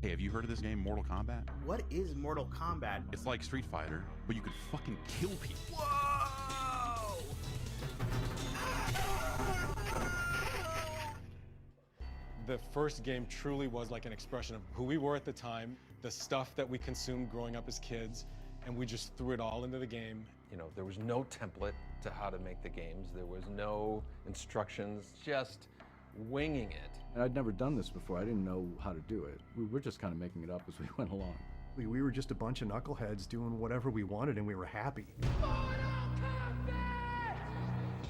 Hey, have you heard of this game, Mortal Kombat? What is Mortal Kombat? It's like Street Fighter, but you could fucking kill people. Whoa! The first game truly was like an expression of who we were at the time, the stuff that we consumed growing up as kids, and we just threw it all into the game. You know, there was no template to how to make the games. There was no instructions, just winging it. And I'd never done this before. I didn't know how to do it. We were just kind of making it up as we went along. We were just a bunch of knuckleheads doing whatever we wanted, and we were happy.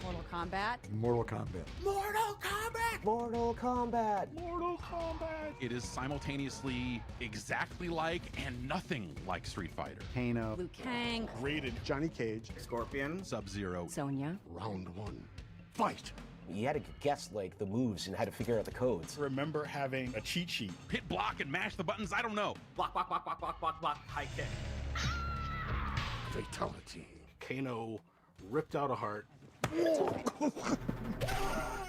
Mortal Kombat. Mortal Kombat. Mortal Kombat! Mortal Kombat. Mortal Kombat! It is simultaneously exactly like and nothing like Street Fighter. Kano. Liu Kang. Rated Johnny Cage. Scorpion. Sub-Zero. Sonya. Round one. Fight! You had to guess like the moves and how to figure out the codes. Remember having a cheat sheet. Hit block and mash the buttons, I don't know. Block, block, block, block, block, block, block. High kick. Fatality. Kano ripped out a heart,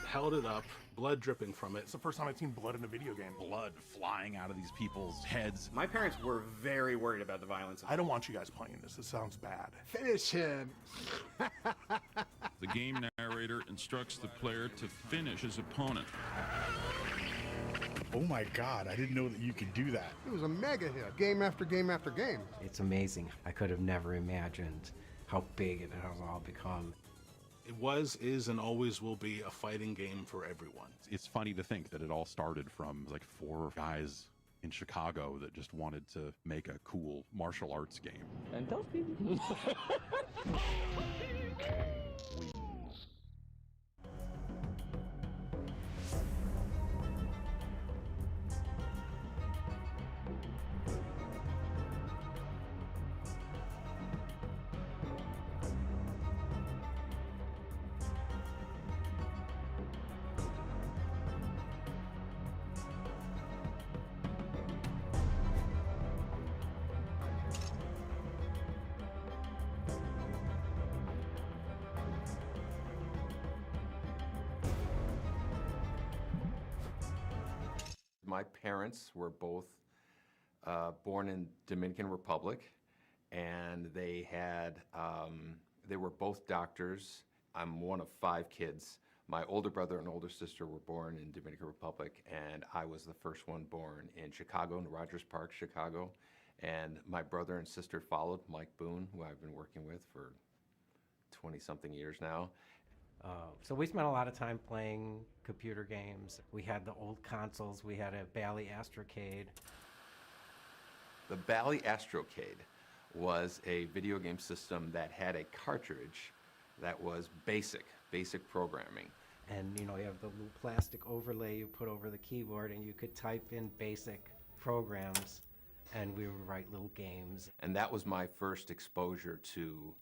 held it up, blood dripping from it. It's the first time I've seen blood in a video game. Blood flying out of these people's heads. My parents were very worried about the violence. I don't want you guys playing this. It sounds bad. Finish him! The game narrator instructs the player to finish his opponent. Oh my God, I didn't know that you could do that. It was a mega hit. Game after game after game. It's amazing. I could have never imagined how big it has all become. It was, is, and always will be a fighting game for everyone. It's funny to think that it all started from like 4 guys in Chicago that just wanted to make a cool martial arts game. And those people. My parents were both born in Dominican Republic, and they were both doctors. I'm one of 5 kids. My older brother and older sister were born in Dominican Republic, and I was the first one born in Chicago, in Rogers Park, Chicago. And my brother and sister followed, Mike Boone, who I've been working with for 20-something years now. So we spent a lot of time playing computer games. We had the old consoles. We had a Bally Astrocade. The Bally Astrocade was a video game system that had a cartridge that was basic programming. And you know, you have the little plastic overlay you put over the keyboard, and you could type in basic programs, and we would write little games. And that was my first exposure to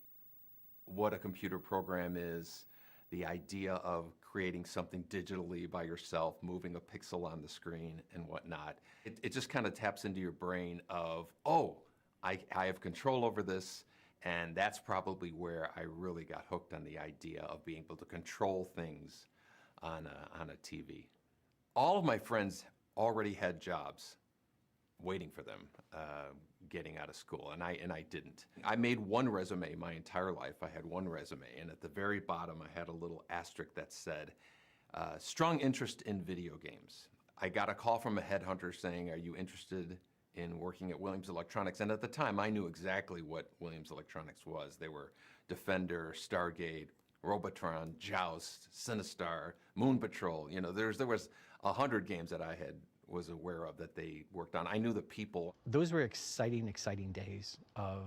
what a computer program is, the idea of creating something digitally by yourself, moving a pixel on the screen and whatnot. It just kind of taps into your brain of, oh, I have control over this, and that's probably where I really got hooked on the idea of being able to control things on a TV. All of my friends already had jobs waiting for them getting out of school, and I didn't. I made one resume my entire life. I had one resume, and at the very bottom I had a little asterisk that said, strong interest in video games. I got a call from a headhunter saying, are you interested in working at Williams Electronics? And at the time I knew exactly what Williams Electronics was. They were Defender, Stargate, Robotron, Joust, Sinistar, Moon Patrol. You know, there was 100 games that I was aware of that they worked on. I knew the people. Those were exciting days of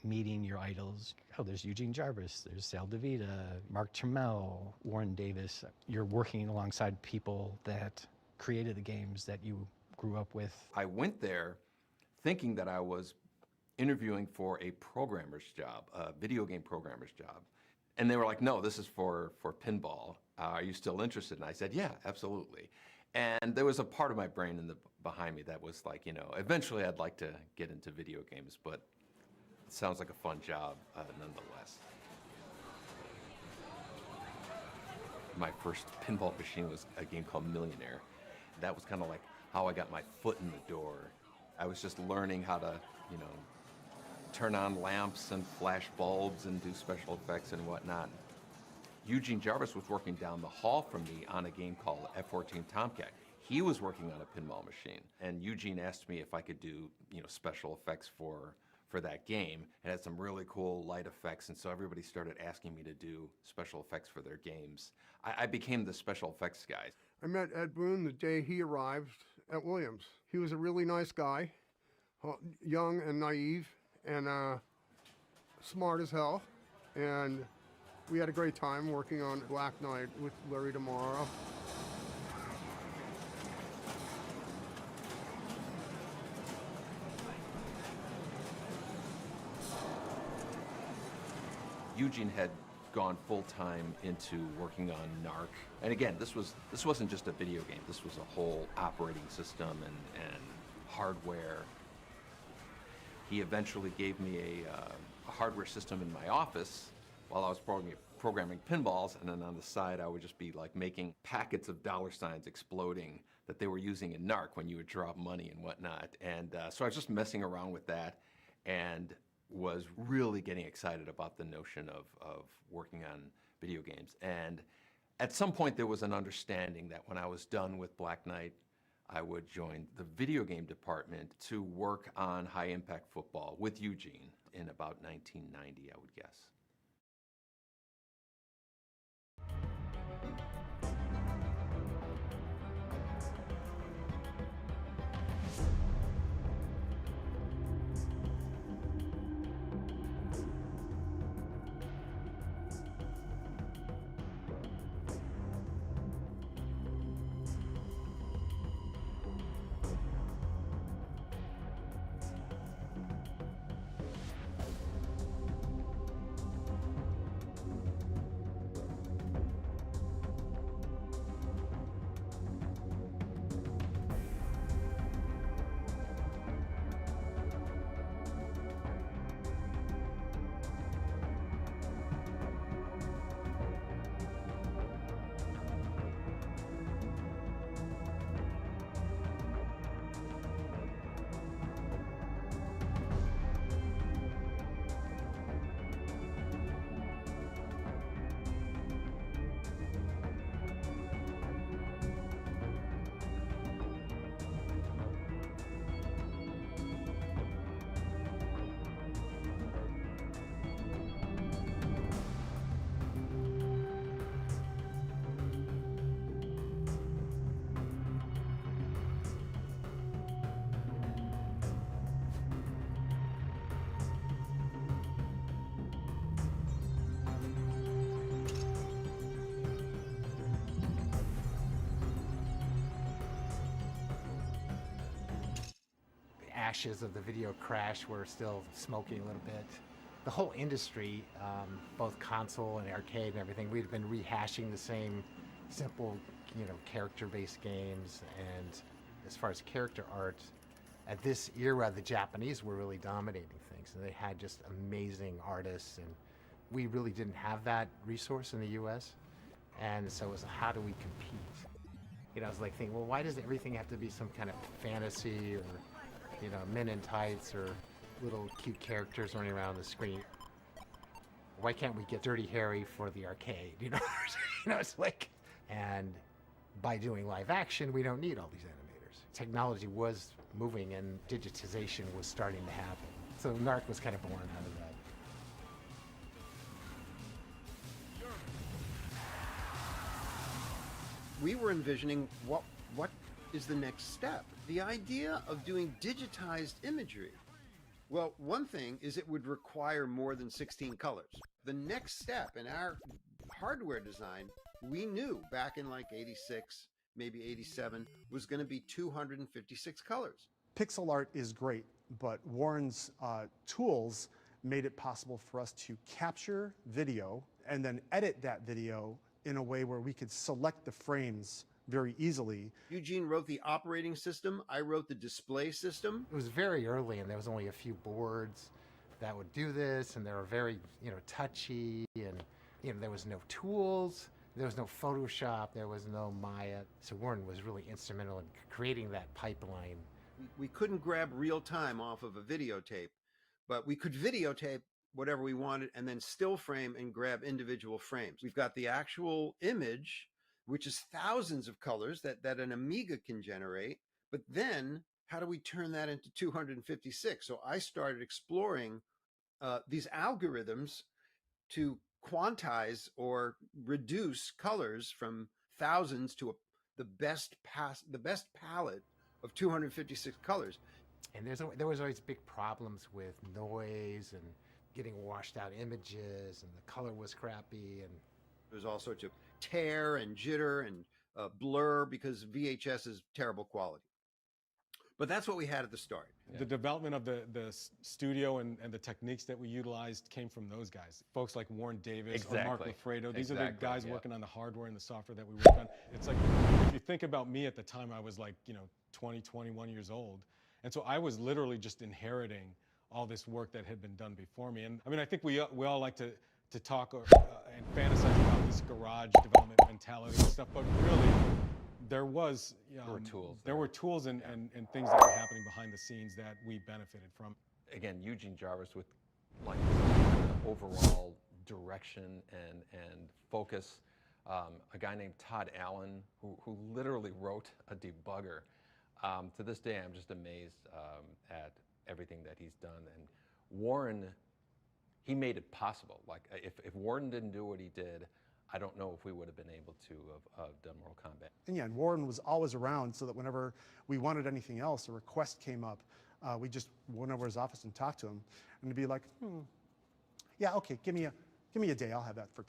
meeting your idols. Oh, there's Eugene Jarvis, there's Sal DeVita, Mark Trammell, Warren Davis. You're working alongside people that created the games that you grew up with. I went there thinking that I was interviewing for a programmer's job, a video game programmer's job. And they were like, no, this is for pinball. Are you still interested? And I said, yeah, absolutely. And there was a part of my brain behind me that was like, you know, eventually I'd like to get into video games, but it sounds like a fun job nonetheless. My first pinball machine was a game called Millionaire. That was kind of like how I got my foot in the door I was just learning how to, you know, turn on lamps and flash bulbs and do special effects and whatnot. Eugene Jarvis was working down the hall from me on a game called F-14 Tomcat. He was working on a pinball machine, and Eugene asked me if I could do, you know, special effects for that game. It had some really cool light effects, and so everybody started asking me to do special effects for their games. I became the special effects guy. I met Ed Boon the day he arrived at Williams. He was a really nice guy, young and naive, and smart as hell. And we had a great time working on Black Knight with Larry Tomorrow. Eugene had gone full-time into working on NARC. And again, this wasn't just a video game. This was a whole operating system and hardware. He eventually gave me a hardware system in my office while I was programming pinballs, and then on the side I would just be like making packets of dollar signs exploding that they were using in NARC when you would drop money and whatnot. And so I was just messing around with that and was really getting excited about the notion of working on video games. And at some point there was an understanding that when I was done with Black Knight, I would join the video game department to work on high-impact football with Eugene in about 1990, I would guess. Ashes of the video crash were still smoking a little bit. The whole industry, both console and arcade and everything, we'd been rehashing the same simple, character-based games. And as far as character art, at this era, the Japanese were really dominating things, and they had just amazing artists, and we really didn't have that resource in the U.S. And so it was, how do we compete? I was like thinking, well, why does everything have to be some kind of fantasy or men in tights or little cute characters running around the screen? Why can't we get Dirty Harry for the arcade? It's like, and by doing live action, we don't need all these animators. Technology was moving and digitization was starting to happen. So NARC was kind of born out of that. We were envisioning what is the next step. The idea of doing digitized imagery. Well, one thing is it would require more than 16 colors. The next step in our hardware design, we knew back in like 86, maybe 87, was going to be 256 colors. Pixel art is great, but Warren's tools made it possible for us to capture video and then edit that video in a way where we could select the frames very easily. Eugene wrote the operating system. I wrote the display system. It was very early, and there was only a few boards that would do this, and they were very, touchy, and there was no tools, there was no Photoshop, there was no Maya. So Warren was really instrumental in creating that pipeline We couldn't grab real time off of a videotape, but we could videotape whatever we wanted and then still frame and grab individual frames. We've got the actual image, which is thousands of colors that an Amiga can generate. But then how do we turn that into 256? So I started exploring these algorithms to quantize or reduce colors from thousands to the best palette of 256 colors. And there was always big problems with noise and getting washed out images, and the color was crappy, and there's all sorts of tear and jitter and blur because VHS is terrible quality. But that's what we had at the start. The development of the studio and the techniques that we utilized came from those guys. Folks like Warren Davis or Mark Lafredo. These are the guys working on the hardware and the software that we worked on. It's like, if you think about me at the time, I was like, 20, 21 years old. And so I was literally just inheriting all this work that had been done before me. And I mean, I think we all like to talk and fantasize about this garage development mentality and stuff, but really, there were tools and things that were happening behind the scenes that we benefited from. Again, Eugene Jarvis with like overall direction and focus. A guy named Todd Allen who literally wrote a debugger. To this day, I'm just amazed at everything that he's done. And Warren, he made it possible. Like if Warren didn't do what he did, I don't know if we would have been able to have done Mortal Kombat. And yeah, and Warren was always around, so that whenever we wanted anything else, a request came up, we just went over his office and talked to him, and to be like, yeah, okay, give me a day, I'll have that for.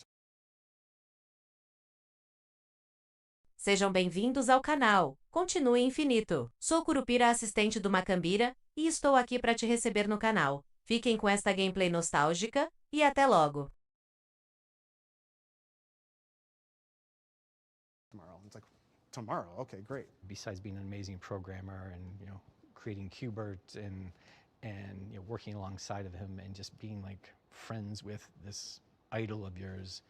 Sejam bem-vindos ao canal. Continue infinito. Sou Curupira, assistente do Macambira, e estou aqui para te receber no canal. Fiquem com esta gameplay nostálgica, e até logo. It's like, tomorrow, okay, great. Besides being an amazing programmer and creating Qbert and working alongside of him and just being like friends with this idol of yours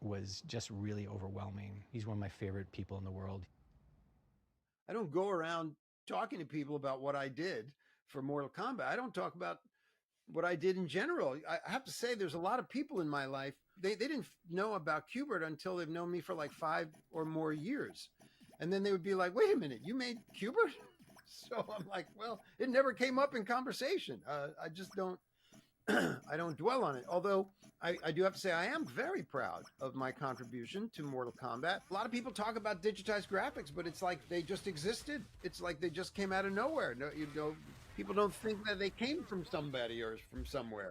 was just really overwhelming. He's one of my favorite people in the world. I don't go around talking to people about what I did for Mortal Kombat. I don't talk about what I did in general. I have to say, there's a lot of people in my life, they didn't know about Qbert until they've known me for like 5 or more years. And then they would be like, wait a minute, you made Qbert? So I'm like, well, it never came up in conversation. I just don't, I don't dwell on it. Although I do have to say, I am very proud of my contribution to Mortal Kombat. A lot of people talk about digitized graphics, but it's like they just existed. It's like they just came out of nowhere. No, people don't think that they came from somebody or from somewhere.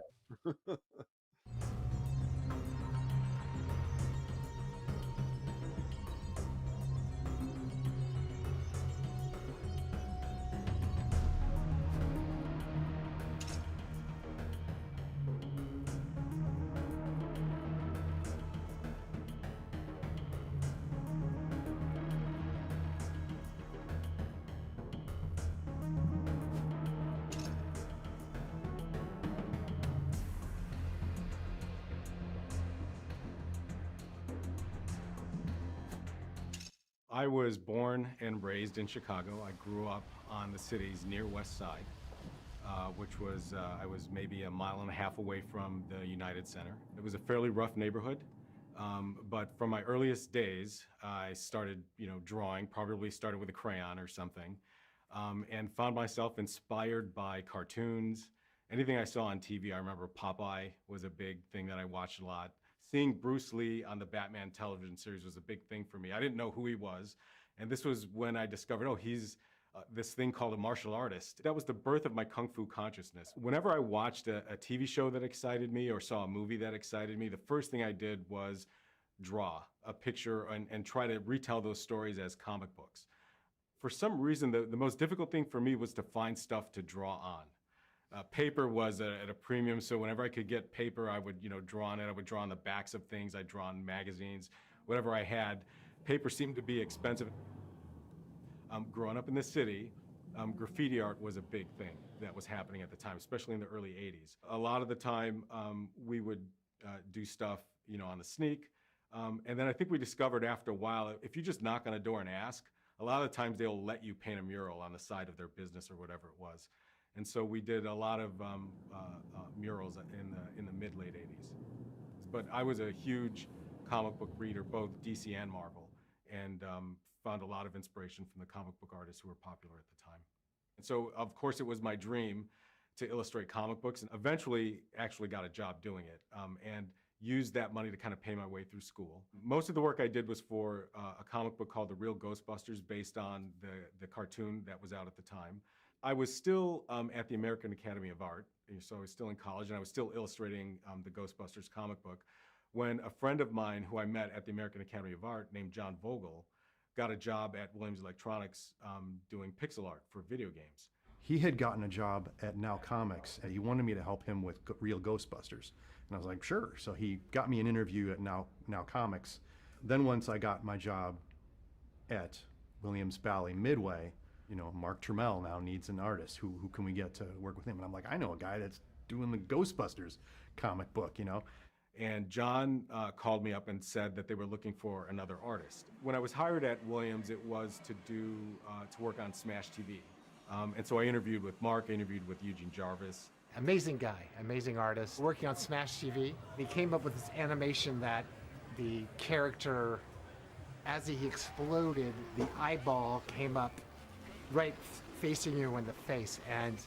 I was born and raised in Chicago. I grew up on the city's near west side, which was, I was maybe a mile and a half away from the United Center. It was a fairly rough neighborhood, but from my earliest days, I started, drawing, probably started with a crayon or something, and found myself inspired by cartoons. Anything I saw on TV, I remember Popeye was a big thing that I watched a lot. Seeing Bruce Lee on the Batman television series was a big thing for me. I didn't know who he was, and this was when I discovered, oh, he's this thing called a martial artist. That was the birth of my Kung Fu consciousness. Whenever I watched a TV show that excited me or saw a movie that excited me, the first thing I did was draw a picture and try to retell those stories as comic books. For some reason, the most difficult thing for me was to find stuff to draw on. Paper was at a premium, so whenever I could get paper, I would draw on it. I would draw on the backs of things. I'd draw on magazines, whatever I had. Paper seemed to be expensive. Growing up in the city, graffiti art was a big thing that was happening at the time, especially in the early 80s. A lot of the time, we would do stuff on the sneak. And then I think we discovered after a while, if you just knock on a door and ask, A lot of times they'll let you paint a mural on the side of their business or whatever it was. And so we did a lot of murals in the mid-late 80s. But I was a huge comic book reader, both DC and Marvel, and found a lot of inspiration from the comic book artists who were popular at the time. And so, of course, it was my dream to illustrate comic books, and eventually actually got a job doing it, and used that money to kind of pay my way through school. Most of the work I did was for a comic book called The Real Ghostbusters, based on the cartoon that was out at the time. I was still at the American Academy of Art, so I was still in college, and I was still illustrating the Ghostbusters comic book, when a friend of mine who I met at the American Academy of Art named John Vogel got a job at Williams Electronics doing pixel art for video games. He had gotten a job at Now Comics, and he wanted me to help him with Real Ghostbusters. And I was like, sure. So he got me an interview at Now Comics. Then once I got my job at Williams Bally Midway, you know, Mark Trammell now needs an artist. Who can we get to work with him? And I'm like, I know a guy that's doing the Ghostbusters comic book, you know. And John called me up and said that they were looking for another artist. When I was hired at Williams, it was to work on Smash TV. And so I interviewed with Mark, I interviewed with Eugene Jarvis. Amazing guy, amazing artist, working on Smash TV. He came up with this animation that the character, as he exploded, the eyeball came up right facing you in the face. And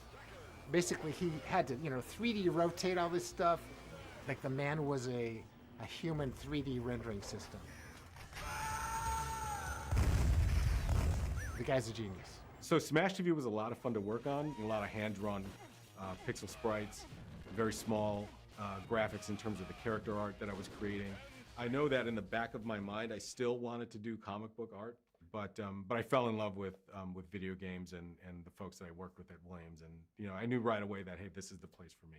basically he had to, 3D rotate all this stuff. Like the man was a human 3D rendering system. The guy's a genius. So Smash TV was a lot of fun to work on, a lot of hand-drawn pixel sprites, very small graphics in terms of the character art that I was creating. I know that in the back of my mind, I still wanted to do comic book art, but I fell in love with video games and the folks that I worked with at Williams, and I knew right away that, hey, this is the place for me.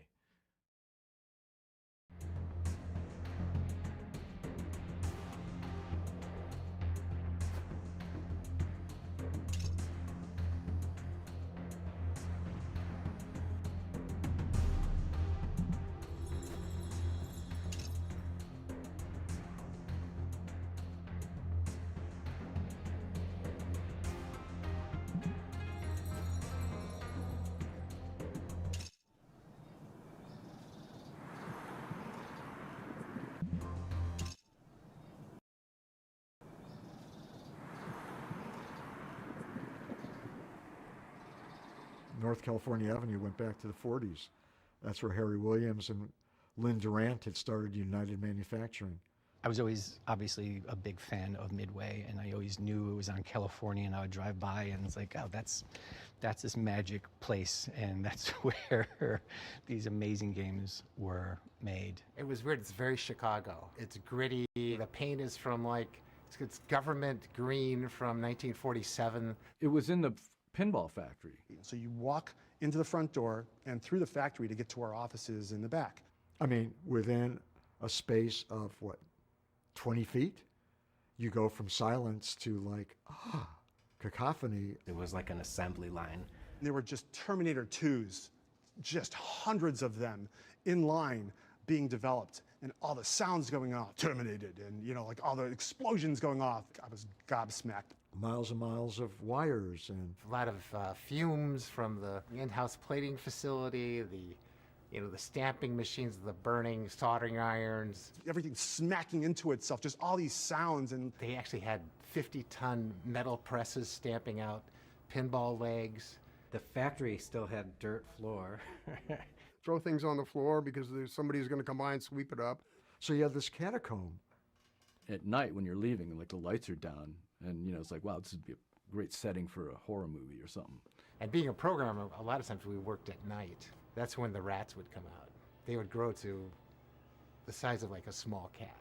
North California Avenue went back to the 40s. That's where Harry Williams and Lynn Durant had started United Manufacturing. I was always obviously a big fan of Midway, and I always knew it was on California, and I would drive by and it's like, oh, that's this magic place, and that's where these amazing games were made. It was weird. It's very Chicago. It's gritty. The paint is from it's government green from 1947. It was in the pinball factory. So you walk into the front door and through the factory to get to our offices in the back. I mean, within a space of, 20 feet? You go from silence to cacophony. It was like an assembly line. There were just Terminator 2s, just hundreds of them in line being developed, and all the sounds going off, terminated, and all the explosions going off. I was gobsmacked. Miles and miles of wires and a lot of fumes from the in-house plating facility, the stamping machines, the burning soldering irons. Everything smacking into itself, just all these sounds. And they actually had 50-ton metal presses stamping out pinball legs. The factory still had dirt floor. Throw things on the floor because somebody's going to come by and sweep it up. So you have this catacomb. At night when you're leaving, the lights are down, and it's like, wow, this would be a great setting for a horror movie or something. And being a programmer, a lot of times we worked at night. That's when the rats would come out. They would grow to the size of a small cat.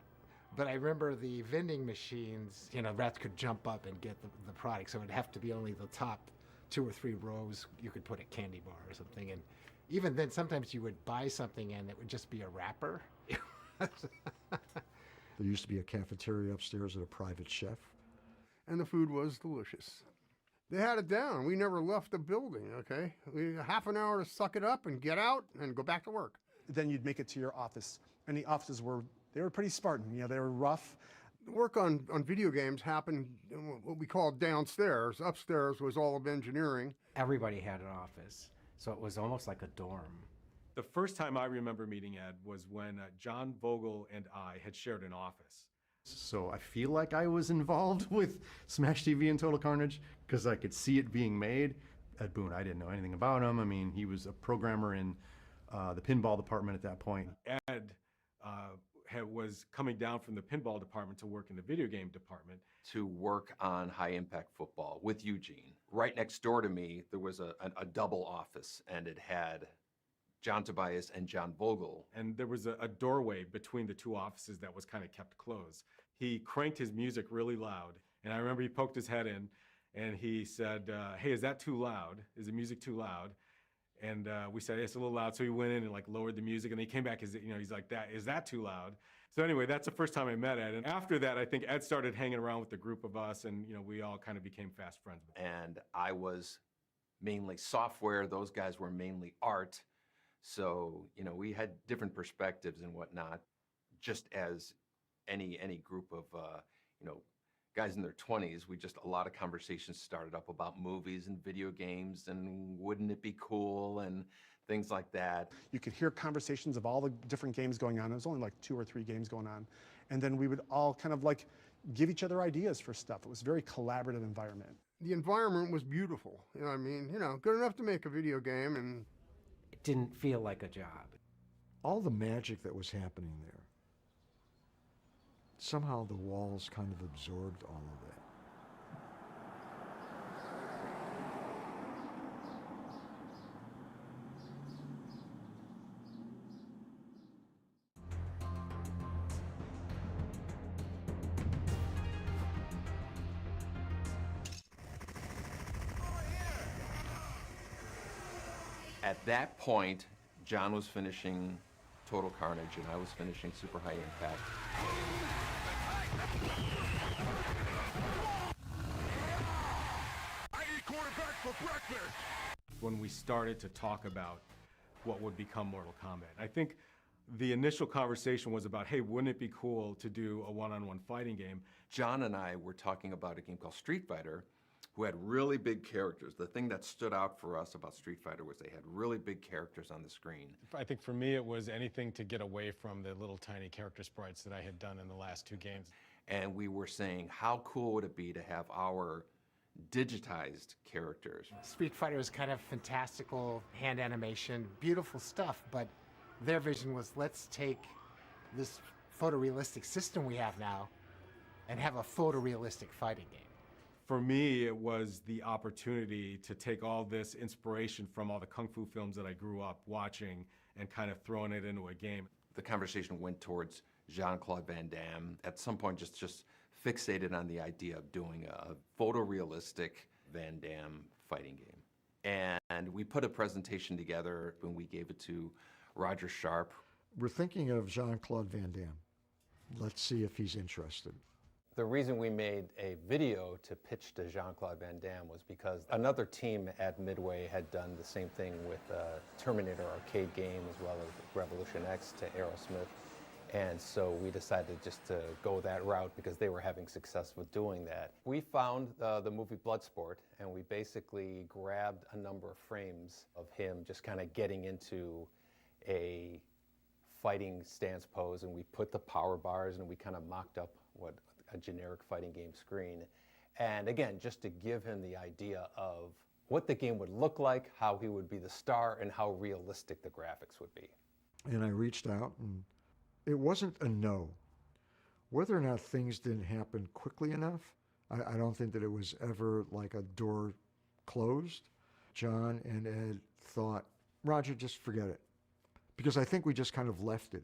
But I remember the vending machines, rats could jump up and get the product, so it'd have to be only the top 2 or 3 rows you could put a candy bar or something. And even then, sometimes you would buy something and it would just be a wrapper. There used to be a cafeteria upstairs at a private chef. And the food was delicious. They had it down. We never left the building, okay? We had half an hour to suck it up and get out and go back to work. Then you'd make it to your office. And the offices were pretty Spartan. They were rough, The work on video games happened in what we call downstairs. Upstairs was all of engineering. Everybody had an office, so it was almost like a dorm. The first time I remember meeting Ed was when John Vogel and I had shared an office. So I feel like I was involved with Smash TV and Total Carnage because I could see it being made. Ed Boon, I didn't know anything about him. I mean, he was a programmer in the pinball department at that point. Ed was coming down from the pinball department to work in the video game department. To work on high impact football with Eugene. Right next door to me, there was a double office, and it had John Tobias and John Vogel. And there was a doorway between the two offices that was kind of kept closed. He cranked his music really loud, and I remember he poked his head in, and he said, hey, is that too loud? Is the music too loud? And we said, it's a little loud. So he went in and like lowered the music, and he came back, he's like, is that too loud? So anyway, that's the first time I met Ed. And after that, I think Ed started hanging around with the group of us, and we all kind of became fast friends. And I was mainly software. Those guys were mainly art. So, we had different perspectives and whatnot, just as any group of, guys in their 20s. A lot of conversations started up about movies and video games and wouldn't it be cool and things like that. You could hear conversations of all the different games going on. There was only like 2 or 3 games going on. And then we would all kind of like give each other ideas for stuff. It was a very collaborative environment. The environment was beautiful. Good enough to make a video game, and it didn't feel like a job. All the magic that was happening there, somehow the walls kind of absorbed all of that. At that point, John was finishing Total Carnage, and I was finishing Super High Impact. I eat quarterback for breakfast. When we started to talk about what would become Mortal Kombat, I think the initial conversation was about, hey, wouldn't it be cool to do a one-on-one fighting game? John and I were talking about a game called Street Fighter, who had really big characters. The thing that stood out for us about Street Fighter was they had really big characters on the screen. I think for me it was anything to get away from the little tiny character sprites that I had done in the last 2 games. And we were saying, how cool would it be to have our digitized characters? Street Fighter was kind of fantastical hand animation, beautiful stuff, but their vision was, let's take this photorealistic system we have now and have a photorealistic fighting game. For me, it was the opportunity to take all this inspiration from all the Kung Fu films that I grew up watching and kind of throwing it into a game. The conversation went towards Jean-Claude Van Damme. At some point, just fixated on the idea of doing a photorealistic Van Damme fighting game. And we put a presentation together when we gave it to Roger Sharp. We're thinking of Jean-Claude Van Damme. Let's see if he's interested. The reason we made a video to pitch to Jean-Claude Van Damme was because another team at Midway had done the same thing with Terminator arcade game as well as Revolution X to Aerosmith. And so we decided just to go that route because they were having success with doing that. We found the movie Bloodsport, and we basically grabbed a number of frames of him just kind of getting into a fighting stance pose, and we put the power bars and we kind of mocked up what a generic fighting game screen. And again, just to give him the idea of what the game would look like, how he would be the star, and how realistic the graphics would be. And I reached out, and it wasn't a no. Whether or not things didn't happen quickly enough, I don't think that it was ever like a door closed. John and Ed thought, Roger, just forget it. Because I think we just kind of left it.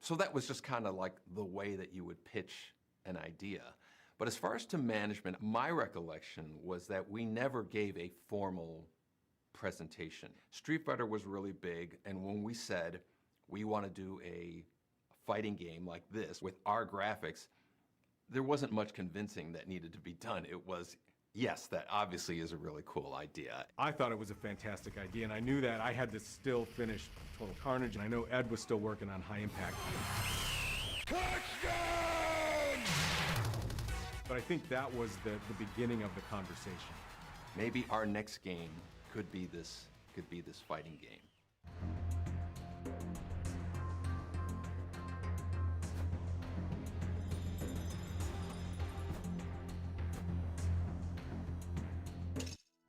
So that was just kind of like the way that you would pitch an idea. But as far as to management, my recollection was that we never gave a formal presentation. Street Fighter was really big, and when we said we want to do a fighting game like this with our graphics, there wasn't much convincing that needed to be done. It was, yes, that obviously is a really cool idea. I thought it was a fantastic idea, and I knew that I had to still finish Total Carnage, and I know Ed was still working on High Impact. Touchdown! But I think that was the beginning of the conversation. Maybe our next game could be this fighting game.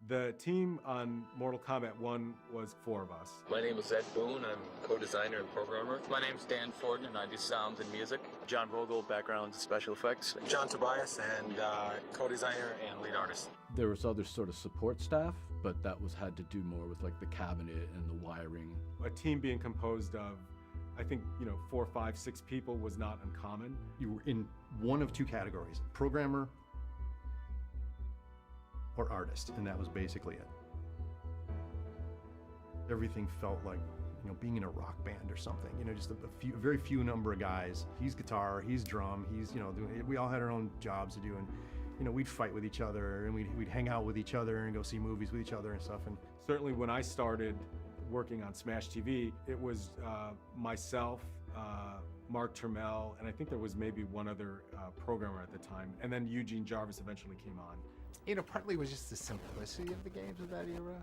The team on Mortal Kombat 1 was 4 of us. My name is Ed Boone. I'm co-designer and programmer. My name's Dan Forden, and I do sound and music. John Vogel, background special effects. John Tobias, and co-designer and lead artist. There was other sort of support staff, but that had to do more with like the cabinet and the wiring. A team being composed of, I think, 4, 5, 6 people was not uncommon. You were in one of 2 categories, programmer or artist, and that was basically it. Everything felt like, being in a rock band or something, just a very few number of guys. He's guitar, he's drum, he's, we all had our own jobs to do, and we'd fight with each other, and we'd hang out with each other and go see movies with each other and stuff. And certainly when I started working on Smash TV, it was myself, Mark Turmel, and I think there was maybe one other programmer at the time, and then Eugene Jarvis eventually came on. Partly it was just the simplicity of the games of that era.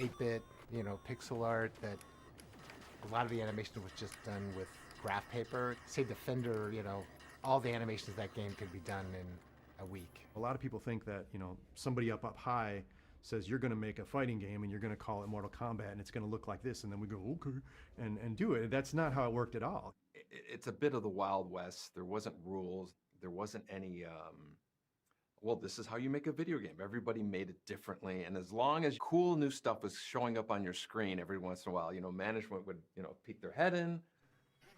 8-bit, pixel art, that a lot of the animation was just done with graph paper. Say Defender, all the animations of that game could be done in a week. A lot of people think that, somebody up high says you're going to make a fighting game and you're going to call it Mortal Kombat and it's going to look like this, and then we go, okay, and do it. That's not how it worked at all. It's a bit of the Wild West. There wasn't rules. There wasn't any, well, this is how you make a video game. Everybody made it differently. And as long as cool new stuff was showing up on your screen every once in a while, management would, peek their head in.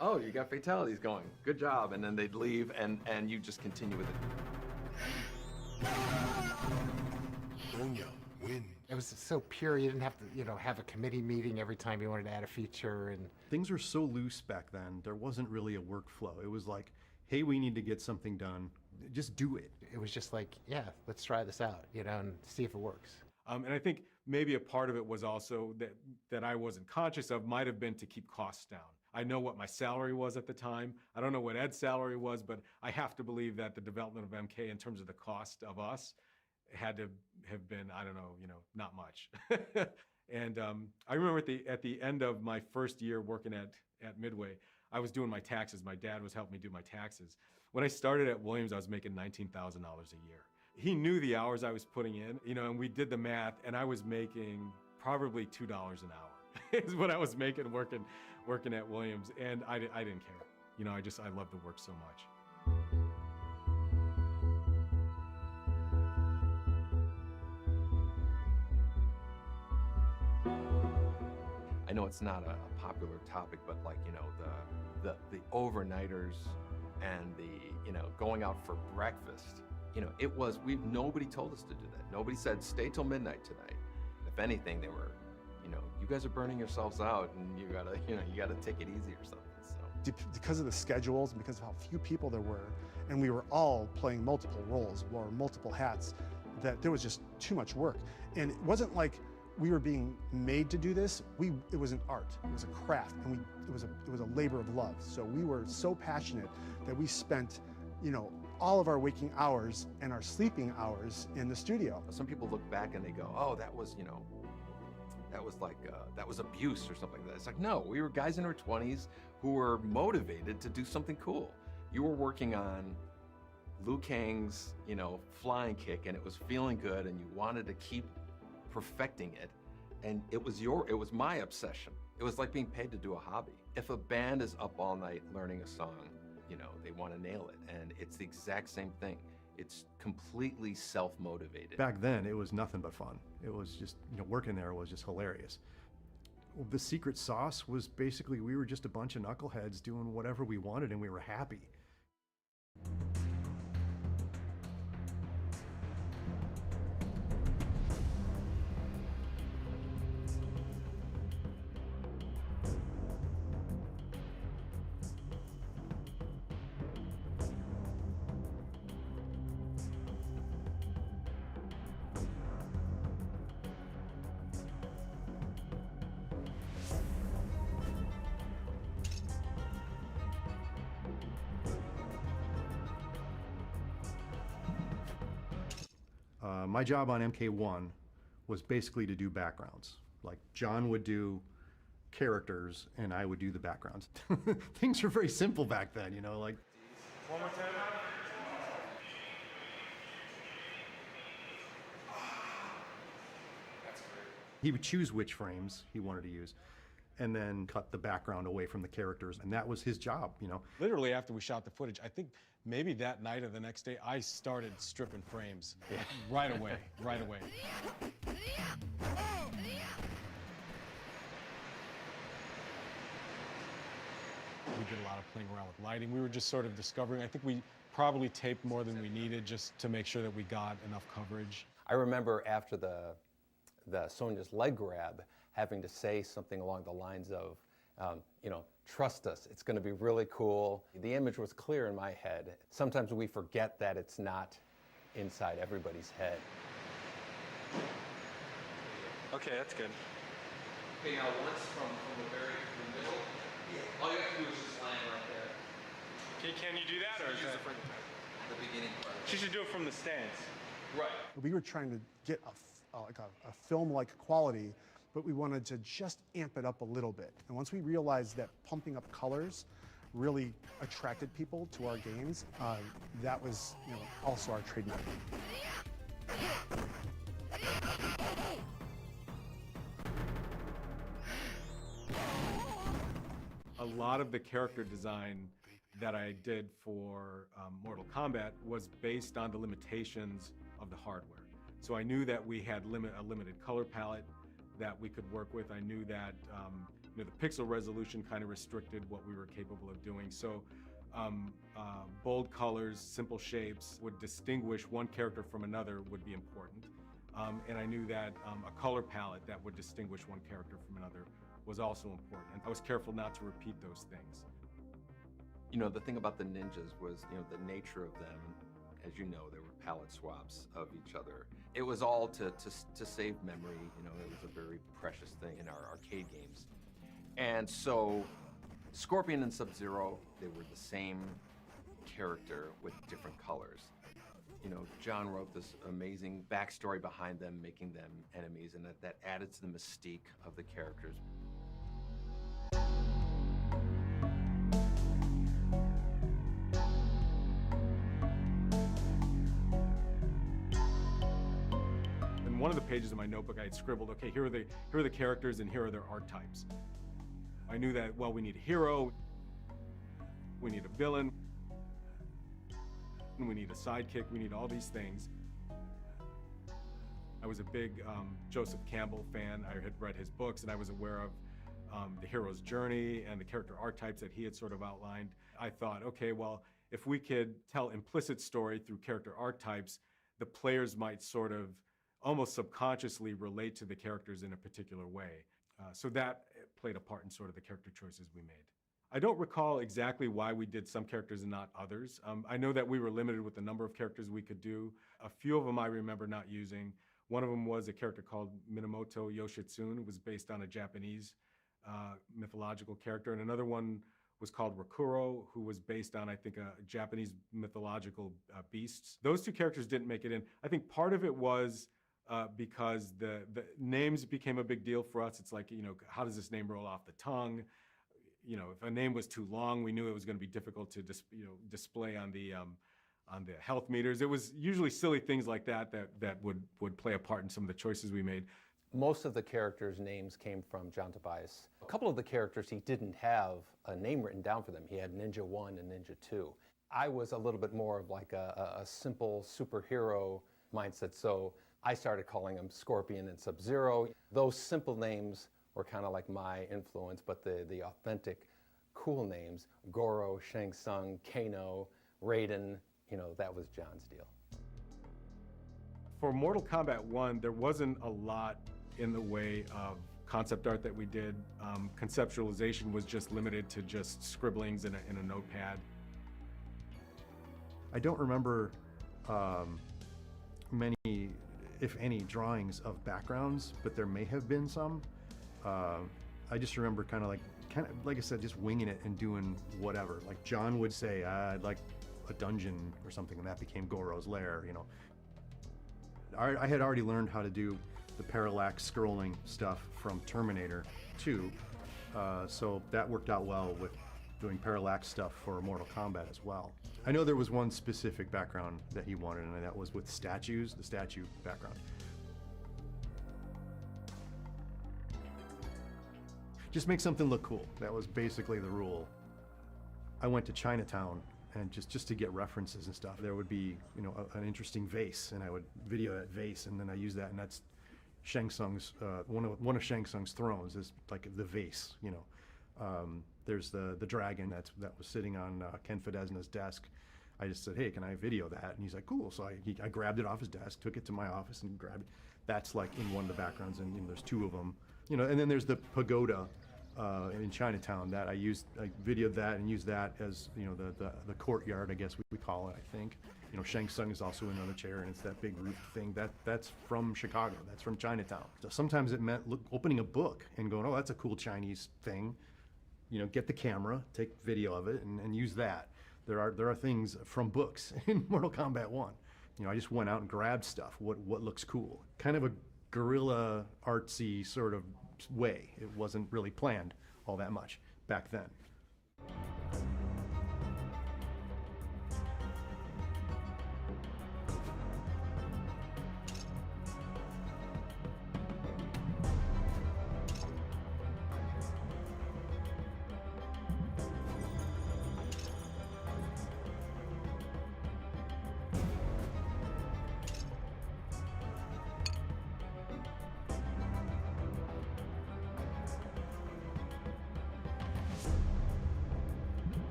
Oh, you got fatalities going. Good job. And then they'd leave and you just continue with it. Win. It was so pure. You didn't have to, have a committee meeting every time you wanted to add a feature. And things were so loose back then. There wasn't really a workflow. It was like, hey, we need to get something done. Just do it. It was just like, yeah, let's try this out, and see if it works. And I think maybe a part of it was also that I wasn't conscious of might have been to keep costs down. I know what my salary was at the time. I don't know what Ed's salary was, but I have to believe that the development of MK in terms of the cost of us had to have been, I don't know, not much. And I remember at the end of my first year working at Midway, I was doing my taxes. My dad was helping me do my taxes. When I started at Williams, I was making $19,000 a year. He knew the hours I was putting in, and we did the math, and I was making probably $2 an hour is what I was making working at Williams, and I didn't care. I loved the work so much. I know it's not a popular topic, but like, the overnighters and the, going out for breakfast, nobody told us to do that. Nobody said, stay till midnight tonight. If anything, they were, you guys are burning yourselves out and you gotta take it easy or something, so. Because of the schedules and because of how few people there were, and we were all playing multiple roles, wore multiple hats, that there was just too much work. And it wasn't like we were being made to do this. It was an art, it was a craft, and it was a labor of love. So we were so passionate that we spent, all of our waking hours and our sleeping hours in the studio. Some people look back and they go, oh, that was abuse or something like that. It's like, no, we were guys in our 20s who were motivated to do something cool. You were working on Liu Kang's, flying kick, and it was feeling good, and you wanted to keep perfecting it, and it was my obsession. It was like being paid to do a hobby. If a band is up all night learning a song, they want to nail it, and it's the exact same thing. It's completely self-motivated. Back then, it was nothing but fun. It was just, working there was just hilarious. The secret sauce was basically we were just a bunch of knuckleheads doing whatever we wanted, and we were happy. My job on MK1 was basically to do backgrounds. Like John would do characters and I would do the backgrounds. Things were very simple back then, you know, like. One more time. He would choose which frames he wanted to use and then cut the background away from the characters, and that was his job, you know. Literally after we shot the footage, I think maybe that night or the next day, I started stripping frames right away. We did a lot of playing around with lighting. We were just sort of discovering. I think we probably taped more than we needed just to make sure that we got enough coverage. I remember after the Sonia's leg grab, having to say something along the lines of, you know, trust us, it's going to be really cool. The image was clear in my head. Sometimes we forget that it's not inside everybody's head. Okay, that's good. Okay, now once from the very middle, all you have to do is just land right there. Can you do that, or is that The beginning part. She should do it from the stance. Right. We were trying to get a film-like quality, but we wanted to just amp it up a little bit. And once we realized that pumping up colors really attracted people to our games, that was, you know, also our trademark. A lot of the character design that I did for Mortal Kombat was based on the limitations of the hardware. So I knew that we had a limited color palette that we could work with. I knew that you know, the pixel resolution kind of restricted what we were capable of doing. So bold colors, simple shapes would distinguish one character from another would be important. And I knew that a color palette that would distinguish one character from another was also important. And I was careful not to repeat those things. You know, the thing about the ninjas was, you know, the nature of them, as you know, there were palette swaps of each other. It was all to save memory. You know, it was a very precious thing in our arcade games. And so Scorpion and Sub-Zero, they were the same character with different colors. You know, John wrote this amazing backstory behind them, making them enemies, and that added to the mystique of the characters. In one of the pages of my notebook, I had scribbled, okay, here are the characters and here are their archetypes. I knew that, well, we need a hero, we need a villain, we need a sidekick, we need all these things. I was a big Joseph Campbell fan. I had read his books and I was aware of the hero's journey and the character archetypes that he had sort of outlined. I thought, okay, well, if we could tell implicit story through character archetypes, the players might sort of almost subconsciously relate to the characters in a particular way. So that played a part in sort of the character choices we made. I don't recall exactly why we did some characters and not others. I know that we were limited with the number of characters we could do. A few of them I remember not using. One of them was a character called Minamoto Yoshitsune. It was based on a Japanese mythological character. And another one was called Rakuro, who was based on, I think, a Japanese mythological beasts. Those two characters didn't make it in. I think part of it was because the names became a big deal for us. It's like, you know, how does this name roll off the tongue? You know, if a name was too long, we knew it was going to be difficult to display on the health meters. It was usually silly things like that would play a part in some of the choices we made. Most of the characters' names came from John Tobias. A couple of the characters, he didn't have a name written down for them. He had Ninja 1 and Ninja 2. I was a little bit more of like a simple superhero mindset, so I started calling them Scorpion and Sub-Zero. Those simple names were kind of like my influence, but the authentic, cool names, Goro, Shang Tsung, Kano, Raiden, you know, that was John's deal. For Mortal Kombat 1, there wasn't a lot in the way of concept art that we did. Conceptualization was just limited to just scribblings in a notepad. I don't remember many, if any, drawings of backgrounds, but there may have been some. I just remember kind of like I said, just winging it and doing whatever. Like John would say, I'd like a dungeon or something, and that became Goro's lair, you know. I had already learned how to do the parallax scrolling stuff from Terminator 2, so that worked out well with doing parallax stuff for Mortal Kombat as well. I know there was one specific background that he wanted, and that was with statues, the statue background. Just make something look cool. That was basically the rule. I went to Chinatown, and just to get references and stuff, there would be, you know, an interesting vase, and I would video that vase, and then I use that, and that's Shang Tsung's, one of Shang Tsung's thrones is like the vase, you know. There's the dragon that was sitting on Ken Fedesna's desk. I just said, hey, can I video that? And he's like, cool. So I grabbed it off his desk, took it to my office, and grabbed it. That's like in one of the backgrounds, and you know, there's two of them. You know, and then there's the pagoda in Chinatown that I videoed that and used that as, you know, the courtyard, I guess we call it, I think. You know, Shang Tsung is also in another chair, and it's that big roof thing. That's from Chicago. That's from Chinatown. So sometimes it meant opening a book and going, oh, that's a cool Chinese thing. You know, get the camera, take video of it, and use that. There are things from books in Mortal Kombat 1. You know, I just went out and grabbed stuff. What looks cool? Kind of a guerrilla artsy sort of way. It wasn't really planned all that much back then.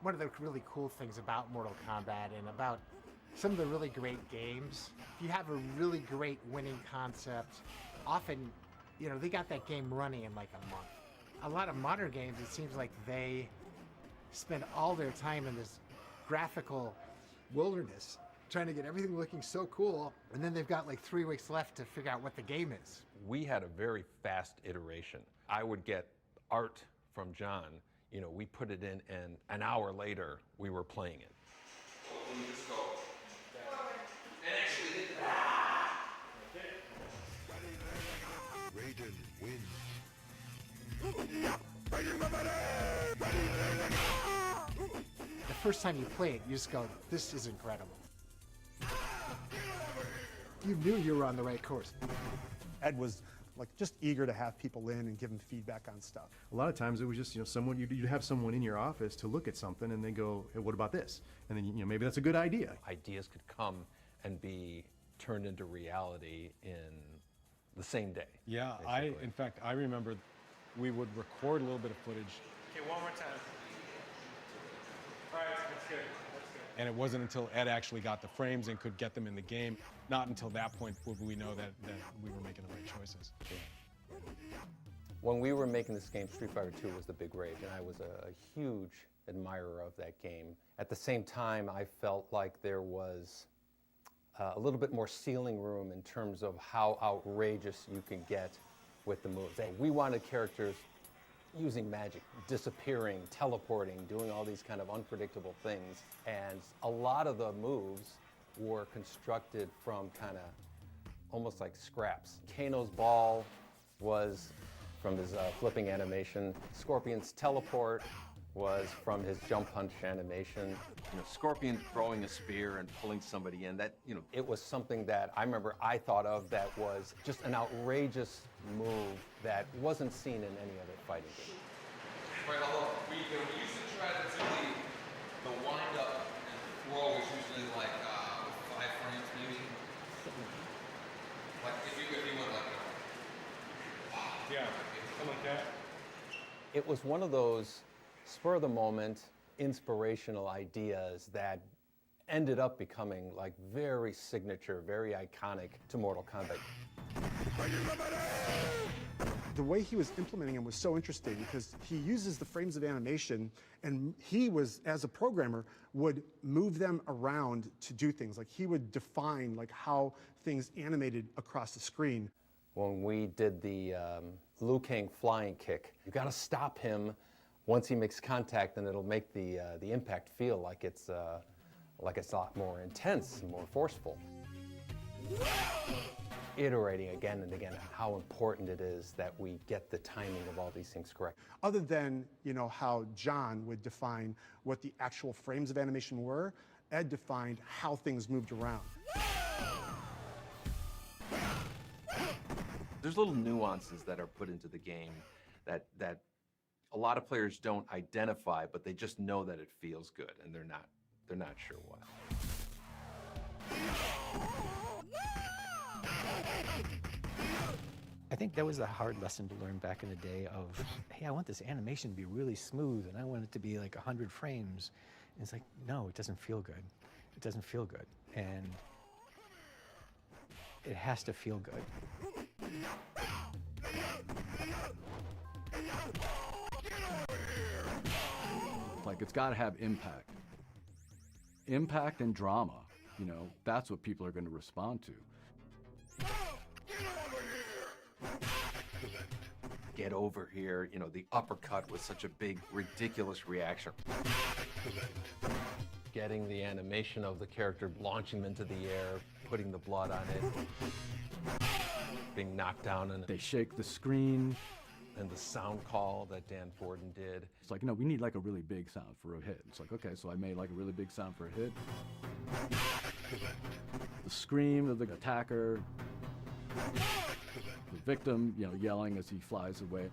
One of the really cool things about Mortal Kombat and about some of the really great games, if you have a really great winning concept, often, you know, they got that game running in like a month. A lot of modern games, it seems like they spend all their time in this graphical wilderness trying to get everything looking so cool, and then they've got like 3 weeks left to figure out what the game is. We had a very fast iteration. I would get art from John. You know, we put it in, and an hour later, we were playing it. Raiden wins. The first time you play it, you just go, this is incredible. You knew you were on the right course. Ed was like just eager to have people in and give them feedback on stuff. A lot of times it was just, you know, you'd have someone in your office to look at something, and they go, hey, what about this? And then, you know, maybe that's a good idea. Ideas could come and be turned into reality in the same day. Yeah, basically. in fact, I remember we would record a little bit of footage. Okay, one more time. All right, that's good. And it wasn't until Ed actually got the frames and could get them in the game, not until that point would we know that we were making the right choices. When we were making this game, Street Fighter II was the big rage, and I was a huge admirer of that game. At the same time, I felt like there was a little bit more ceiling room in terms of how outrageous you could get with the moves. We wanted characters using magic, disappearing, teleporting, doing all these kind of unpredictable things. And a lot of the moves were constructed from kind of almost like scraps. Kano's ball was from his flipping animation. Scorpion's teleport was from his jump punch animation. You know, Scorpion throwing a spear and pulling somebody in, that, you know. It was something that I remember I thought of that was just an outrageous move that wasn't seen in any other fighting game. Right, although we used to try to do the wind up and throw was usually like 5 frames maybe. Like if you went like yeah, something like that. It was one of those spur of the moment inspirational ideas that ended up becoming like very signature, very iconic to Mortal Kombat. The way he was implementing them was so interesting because he uses the frames of animation, and he was, as a programmer, would move them around to do things. Like he would define like how things animated across the screen. When we did the Liu Kang flying kick, you got to stop him once he makes contact, and it'll make the impact feel like it's like it's a lot more intense and more forceful. Iterating again and again on how important it is that we get the timing of all these things correct. Other than, how John would define what the actual frames of animation were, Ed defined how things moved around. There's little nuances that are put into the game that a lot of players don't identify, but they just know that it feels good, and they're not sure why. I think that was a hard lesson to learn back in the day of, hey, I want this animation to be really smooth and I want it to be like 100 frames. And it's like, no, it doesn't feel good. It doesn't feel good. And it has to feel good. Like, it's got to have impact. Impact and drama, that's what people are going to respond to. Get over here, the uppercut was such a big, ridiculous reaction. Getting the animation of the character, launching them into the air, putting the blood on it, being knocked down, and they shake the screen. And the sound call that Dan Forden did. It's like, we need like a really big sound for a hit. It's like, okay, so I made like a really big sound for a hit. The scream of the attacker. The victim, yelling as he flies away.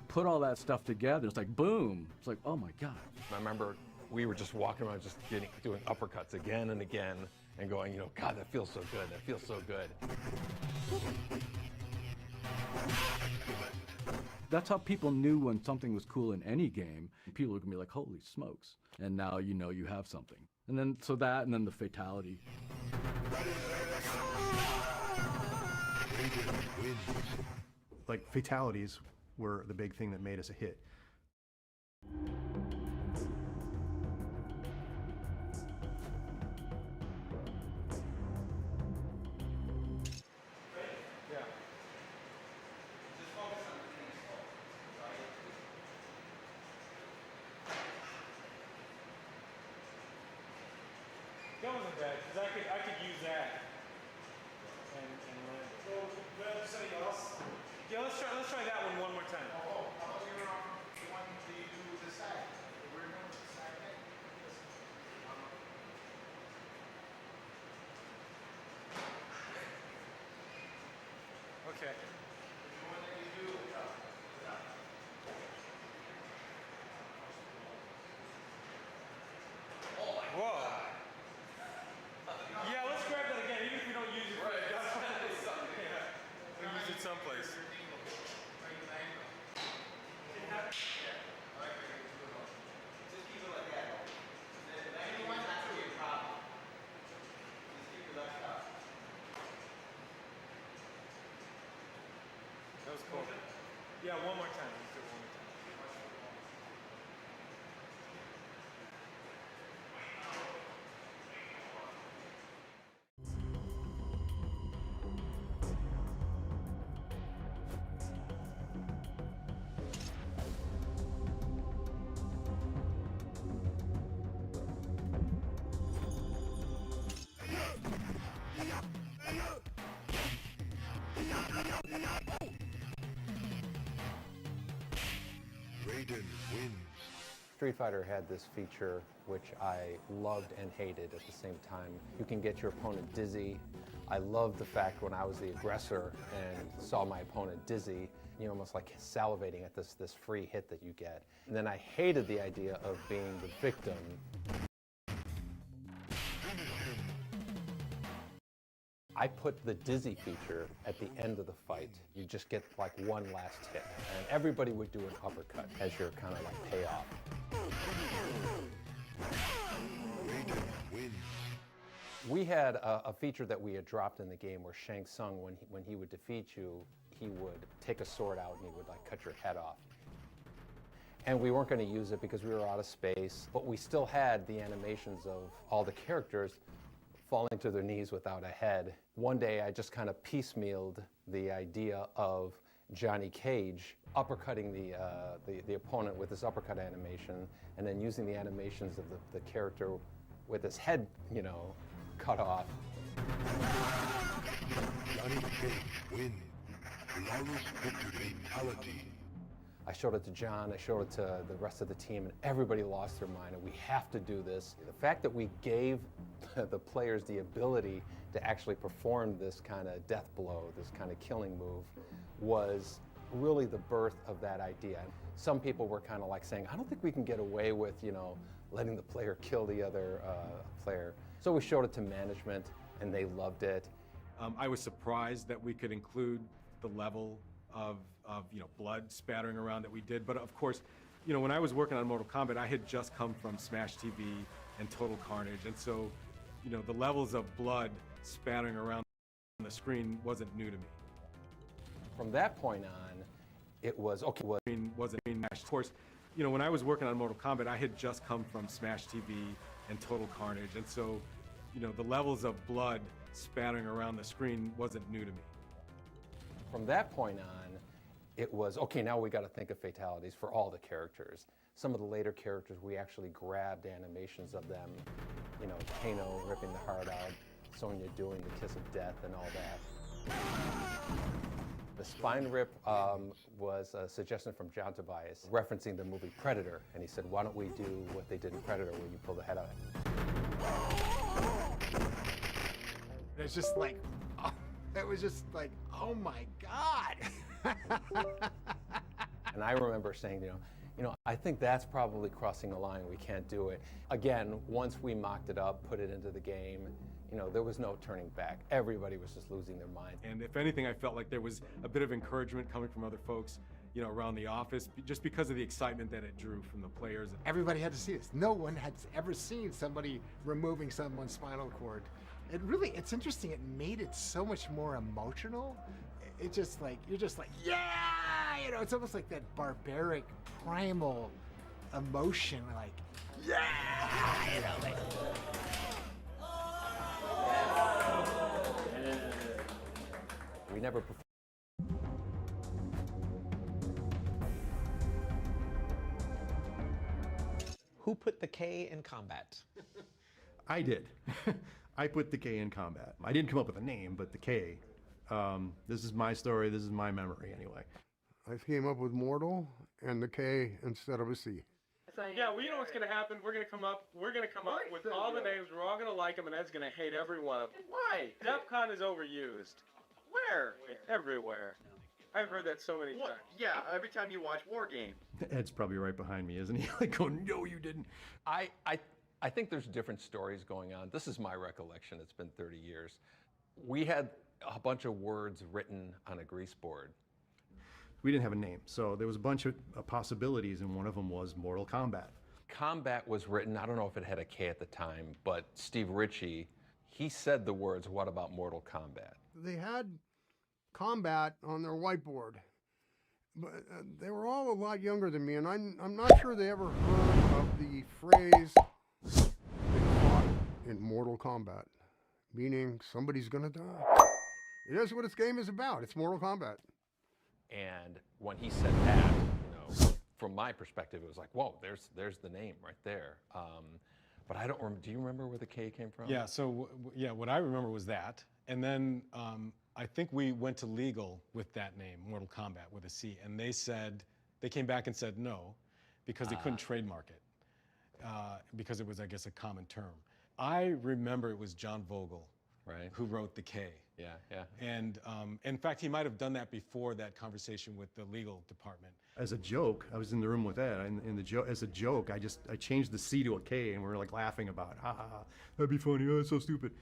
Put all that stuff together, it's like, boom. It's like, oh my God. I remember we were just walking around just doing uppercuts again and again and going, God, that feels so good, that feels so good. That's how people knew when something was cool in any game. People were gonna be like, holy smokes. And now you have something. And then, so that, and then the fatality. Like, fatalities were the big thing that made us a hit. That wasn't bad, because I could use that and land it. So, something else? Yeah, let's try that one more time. Oh, how about the one that you do with the side? We're doing the side thing? Okay. The one that you do without. Oh my Whoa. Yeah, let's grab that again, even if we don't use it. Right, we'll use it someplace. That was cool. Yeah, one more time. Let's do it one more time. Raiden wins. Street Fighter had this feature which I loved and hated at the same time. You can get your opponent dizzy. I loved the fact when I was the aggressor and saw my opponent dizzy, almost like salivating at this free hit that you get. And then I hated the idea of being the victim. I put the dizzy feature at the end of the fight. You just get like one last hit. And everybody would do an uppercut as your kind of like payoff. Raiden wins. We had a feature that we had dropped in the game where Shang Tsung, when he would defeat you, he would take a sword out and he would like cut your head off. And we weren't going to use it because we were out of space, but we still had the animations of all the characters falling to their knees without a head. One day I just kind of piecemealed the idea of Johnny Cage uppercutting the opponent with this uppercut animation, and then using the animations of the character with his head, you know, cut off. Johnny Cage wins. Flawless victory fatality. I showed it to John, I showed it to the rest of the team, and everybody lost their mind, and we have to do this. The fact that we gave the players the ability to actually perform this kind of death blow, this kind of killing move, was really the birth of that idea. Some people were kind of like saying, I don't think we can get away with, you know, letting the player kill the other player. So we showed it to management, and they loved it. I was surprised that we could include the level of you know, blood spattering around that we did. But of course, you know, when I was working on Mortal Kombat, I had just come from Smash TV and Total Carnage. And so, you know, the levels of blood spattering around the screen wasn't new to me. From that point on, it was, okay, wasn't Smash. Of course, you know, when I was working on Mortal Kombat, I had just come from Smash TV and Total Carnage. And so, you know, the levels of blood spattering around the screen wasn't new to me. From that point on, it was, okay, now we got to think of fatalities for all the characters. Some of the later characters, we actually grabbed animations of them, you know, Kano ripping the heart out, Sonya doing the kiss of death and all that. The spine rip was a suggestion from John Tobias, referencing the movie Predator, and he said, why don't we do what they did in Predator, where you pull the head out? It's just like, it was just like, oh my God. And I remember saying, you know, I think that's probably crossing the line. We can't do it. Again, once we mocked it up, put it into the game, you know, there was no turning back. Everybody was just losing their mind. And if anything, I felt like there was a bit of encouragement coming from other folks, you know, around the office, just because of the excitement that it drew from the players. Everybody had to see this. No one had ever seen somebody removing someone's spinal cord. It's interesting. It made it so much more emotional. It's just like, you're just like, yeah, you know, it's almost like that barbaric, primal emotion, like, yeah, you know, like. We never Who put the K in Kombat? I did. I put the K in Kombat. I didn't come up with a name, but the K. This is my story. This is my memory, anyway. I came up with Mortal and the K instead of a C. Yeah, well, you know what's going to happen? We're going to come up with all the names. We're all going to like them, and Ed's going to hate every one of them. Why? DEFCON is overused. Where? Everywhere. I've heard that so many times. Yeah, every time you watch War Game. Ed's probably right behind me, isn't he? Like, oh, no, you didn't. I think there's different stories going on. This is my recollection. It's been 30 years. We had a bunch of words written on a grease board. We didn't have a name, so there was a bunch of possibilities, and one of them was Mortal Kombat. Combat was written, I don't know if it had a K at the time, but Steve Ritchie, he said the words, what about Mortal Kombat? They had Combat on their whiteboard, but they were all a lot younger than me, and I'm not sure they ever heard of the phrase they fought in Mortal Kombat, meaning somebody's gonna die. It is what this game is about. It's Mortal Kombat. And when he said that, you know, from my perspective, it was like, whoa, there's the name right there. But I don't remember. Do you remember where the K came from? Yeah. So yeah, what I remember was that, and then I think we went to legal with that name, Mortal Kombat, with a C, and they came back and said no, because they couldn't trademark it, because it was, I guess, a common term. I remember it was John Vogel, right, who wrote the K. Yeah, yeah. And in fact, he might have done that before that conversation with the legal department. As a joke, I was in the room with Ed, and as a joke, I changed the C to a K, and we were like laughing about it. Ha ha ha, that'd be funny, oh, it's so stupid.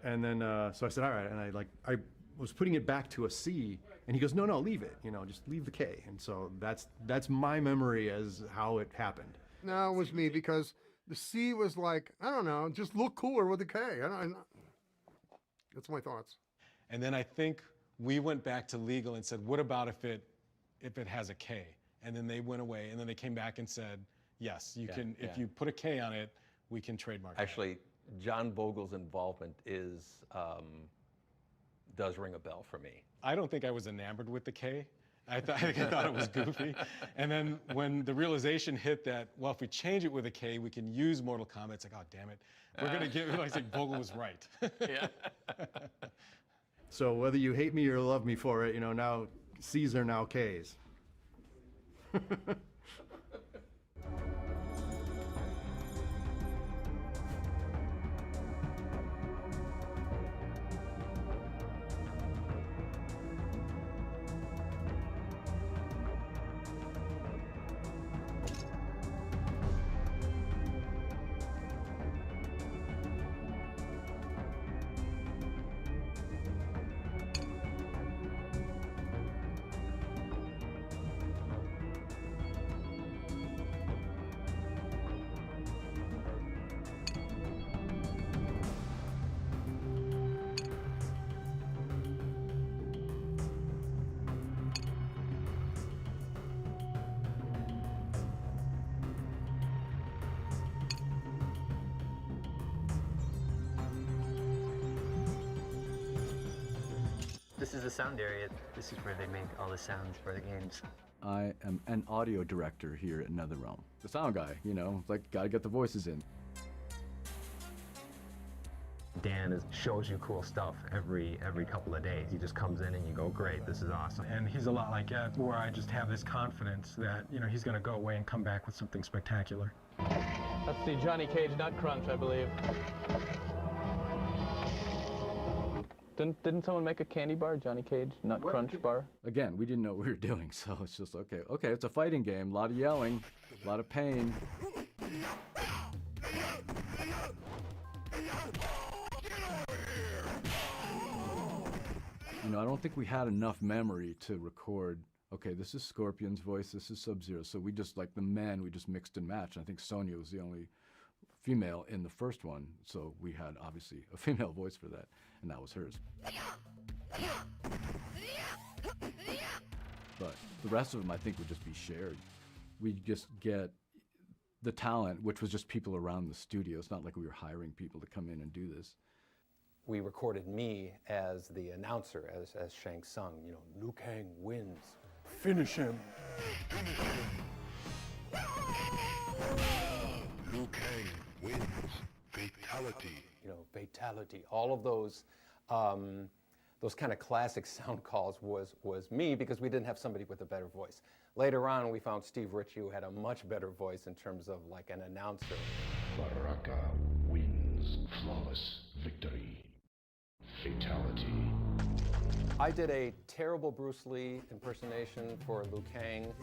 And then, so I said, all right, and I was putting it back to a C, and he goes, no, leave it, you know, just leave the K. And so that's my memory as how it happened. No, it was me, because the C was like, I don't know, just look cooler with the K. That's my thoughts. And then I think we went back to legal and said, what about if it has a K? And then they went away, and then they came back and said, yes, you can. If you put a K on it, we can trademark it. Actually, John Vogel's involvement does ring a bell for me. I don't think I was enamored with the K. I think I thought it was goofy. And then when the realization hit that, well, if we change it with a K, we can use Mortal Kombat, it's like, oh, damn it. We're going to give, I think Vogel was right. Yeah. So whether you hate me or love me for it, now C's are now K's. This is the sound area. This is where they make all the sounds for the games. I am an audio director here at NetherRealm. The sound guy, like, gotta get the voices in. Dan shows you cool stuff every couple of days. He just comes in and you go, great, this is awesome. And he's a lot like Ed, where I just have this confidence that, he's going to go away and come back with something spectacular. That's the Johnny Cage Nut Crunch, I believe. Didn't someone make a candy bar, Johnny Cage Nut Crunch bar? Again, we didn't know what we were doing, so it's just, okay, it's a fighting game, a lot of yelling, a lot of pain. I don't think we had enough memory to record, okay, this is Scorpion's voice, this is Sub-Zero, so we just, like the men, we just mixed and matched. I think Sonya was the only female in the first one, so we had, obviously, a female voice for that, and that was hers. But the rest of them, I think, would just be shared. We'd just get the talent, which was just people around the studio. It's not like we were hiring people to come in and do this. We recorded me as the announcer, as Shang Tsung. Liu Kang wins. Finish him. Liu Kang wins. Fatality. Fatality. All of those kind of classic sound calls was me, because we didn't have somebody with a better voice. Later on, we found Steve Ritchie, who had a much better voice in terms of like an announcer. Baraka wins. Flawless victory. Fatality. I did a terrible Bruce Lee impersonation for Liu Kang.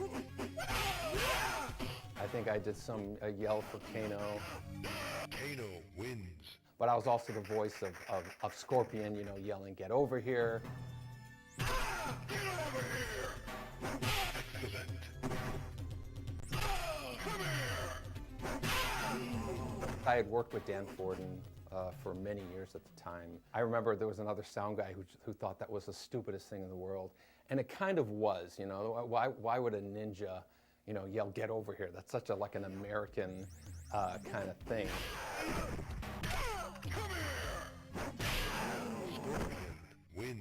I think I did a yell for Kano. Kano wins. But I was also the voice of Scorpion, yelling, get over here. Get over here! Excellent. Come here! I had worked with Dan Forden for many years at the time. I remember there was another sound guy who thought that was the stupidest thing in the world. And it kind of was, why would a ninja, yell, get over here? That's such like an American kind of thing. Wins.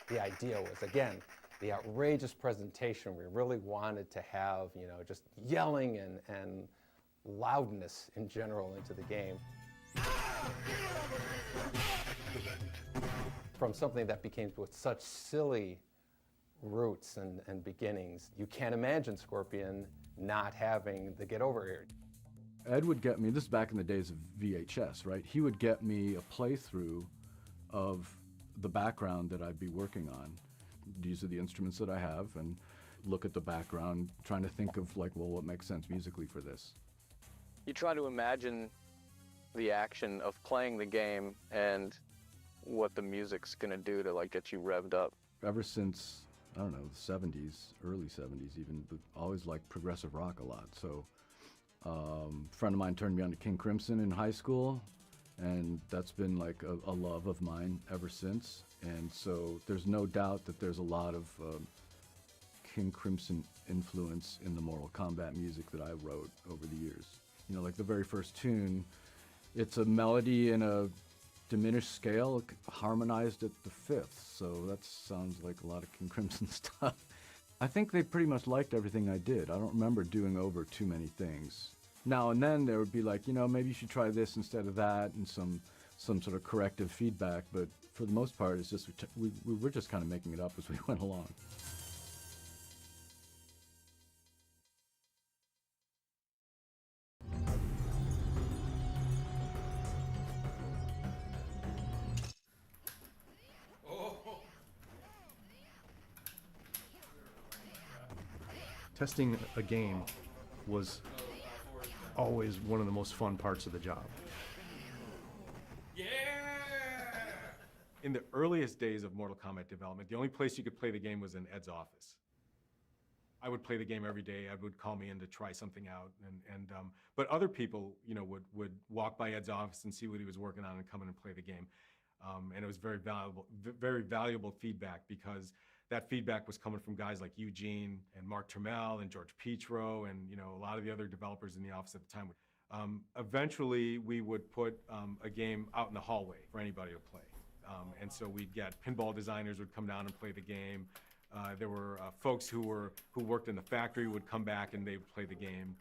The idea was, again, the outrageous presentation. We really wanted to have, just yelling and loudness in general into the game. From something that became with such silly roots and beginnings, you can't imagine Scorpion not having the get over here. Ed would get me, this is back in the days of VHS, right? He would get me a playthrough of the background that I'd be working on. These are the instruments that I have, and look at the background, trying to think of like, well, what makes sense musically for this? You try to imagine the action of playing the game and what the music's gonna do to like get you revved up. Ever since, I don't know, the 70s, early 70s even, but always liked progressive rock a lot. So a friend of mine turned me on to King Crimson in high school, and that's been like a love of mine ever since. And so there's no doubt that there's a lot of King Crimson influence in the Mortal Kombat music that I wrote over the years. Like the very first tune, it's a melody in a diminished scale, harmonized at the fifth. So that sounds like a lot of King Crimson stuff. I think they pretty much liked everything I did. I don't remember doing over too many things. Now and then there would be like, you know, maybe you should try this instead of that, and some sort of corrective feedback, but for the most part, it's just we were just kind of making it up as we went along. Testing a game was always one of the most fun parts of the job. In the earliest days of Mortal Kombat development, the only place you could play the game was in Ed's office. I would play the game every day. Ed would call me in to try something out, but other people, you know, would walk by Ed's office and see what he was working on and come in and play the game. And it was very valuable feedback, because that feedback was coming from guys like Eugene and Mark Trammell and George Petro and, you know, a lot of the other developers in the office at the time. Eventually, we would put a game out in the hallway for anybody to play. And so we'd get pinball designers would come down and play the game. There were folks who worked in the factory would come back and they would play the game.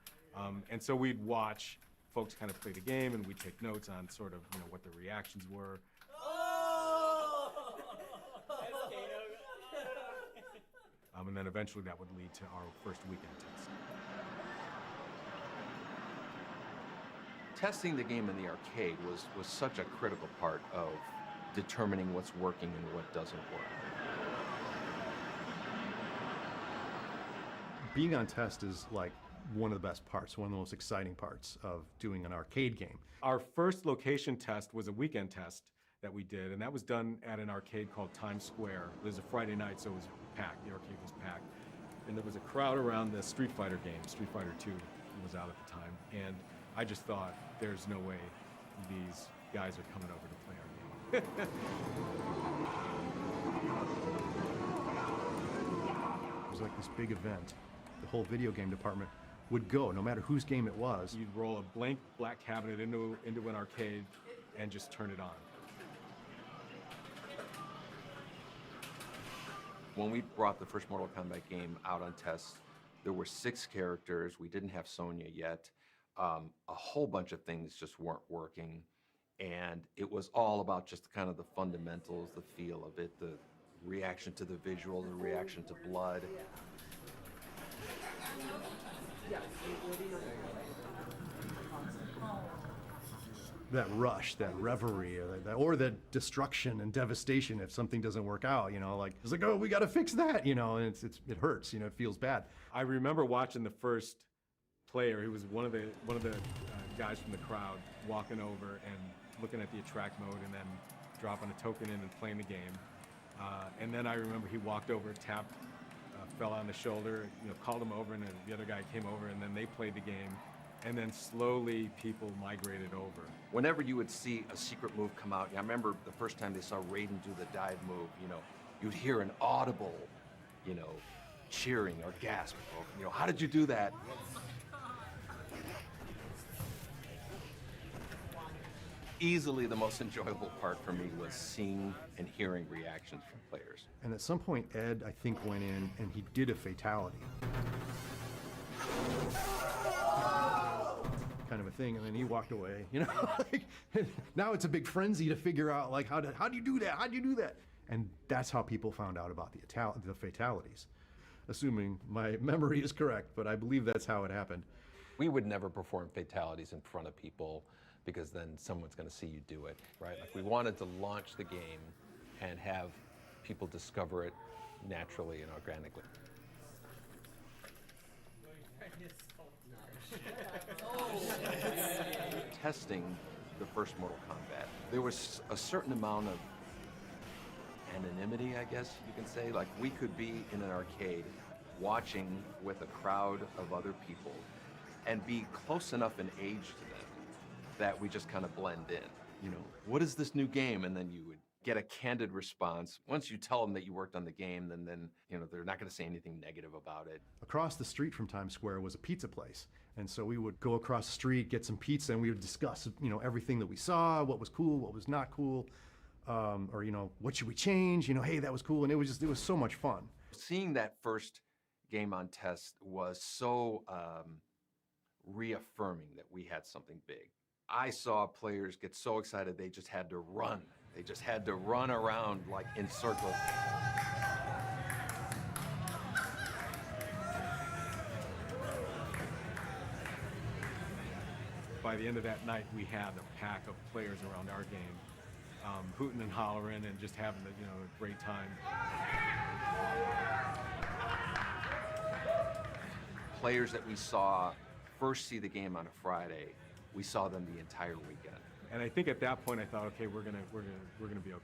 And so we'd watch folks kind of play the game, and we'd take notes on sort of, you know, what the reactions were. And then eventually that would lead to our first weekend test. Testing the game in the arcade was such a critical part of determining what's working and what doesn't work. Being on test is like one of the best parts, one of the most exciting parts of doing an arcade game. Our first location test was a weekend test that we did, and that was done at an arcade called Times Square. It was a Friday night, so it was packed. The arcade was packed. And there was a crowd around the Street Fighter game. Street Fighter 2 was out at the time. And I just thought, there's no way these guys are coming over to play our game. It was like this big event. The whole video game department would go, no matter whose game it was. You'd roll a blank black cabinet into an arcade and just turn it on. When we brought the first Mortal Kombat game out on test, there were 6 characters. We didn't have Sonya yet. A whole bunch of things just weren't working. And it was all about just kind of the fundamentals, the feel of it, the reaction to the visual, the reaction to blood. That rush, that reverie, or that destruction and devastation if something doesn't work out, you know, like, it's like, oh, we got to fix that, you know, and it hurts, you know, it feels bad. I remember watching the first player. He was one of the guys from the crowd walking over and looking at the attract mode and then dropping a token in and playing the game. And then I remember he walked over, tapped, fell on the shoulder, you know, called him over, and then the other guy came over, and then they played the game. And then slowly people migrated over. Whenever you would see a secret move come out, I remember the first time they saw Raiden do the dive move, you know, you'd hear an audible, you know, cheering or gasp, or, you know, how did you do that? Easily the most enjoyable part for me was seeing and hearing reactions from players. And at some point, Ed, I think, went in and he did a fatality. Kind of a thing, and then he walked away, you know. Like, now it's a big frenzy to figure out, like, how do you do that? How do you do that? And that's how people found out about the fatalities, assuming my memory is correct, but I believe that's how it happened. We would never perform fatalities in front of people, because then someone's going to see you do it, right? Like, we wanted to launch the game and have people discover it naturally and organically. Testing the first Mortal Kombat, there was a certain amount of anonymity, I guess you can say. Like, we could be in an arcade watching with a crowd of other people and be close enough in age to them that we just kind of blend in. You know, what is this new game? And then you would get a candid response. Once you tell them that you worked on the game, then you know, they're not going to say anything negative about it. Across the street from Times Square was a pizza place. And so we would go across the street, get some pizza, and we would discuss, you know, everything that we saw, what was cool, what was not cool, or, you know, what should we change? You know, hey, that was cool. And it was so much fun. Seeing that first game on test was so reaffirming that we had something big. I saw players get so excited they just had to run. They just had to run around like in circles. By the end of that night, we had a pack of players around our game, hooting and hollering and just having a great time. Players that we saw first see the game on a Friday, we saw them the entire weekend. And I think at that point I thought, okay, we're gonna be okay.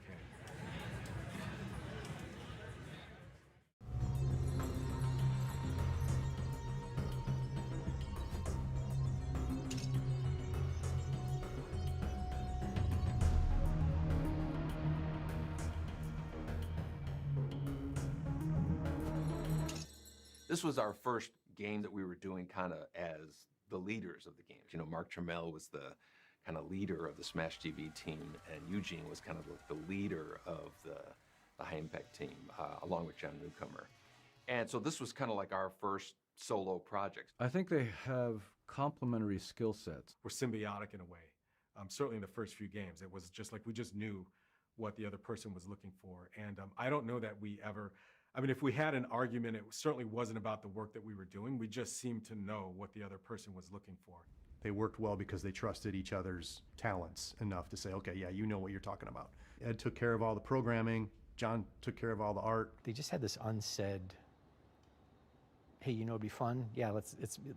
This was our first game that we were doing kind of as the leaders of the game. You know, Mark Trammell was the kind of leader of the Smash TV team, and Eugene was kind of the leader of the High Impact team, along with John Newcomer. And so this was kind of like our first solo project. I think they have complementary skill sets. We're symbiotic in a way. Certainly in the first few games, it was just like we just knew what the other person was looking for. And I don't know that we ever, I mean, if we had an argument, it certainly wasn't about the work that we were doing. We just seemed to know what the other person was looking for. They worked well because they trusted each other's talents enough to say, okay, yeah, you know what you're talking about. Ed took care of all the programming. John took care of all the art. They just had this unsaid, hey, you know, it'd be fun. Yeah,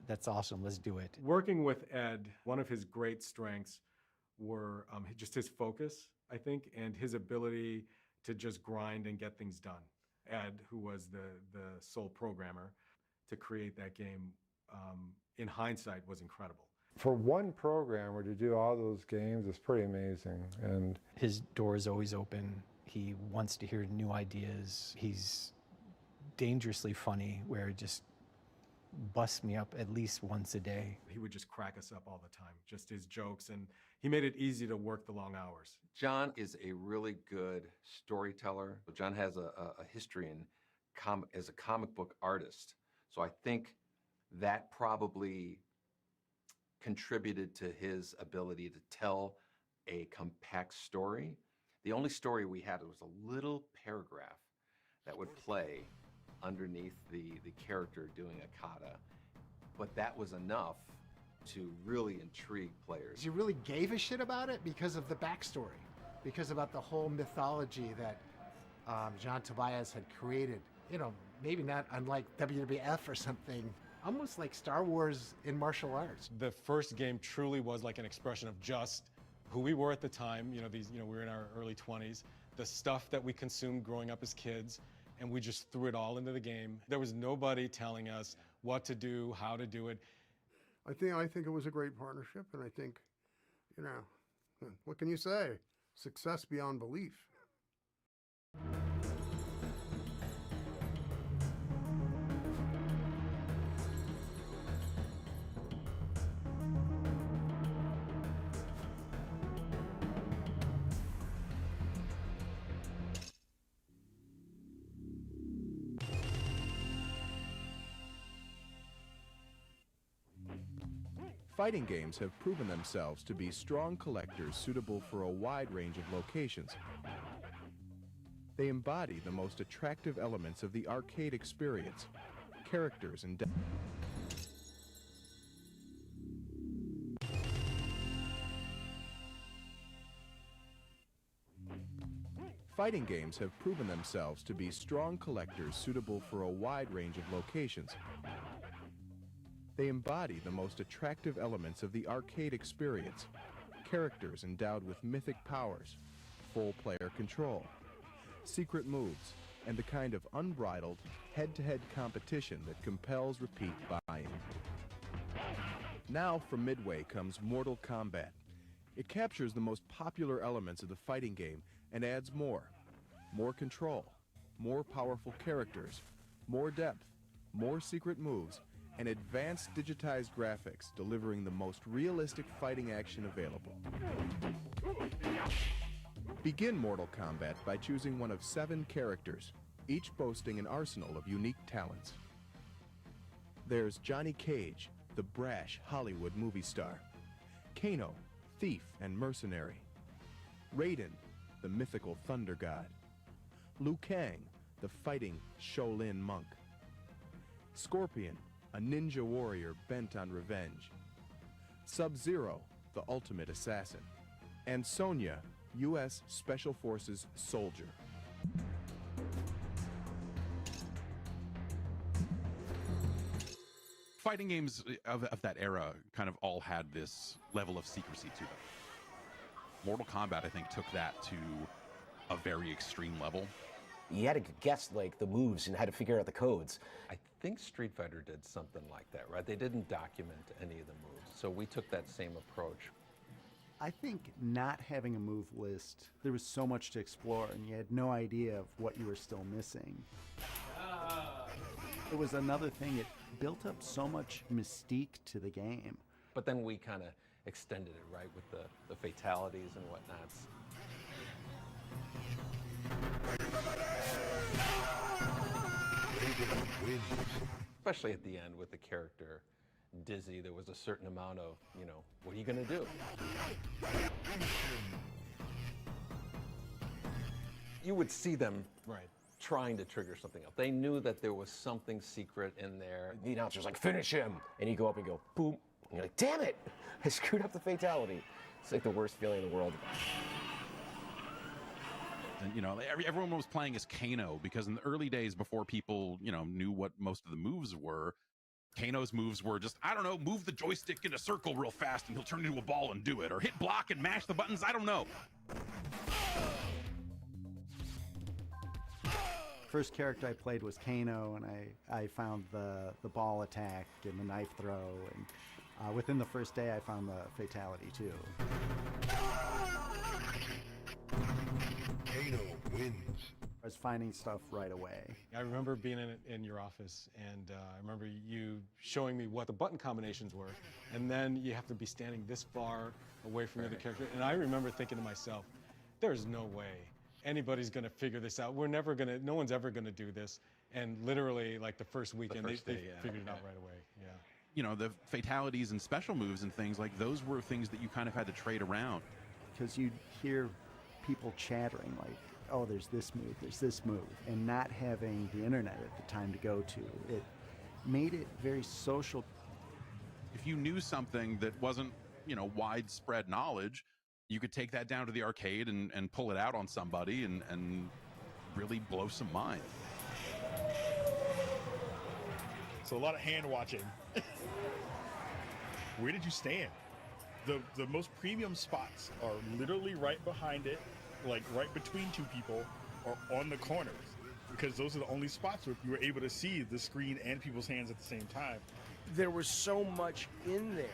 that's awesome. Let's do it. Working with Ed, one of his great strengths were just his focus, I think, and his ability to just grind and get things done. Ed, who was the sole programmer to create that game, in hindsight was incredible. For one programmer to do all those games is pretty amazing. And his door is always open. He wants to hear new ideas. He's dangerously funny, where it just busts me up at least once a day. He would just crack us up all the time, just his jokes, and he made it easy to work the long hours. John is a really good storyteller. John has a history as a comic book artist. So I think that probably contributed to his ability to tell a compact story. The only story we had was a little paragraph that would play underneath the character doing a kata, but that was enough to really intrigue players. You really gave a shit about it because of the backstory, because about the whole mythology that John Tobias had created. You know, maybe not unlike WWF or something, almost like Star Wars in martial arts. The first game truly was like an expression of just who we were at the time. You know, we were in our early 20s, the stuff that we consumed growing up as kids, and we just threw it all into the game. There was nobody telling us what to do, how to do it. I think it was a great partnership, and I think, you know, what can you say? Success beyond belief. Fighting games have proven themselves to be strong collectors suitable for a wide range of locations. They embody the most attractive elements of the arcade experience, characters and Fighting games have proven themselves to be strong collectors suitable for a wide range of locations. They embody the most attractive elements of the arcade experience, characters endowed with mythic powers, full player control, secret moves, and the kind of unbridled, head-to-head competition that compels repeat buy-in. Now from Midway comes Mortal Kombat. It captures the most popular elements of the fighting game and adds more control, more powerful characters, more depth, more secret moves, and advanced digitized graphics, delivering the most realistic fighting action available. Begin Mortal Kombat by choosing one of 7 characters, each boasting an arsenal of unique talents. There's Johnny Cage, the brash Hollywood movie star. Kano, thief and mercenary. Raiden, the mythical thunder god. Liu Kang, the fighting Shaolin monk. Scorpion, a ninja warrior bent on revenge. Sub-Zero, the ultimate assassin. And Sonya, U.S. Special Forces soldier. Fighting games of that era kind of all had this level of secrecy to them. Mortal Kombat, I think, took that to a very extreme level. You had to guess like the moves and how to figure out the codes. I think Street Fighter did something like that, right? They didn't document any of the moves, so we took that same approach. I think not having a move list, there was so much to explore and you had no idea of what you were still missing. It was another thing, it built up so much mystique to the game. But then we kind of extended it, right, with the fatalities and whatnots. Especially at the end with the character Dizzy, there was a certain amount of, you know, what are you going to do? You would see them trying to trigger something else. They knew that there was something secret in there. The announcer's like, finish him! And you go up and go, boom. And you're like, damn it! I screwed up the fatality. It's like the worst feeling in the world. And, you know, everyone was playing as Kano because in the early days before people, you know, knew what most of the moves were, Kano's moves were just, I don't know, move the joystick in a circle real fast and he'll turn into a ball and do it, or hit block and mash the buttons, I don't know. First character I played was Kano, and I found the ball attack and the knife throw, and within the first day I found the fatality too. Kano wins. I was finding stuff right away. I remember being in your office, and I remember you showing me what the button combinations were, and then you have to be standing this far away from the other character, and I remember thinking to myself, there's no way anybody's gonna figure this out. No one's ever gonna do this. And literally, like the first weekend, they figured it out right away, yeah. You know, the fatalities and special moves and things, like those were things that you kind of had to trade around. Because you'd hear people chattering like, oh, there's this move, and not having the internet at the time to go to, it made it very social. If you knew something that wasn't, you know, widespread knowledge, you could take that down to the arcade and pull it out on somebody and really blow some mind. So a lot of hand watching. Where did you stand? The most premium spots are literally right behind it, like right between two people, or on the corners, because those are the only spots where you were able to see the screen and people's hands at the same time. There was so much in there,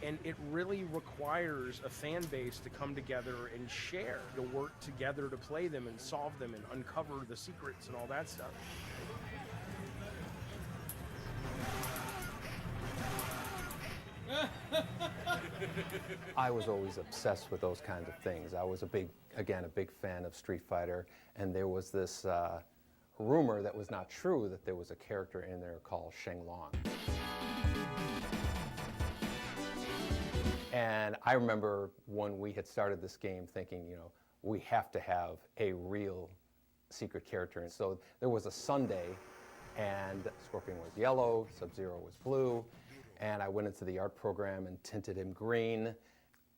and it really requires a fan base to come together and share, to work together to play them and solve them and uncover the secrets and all that stuff. I was always obsessed with those kinds of things. I was a big fan of Street Fighter, and there was this rumor that was not true, that there was a character in there called Sheng Long. And I remember when we had started this game thinking, you know, we have to have a real secret character. And so there was a Sunday, and Scorpion was yellow, Sub-Zero was blue, and I went into the art program and tinted him green,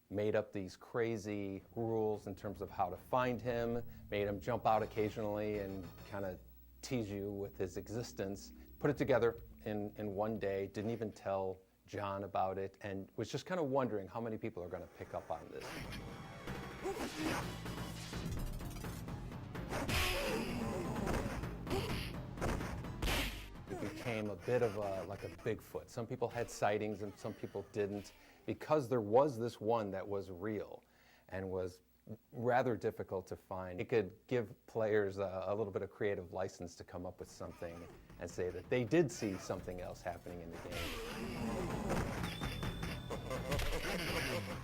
made up these crazy rules in terms of how to find him, made him jump out occasionally and kind of tease you with his existence, put it together in one day, didn't even tell John about it, and was just kind of wondering how many people are going to pick up on this. It became a bit of like a Bigfoot. Some people had sightings and some people didn't, because there was this one that was real and was rather difficult to find. It could give players a little bit of creative license to come up with something and say that they did see something else happening in the game.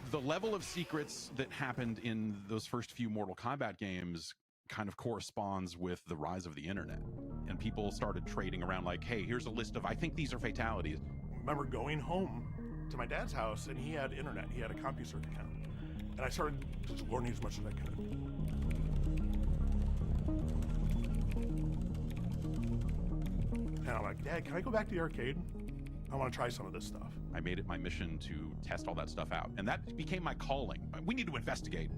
The level of secrets that happened in those first few Mortal Kombat games kind of corresponds with the rise of the internet. and people started trading around like, hey, here's a list of, I think these are fatalities. I remember going home to my dad's house, and he had internet. He had a CompuServe account. And I started just learning as much as I could. And I'm like, Dad, can I go back to the arcade? I want to try some of this stuff. I made it my mission to test all that stuff out, and that became my calling. We need to investigate.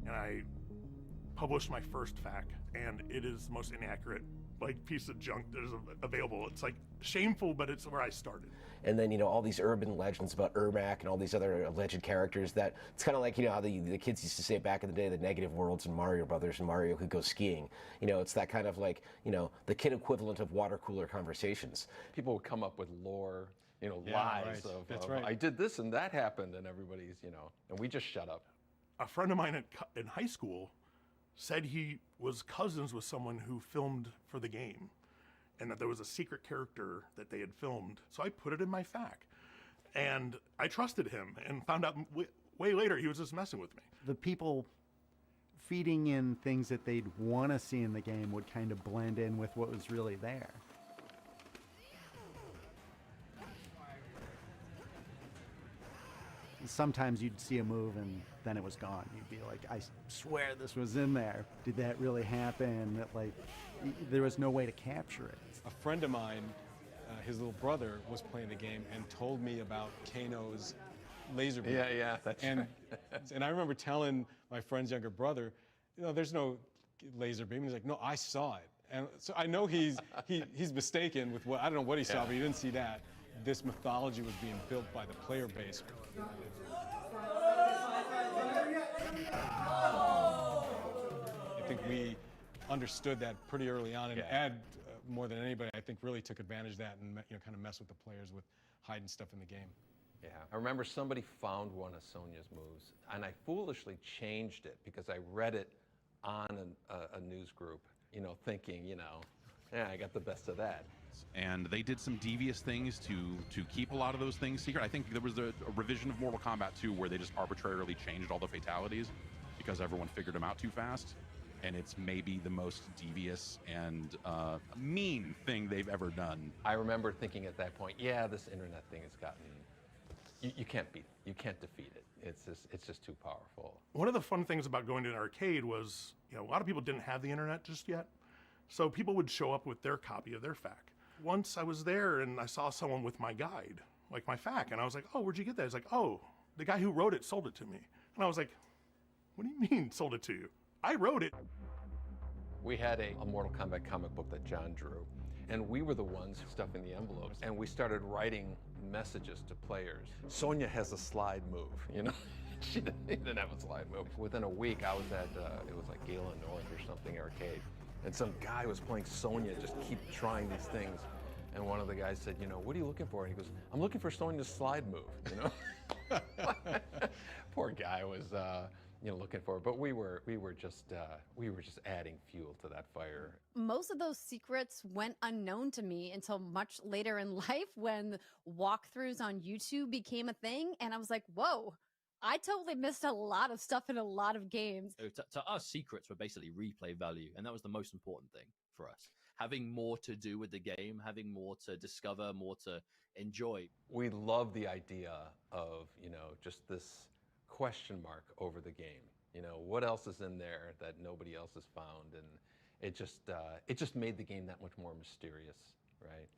And I published my first FAQ, and it is the most inaccurate piece of junk that is available. It's shameful, but it's where I started. And then, all these urban legends about Ermac and all these other alleged characters that it's kind of like, how the kids used to say back in the day, the negative worlds in Mario Brothers and Mario could go skiing. It's that kind of the kid equivalent of water cooler conversations. People would come up with lore, Yeah, lies right. of, That's of right. I did this and that happened, and everybody's, and we just shut up. A friend of mine in high school said he was cousins with someone who filmed for the game, and that there was a secret character that they had filmed. So I put it in my FAQ, and I trusted him, and found out way later he was just messing with me. The people feeding in things that they'd want to see in the game would kind of blend in with what was really there. Sometimes you'd see a move and then it was gone. You'd be like, I swear this was in there. Did that really happen? There was no way to capture it. A friend of mine, his little brother was playing the game and told me about Kano's laser beam. Yeah, that's right. And I remember telling my friend's younger brother, there's no laser beam. He's like, no, I saw it. And so I know he's mistaken with what, I don't know what he saw, but he didn't see that. This mythology was being built by the player base. I think we understood that pretty early on, and Ed, more than anybody, I think really took advantage of that and kind of messed with the players with hiding stuff in the game. Yeah, I remember somebody found one of Sonia's moves, and I foolishly changed it because I read it on a news group, thinking, yeah, I got the best of that. And they did some devious things to keep a lot of those things secret. I think there was a revision of Mortal Kombat 2 where they just arbitrarily changed all the fatalities because everyone figured them out too fast. And it's maybe the most devious and mean thing they've ever done. I remember thinking at that point, yeah, this internet thing has gotten, you can't beat it. You can't defeat it. It's just too powerful. One of the fun things about going to an arcade was, a lot of people didn't have the internet just yet. So people would show up with their copy of their FAQ. Once I was there and I saw someone with my guide, like my FAQ, and I was like, oh, where'd you get that? He's like, oh, the guy who wrote it sold it to me. And I was like, what do you mean sold it to you? I wrote it. We had a Mortal Kombat comic book that John drew, and we were the ones stuffing the envelopes, and we started writing messages to players. Sonya has a slide move, She didn't have a slide move. Within a week, I was at, it was like Galen North or something arcade, and some guy was playing Sonya, just keep trying these things. And one of the guys said, what are you looking for? And he goes, I'm looking for Sonya's slide move, Poor guy was, looking for it. But we were just adding fuel to that fire. Most of those secrets went unknown to me until much later in life when walkthroughs on YouTube became a thing. And I was like, whoa, I totally missed a lot of stuff in a lot of games. So to us, secrets were basically replay value, and that was the most important thing for us. Having more to do with the game, having more to discover, more to enjoy. We love the idea of, just this question mark over the game. What else is in there that nobody else has found? And it just made the game that much more mysterious, right?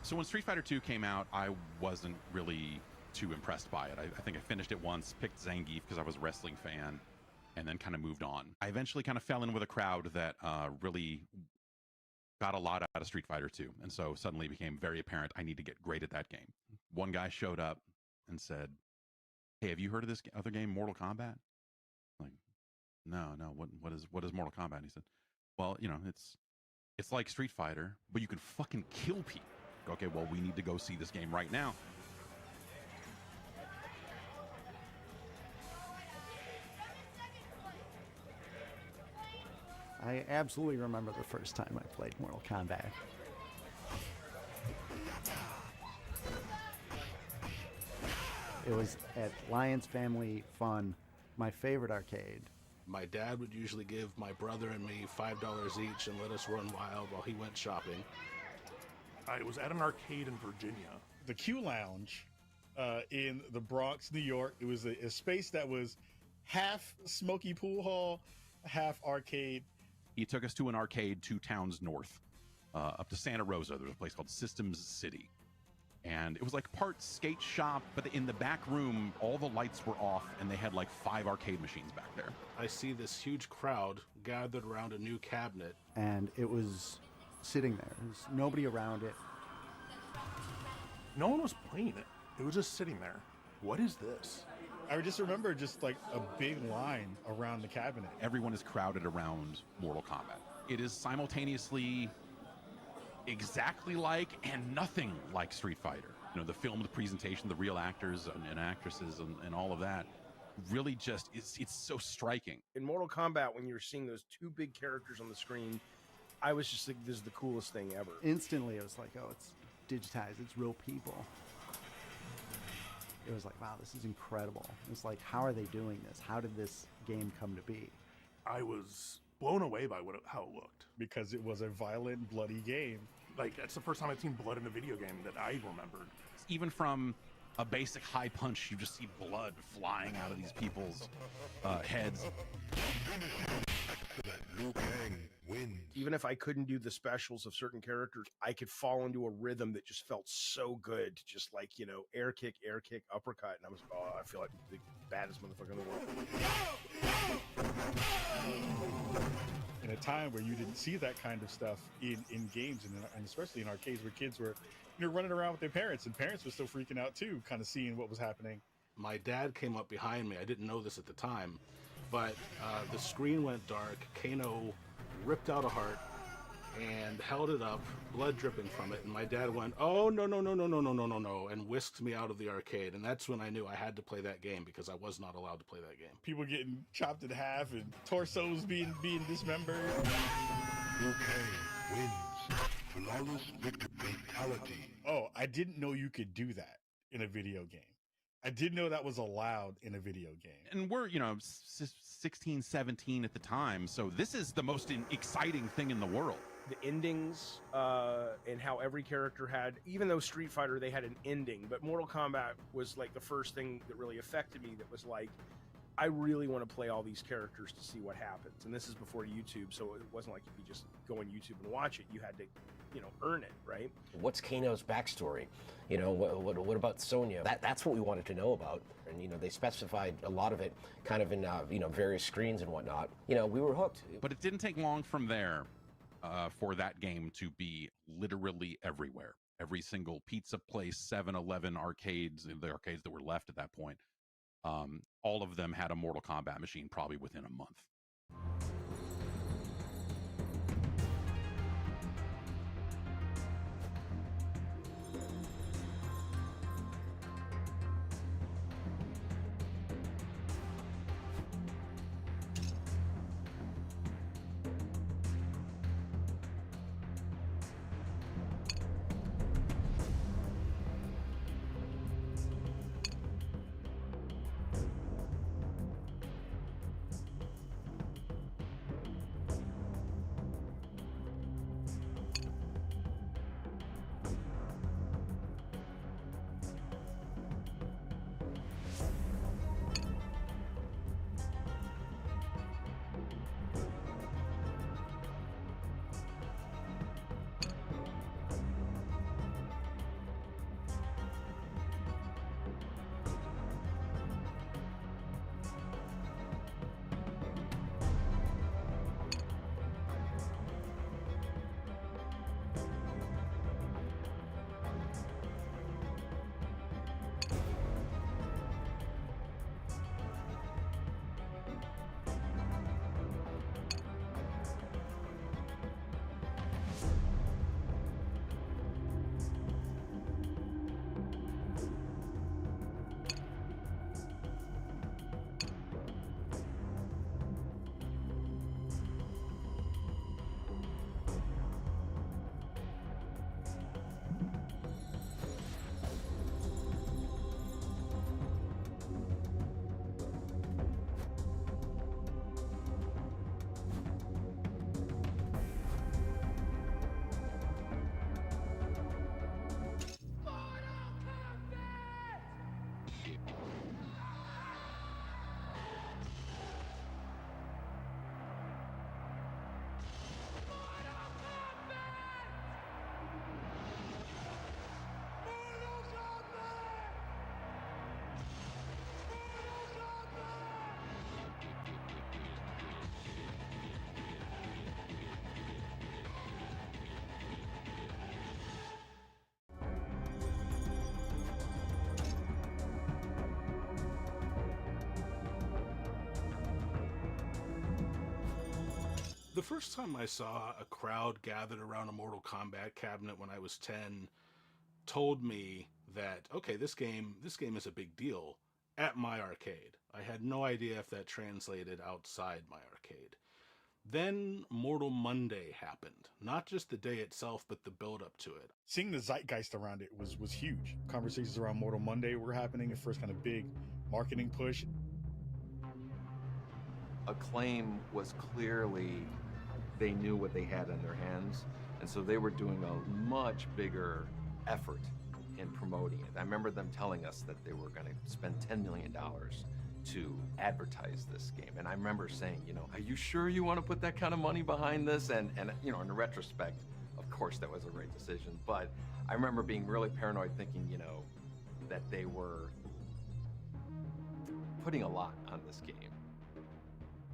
So when Street Fighter 2 came out, I wasn't really too impressed by it. I think I finished it once, picked Zangief because I was a wrestling fan, and then kind of moved on. I eventually kind of fell in with a crowd that really got a lot out of Street Fighter 2, and so suddenly it became very apparent I need to get great at that game. One guy showed up and said, hey, have you heard of this other game, Mortal Kombat? Like, no, what is Mortal Kombat? And he said, well, it's like Street Fighter, but you can fucking kill people. Okay, well, we need to go see this game right now. I absolutely remember the first time I played Mortal Kombat. It was at Lions Family Fun, my favorite arcade. My dad would usually give my brother and me $5 each and let us run wild while he went shopping. I was at an arcade in Virginia. The Q Lounge in the Bronx, New York. It was a space that was half smoky pool hall, half arcade. He took us to an arcade 2 towns north, up to Santa Rosa. There was a place called Systems City. And it was like part skate shop, but in the back room, all the lights were off, and they had like 5 arcade machines back there. I see this huge crowd gathered around a new cabinet. And it was sitting there. There was nobody around it. No one was playing it. It was just sitting there. What is this? I just remember just like a big line around the cabinet. Everyone is crowded around Mortal Kombat. It is simultaneously exactly like and nothing like Street Fighter. The filmed presentation, the real actors and actresses and all of that really just it's so striking. In Mortal Kombat, when you're seeing those 2 big characters on the screen, I was just like, this is the coolest thing ever. Instantly, it was like, oh, it's digitized, it's real people. It was like, wow, this is incredible. It's like, how are they doing this? How did this game come to be? I was blown away by how it looked because it was a violent, bloody game. Like, that's the first time I'd seen blood in a video game that I remembered. Even from a basic high punch, you just see blood flying out of these people's heads. Even if I couldn't do the specials of certain characters, I could fall into a rhythm that just felt so good. Just like, air kick, uppercut. And I was like, oh, I feel like the baddest motherfucker in the world. In a time where you didn't see that kind of stuff in games and especially in arcades where kids were running around with their parents, and parents were still freaking out too, kind of seeing what was happening. My dad came up behind me. I didn't know this at the time, but the screen went dark. Kano ripped out a heart and held it up, blood dripping from it. And my dad went, oh, no, and whisked me out of the arcade. And that's when I knew I had to play that game because I was not allowed to play that game. People getting chopped in half and torsos being dismembered. Liu Kang wins. Flawless victory fatality. Oh, I didn't know you could do that in a video game. I didn't know that was allowed in a video game. And we're, 16, 17 at the time, so this is the most exciting thing in the world. The endings and how every character had, even though Street Fighter, they had an ending, but Mortal Kombat was like the first thing that really affected me that was like, I really want to play all these characters to see what happens. And this is before YouTube, so it wasn't like you could just go on YouTube and watch it. You had to, earn it, right? What's Kano's backstory? What about Sonya? That's what we wanted to know about. And, they specified a lot of it kind of in, various screens and whatnot. We were hooked. But it didn't take long from there for that game to be literally everywhere. Every single pizza place, 7-Eleven arcades, the arcades that were left at that point, all of them had a Mortal Kombat machine probably within a month. first time I saw a crowd gathered around a Mortal Kombat cabinet when I was 10 told me that, okay, this game is a big deal at my arcade. I had no idea if that translated outside my arcade. Then Mortal Monday happened. Not just the day itself, but the build up to it. Seeing the zeitgeist around it was huge. Conversations around Mortal Monday were happening, the first kind of big marketing push. Acclaim was clearly, they knew what they had in their hands, and so they were doing a much bigger effort in promoting it. I remember them telling us that they were going to spend $10 million to advertise this game. And I remember saying, you know, are you sure you want to put that kind of money behind this? And you know, in retrospect, of course, that was a great decision. But I remember being really paranoid thinking, you know, that they were putting a lot on this game.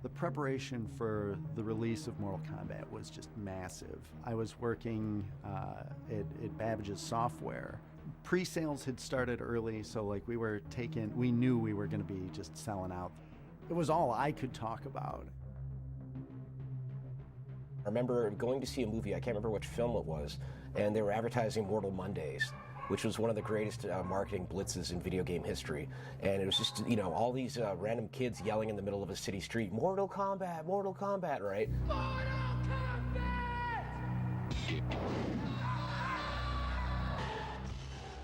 The preparation for the release of Mortal Kombat was just massive. I was working at Babbage's software. Pre-sales had started early, so like we knew we were going to be just selling out. It was all I could talk about. I remember going to see a movie, I can't remember which film it was, and they were advertising Mortal Mondays, which was one of the greatest marketing blitzes in video game history. And it was just, you know, all these random kids yelling in the middle of a city street, Mortal Kombat, right?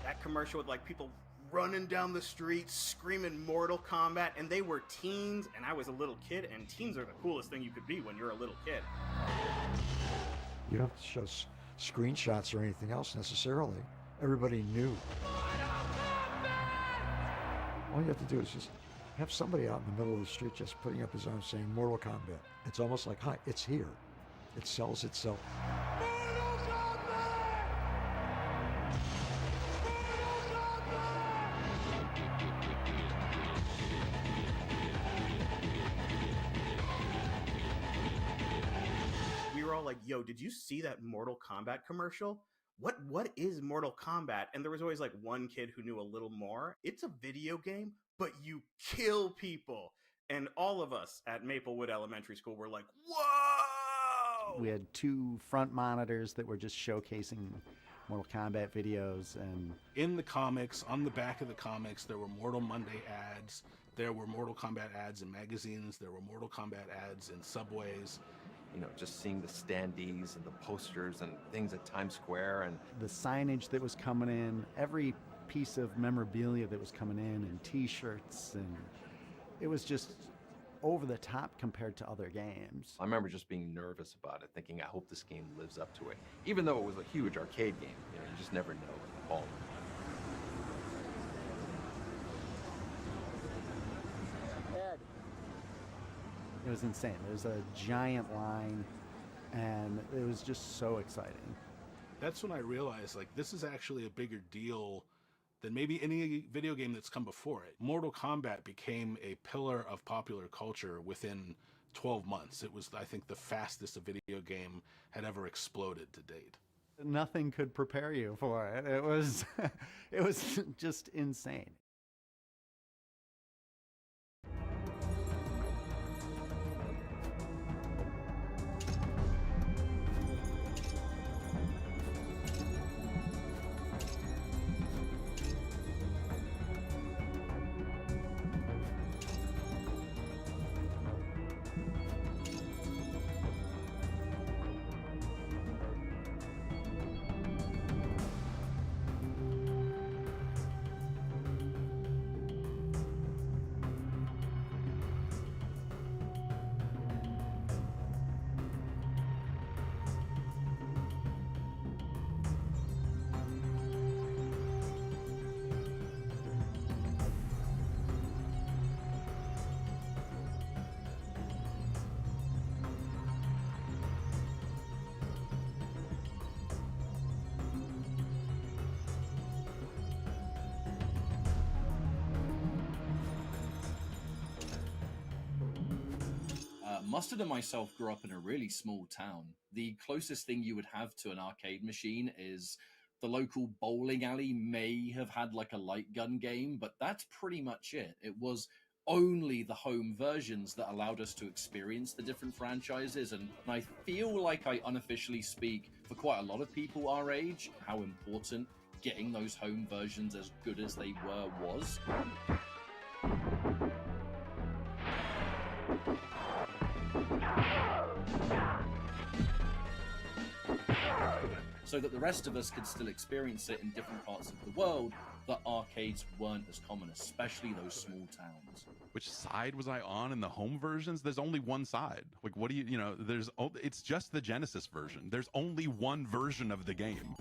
That commercial with like people running down the street screaming Mortal Kombat, and they were teens, and I was a little kid, and teens are the coolest thing you could be when you're a little kid. You don't have to show screenshots or anything else necessarily. Everybody knew. All you have to do is just have somebody out in the middle of the street just putting up his arm saying Mortal Kombat. It's almost like, hi, it's here. It sells itself. We were all like, yo, did you see that Mortal Kombat commercial? What is Mortal Kombat? And there was always like one kid who knew a little more. It's a video game, but you kill people. And all of us at Maplewood Elementary School were like, whoa! We had 2 front monitors that were just showcasing Mortal Kombat videos. And in the comics, on the back of the comics, there were Mortal Monday ads. There were Mortal Kombat ads in magazines. There were Mortal Kombat ads in subways. You know, just seeing the standees and the posters and things at Times Square and the signage that was coming in, every piece of memorabilia that was coming in, and t-shirts, and it was just over the top compared to other games. I remember just being nervous about it, thinking, I hope this game lives up to it. Even though it was a huge arcade game, you know, you just never know at home. It was insane. There was a giant line, and it was just so exciting. That's when I realized, like, this is actually a bigger deal than maybe any video game that's come before it. Mortal Kombat became a pillar of popular culture within 12 months. It was, I think, the fastest a video game had ever exploded to date. Nothing could prepare you for it. It was, it was just insane. Mustard and myself grew up in a really small town. The closest thing you would have to an arcade machine is the local bowling alley may have had like a light gun game, but that's pretty much it. It was only the home versions that allowed us to experience the different franchises. And I feel like I unofficially speak for quite a lot of people our age, how important getting those home versions as good as they were was. So that the rest of us could still experience it in different parts of the world that arcades weren't as common, especially those small towns. Which side was I on in the home versions? There's only one side. Like, what do you know, it's just the Genesis version. There's only one version of the game.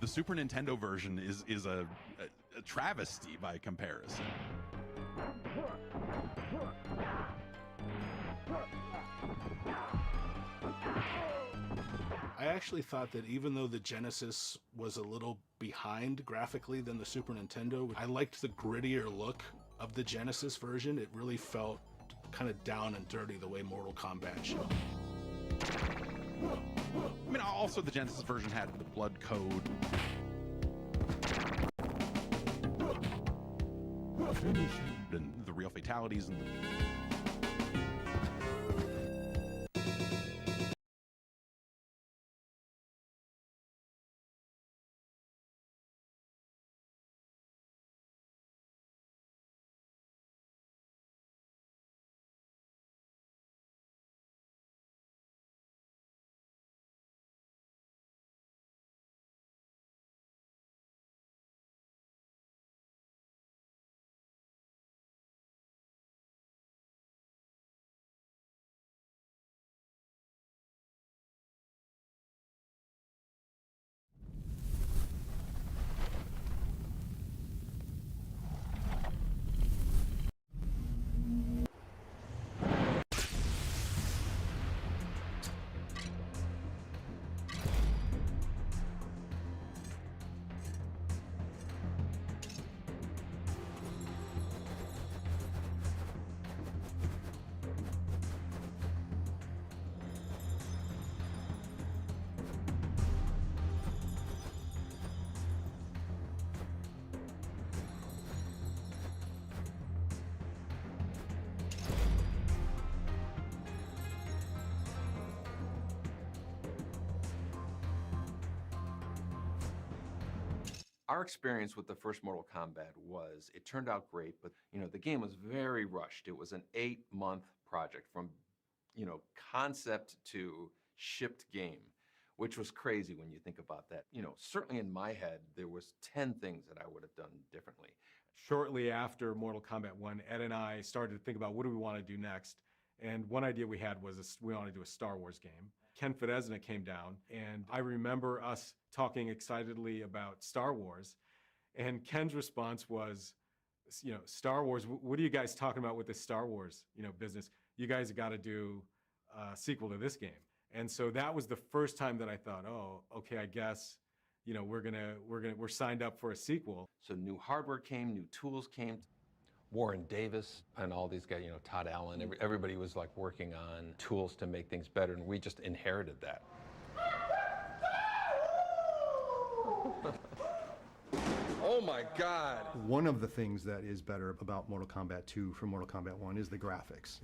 The Super Nintendo version is a travesty by comparison. I actually thought that even though the Genesis was a little behind graphically than the Super Nintendo, I liked the grittier look of the Genesis version. It really felt kind of down and dirty the way Mortal Kombat should. I mean, also the Genesis version had the blood code. And the real fatalities and Our experience with the first Mortal Kombat was, it turned out great, but the game was very rushed. It was an 8-month project from concept to shipped game, which was crazy when you think about that. Certainly in my head, there was 10 things that I would have done differently. Shortly after Mortal Kombat 1, Ed and I started to think about what do we want to do next. And one idea we had was we wanted to do a Star Wars game. Ken Fedesna came down, and I remember us talking excitedly about Star Wars. And Ken's response was, Star Wars, what are you guys talking about with this Star Wars, business? You guys got to do a sequel to this game. And so that was the first time that I thought, oh, okay, I guess, we're signed up for a sequel. So new hardware came, new tools came. Warren Davis and all these guys, Todd Allen, everybody was like working on tools to make things better, and we just inherited that. Oh my God. One of the things that is better about Mortal Kombat 2 from Mortal Kombat 1 is the graphics.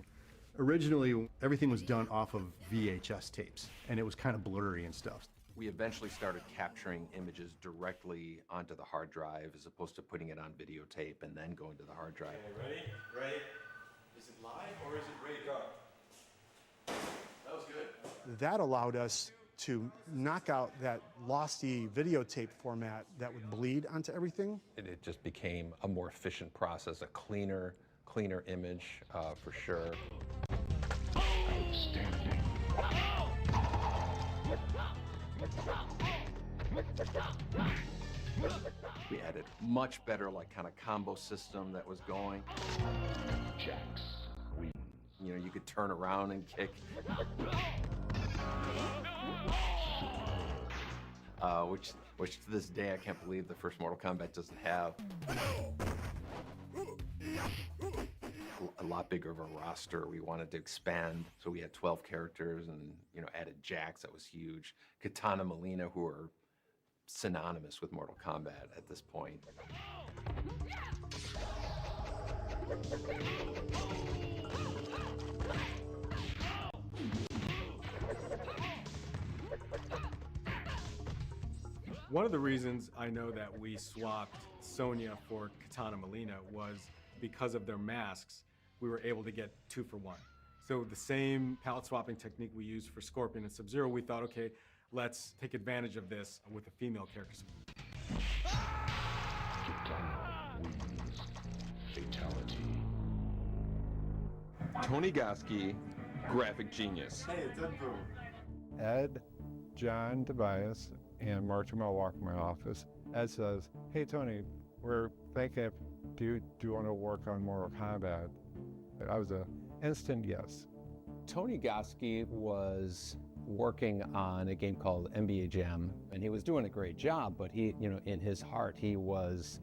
Originally, everything was done off of VHS tapes, and it was kind of blurry and stuff. We eventually started capturing images directly onto the hard drive as opposed to putting it on videotape and then going to the hard drive. Okay, ready? Ready? Is it live or is it ready to go? That was good. That allowed us to knock out that losty videotape format that would bleed onto everything. It just became a more efficient process, a cleaner image for sure. Outstanding. We added much better kind of combo system that was going. Jax wins. You could turn around and kick. Which to this day I can't believe the first Mortal Kombat doesn't have. A lot bigger of a roster. We wanted to expand, so we had 12 characters and added Jax. That was huge. Katana Molina, who are synonymous with Mortal Kombat at this point. One of the reasons I know that we swapped Sonya for Katana Melina was because of their masks. We were able to get 2 for 1. So the same palette swapping technique we used for Scorpion and Sub-Zero, we thought, okay, let's take advantage of this with the female characters. Katana wins. Fatality. Tony Goski, graphic genius. Hey, it's Ed Boon. Ed, John Tobias, and Martin Mel walk in my office. Ed says, "Hey Tony, we're thinking if do you want to work on Mortal Kombat?" I was an instant yes. Tony Goski was working on a game called NBA Jam, and he was doing a great job, but he, in his heart, he was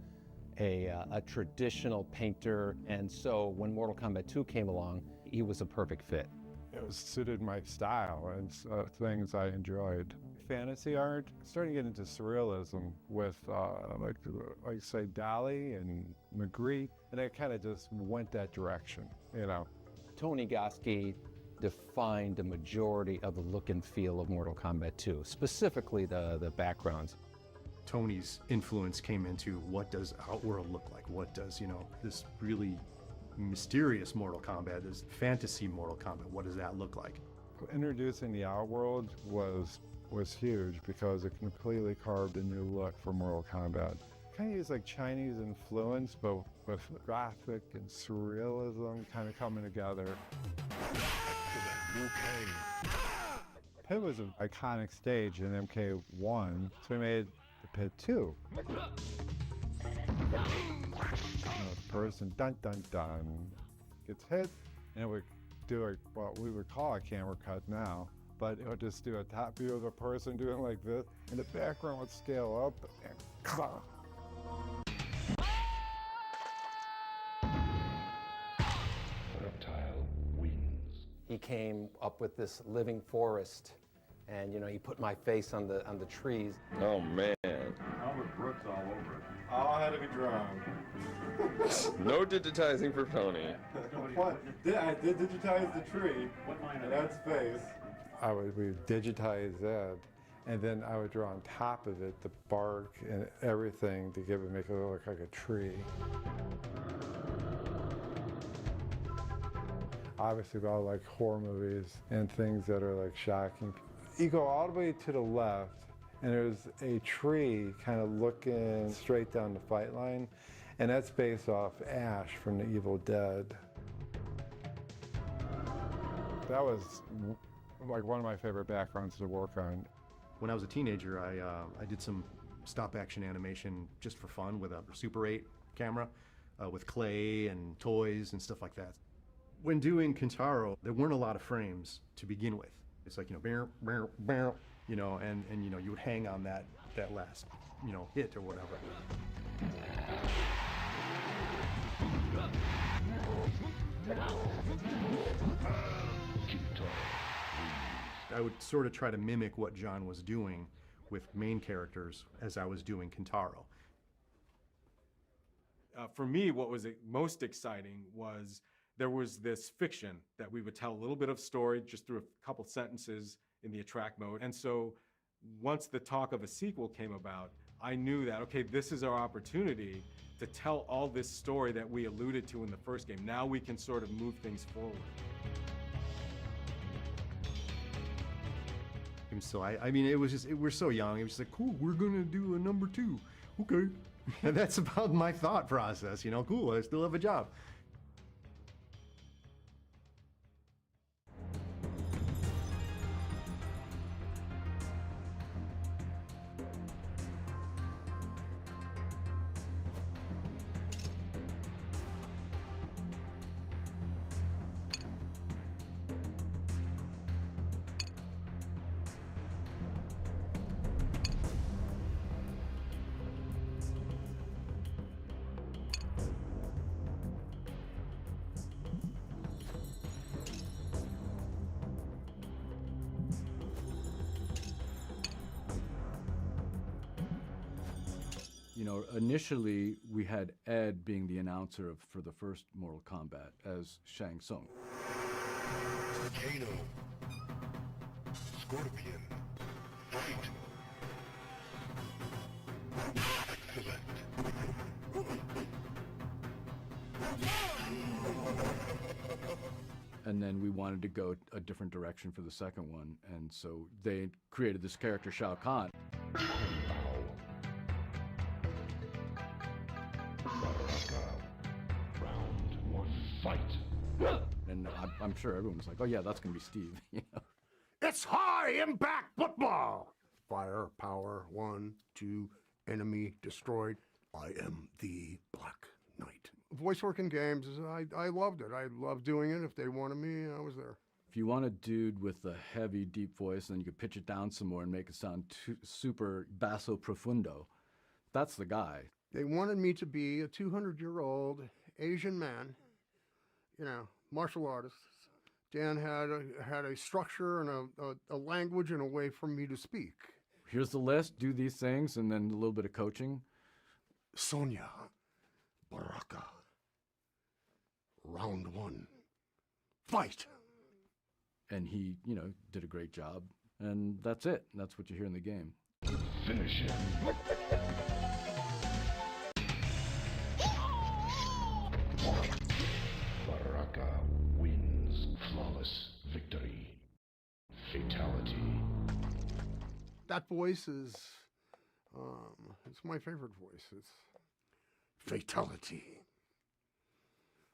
a traditional painter, and so when Mortal Kombat 2 came along, he was a perfect fit. It was suited my style and things I enjoyed. Fantasy art, starting to get into surrealism with, like say, Dali and Magritte, and I kind of just went that direction, Tony Goski defined the majority of the look and feel of Mortal Kombat 2, specifically the backgrounds. Tony's influence came into what does Outworld look like? What does, this really mysterious Mortal Kombat, this fantasy Mortal Kombat, what does that look like? Introducing the Outworld was huge because it completely carved a new look for Mortal Kombat. Kind of used like Chinese influence, but with graphic and surrealism kind of coming together. Pit was an iconic stage in MK1, so we made the Pit 2. The person, dun dun dun, gets hit, and it would do what we would call a camera cut now, but it would just do a top view of the person doing like this, and the background would scale up, and Reptile wins. He came up with this living forest, and he put my face on the trees. Oh man. Albert Brooks all over it. All had to be drawn. No digitizing for Tony. What? I did digitize the tree and Ed's face. We would digitize that, and then I would draw on top of it the bark and everything to make it look like a tree. Obviously, all like horror movies and things that are like shocking. You go all the way to the left, and there's a tree kind of looking straight down the fight line, and that's based off Ash from The Evil Dead. That was like one of my favorite backgrounds to work on. When I was a teenager, I did some stop-action animation just for fun with a Super 8 camera, with clay and toys and stuff like that. When doing Kintaro, there weren't a lot of frames to begin with. It's like, bow, bow, bow, and you would hang on that last, hit or whatever. I would sort of try to mimic what John was doing with main characters as I was doing Kintaro. For me, what was most exciting was there was this fiction that we would tell a little bit of story just through a couple sentences in the attract mode. And so once the talk of a sequel came about, I knew that, okay, this is our opportunity to tell all this story that we alluded to in the first game. Now we can sort of move things forward. So it was just, we're so young. It was just like, cool, we're gonna do a number 2. Okay. And that's about my thought process, cool, I still have a job. know, initially we had Ed being the announcer for the first Mortal Kombat as Shang Tsung. Kano. Scorpion. Fight. Select. And then we wanted to go a different direction for the second one, and so they created this character Shao Kahn. Round one, fight. And I'm sure everyone's like, oh yeah, that's gonna be Steve. You know? It's high impact football. Fire, power, 1, 2, enemy destroyed. I am the Black Knight. Voice work in games, I loved it. I loved doing it. If they wanted me, I was there. If you want a dude with a heavy, deep voice, then you could pitch it down some more and make it sound super basso profundo. That's the guy. They wanted me to be a 200-year-old Asian man, you know, martial artist. Dan had a structure and a language and a way for me to speak. Here's the list, do these things, and then a little bit of coaching. Sonya, Baraka. Round one, fight. And he, you know, did a great job. And that's it. That's what you hear in the game. Finish him. Baraka wins. Flawless victory. Fatality. That voice is, it's my favorite voice. It's fatality.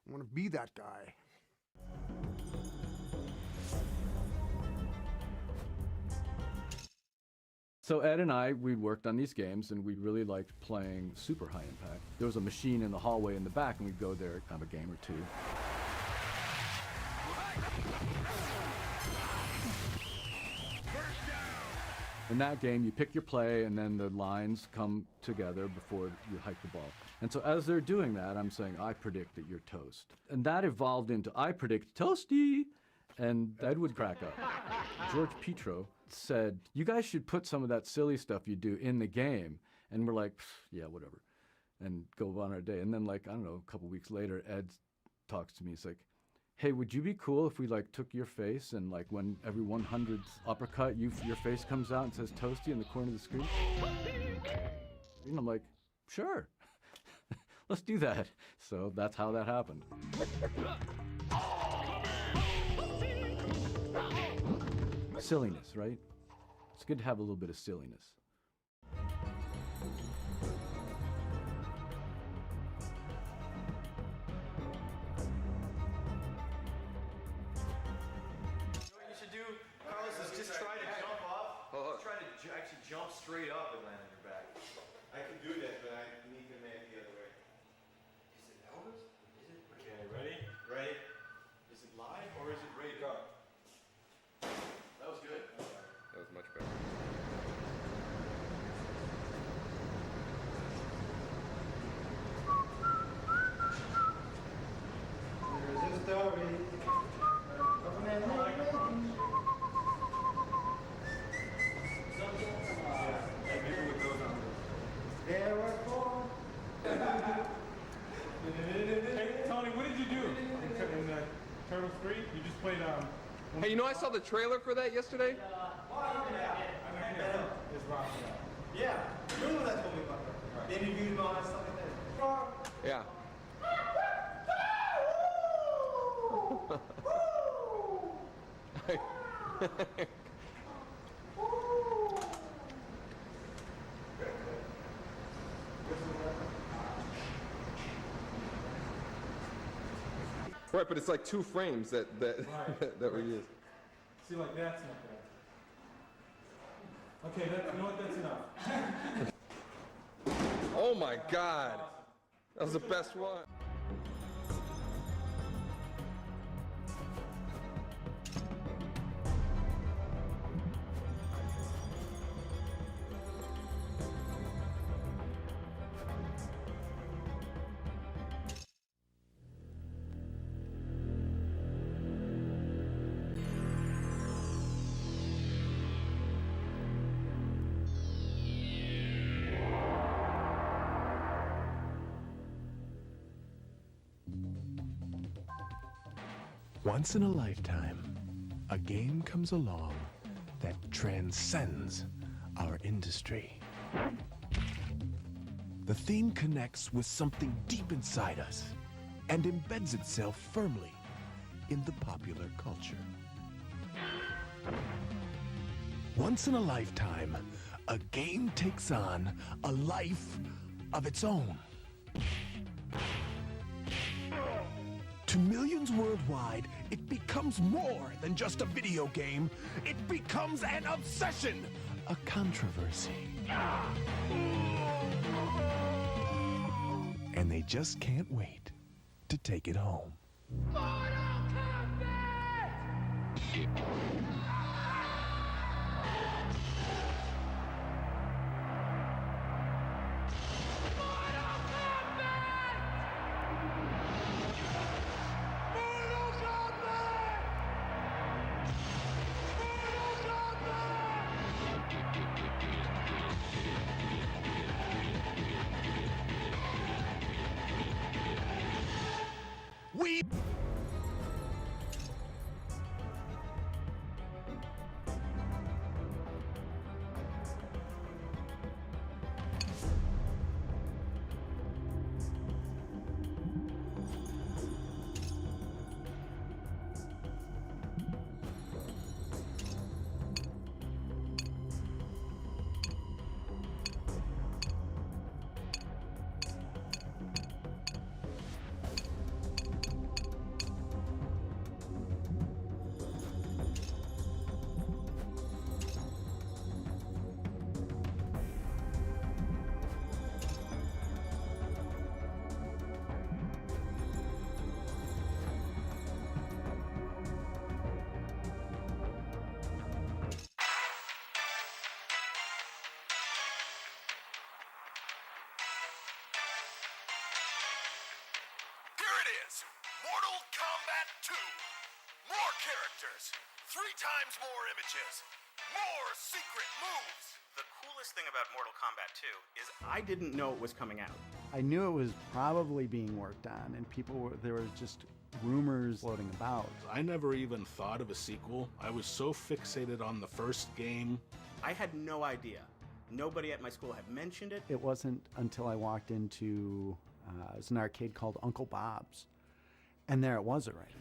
I want to be that guy. So Ed and I, we worked on these games, and we really liked playing super high impact. There was a machine in the hallway in the back, and we'd go there, have a game or two. In that game, you pick your play, and then the lines come together before you hike the ball. And so as they're doing that, I'm saying, I predict that you're toast. And that evolved into, I predict toasty. And Ed would crack up. George Petro said, you guys should put some of that silly stuff you do in the game. And we're like, yeah, whatever. And go on our day. And then, like, I don't know, a couple weeks later, Ed talks to me. He's like, hey, would you be cool if we, like, took your face and, like, when every 100th uppercut, your face comes out and says toasty in the corner of the screen? And I'm like, sure. Let's do that. So that's how that happened. Silliness, right? It's good to have a little bit of silliness. What you should do, Carlos, is just try to jump off. Just try to actually jump straight up and land on your back. I can do that, but I need to make the other way. Is it Elvis? Is it? Okay, ready? Ready? Is it live or is it ready to go? That was good. That was much better. There's a story. Hey, Tony, what did you do in Turtles 3? You just played Hey, you know I saw the trailer for that yesterday? Yeah, you're the one that told me about that. They interviewed him on and stuff like that. Yeah. Right, but it's like 2 frames that Right. that we use. See, like that's not bad. Okay, you know what? That's enough. Oh my God, that was the best one. Once in a lifetime, a game comes along that transcends our industry. The theme connects with something deep inside us and embeds itself firmly in the popular culture. Once in a lifetime, a game takes on a life of its own. To millions worldwide, it becomes more than just a video game. It becomes an obsession, a controversy. And they just can't wait to take it home. We Mortal Kombat 2. More characters, 3 times more images, more secret moves. The coolest thing about Mortal Kombat 2 is I didn't know it was coming out. I knew it was probably being worked on, and there were just rumors floating about. I never even thought of a sequel. I was so fixated on the first game. I had no idea. Nobody at my school had mentioned it. It wasn't until I walked into it was an arcade called Uncle Bob's, and there it was already.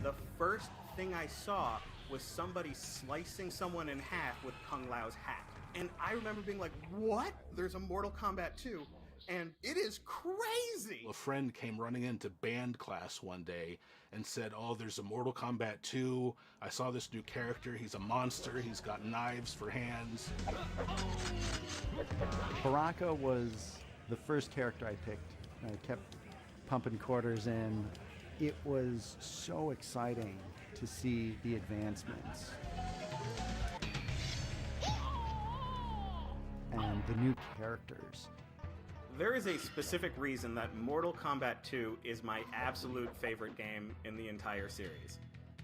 The first thing I saw was somebody slicing someone in half with Kung Lao's hat. And I remember being like, what? There's a Mortal Kombat 2, and it is crazy! A friend came running into band class one day and said, oh, there's a Mortal Kombat 2. I saw this new character. He's a monster. He's got knives for hands. Baraka was the first character I picked. I kept pumping quarters in. It was so exciting to see the advancements and the new characters. There is a specific reason that Mortal Kombat 2 is my absolute favorite game in the entire series.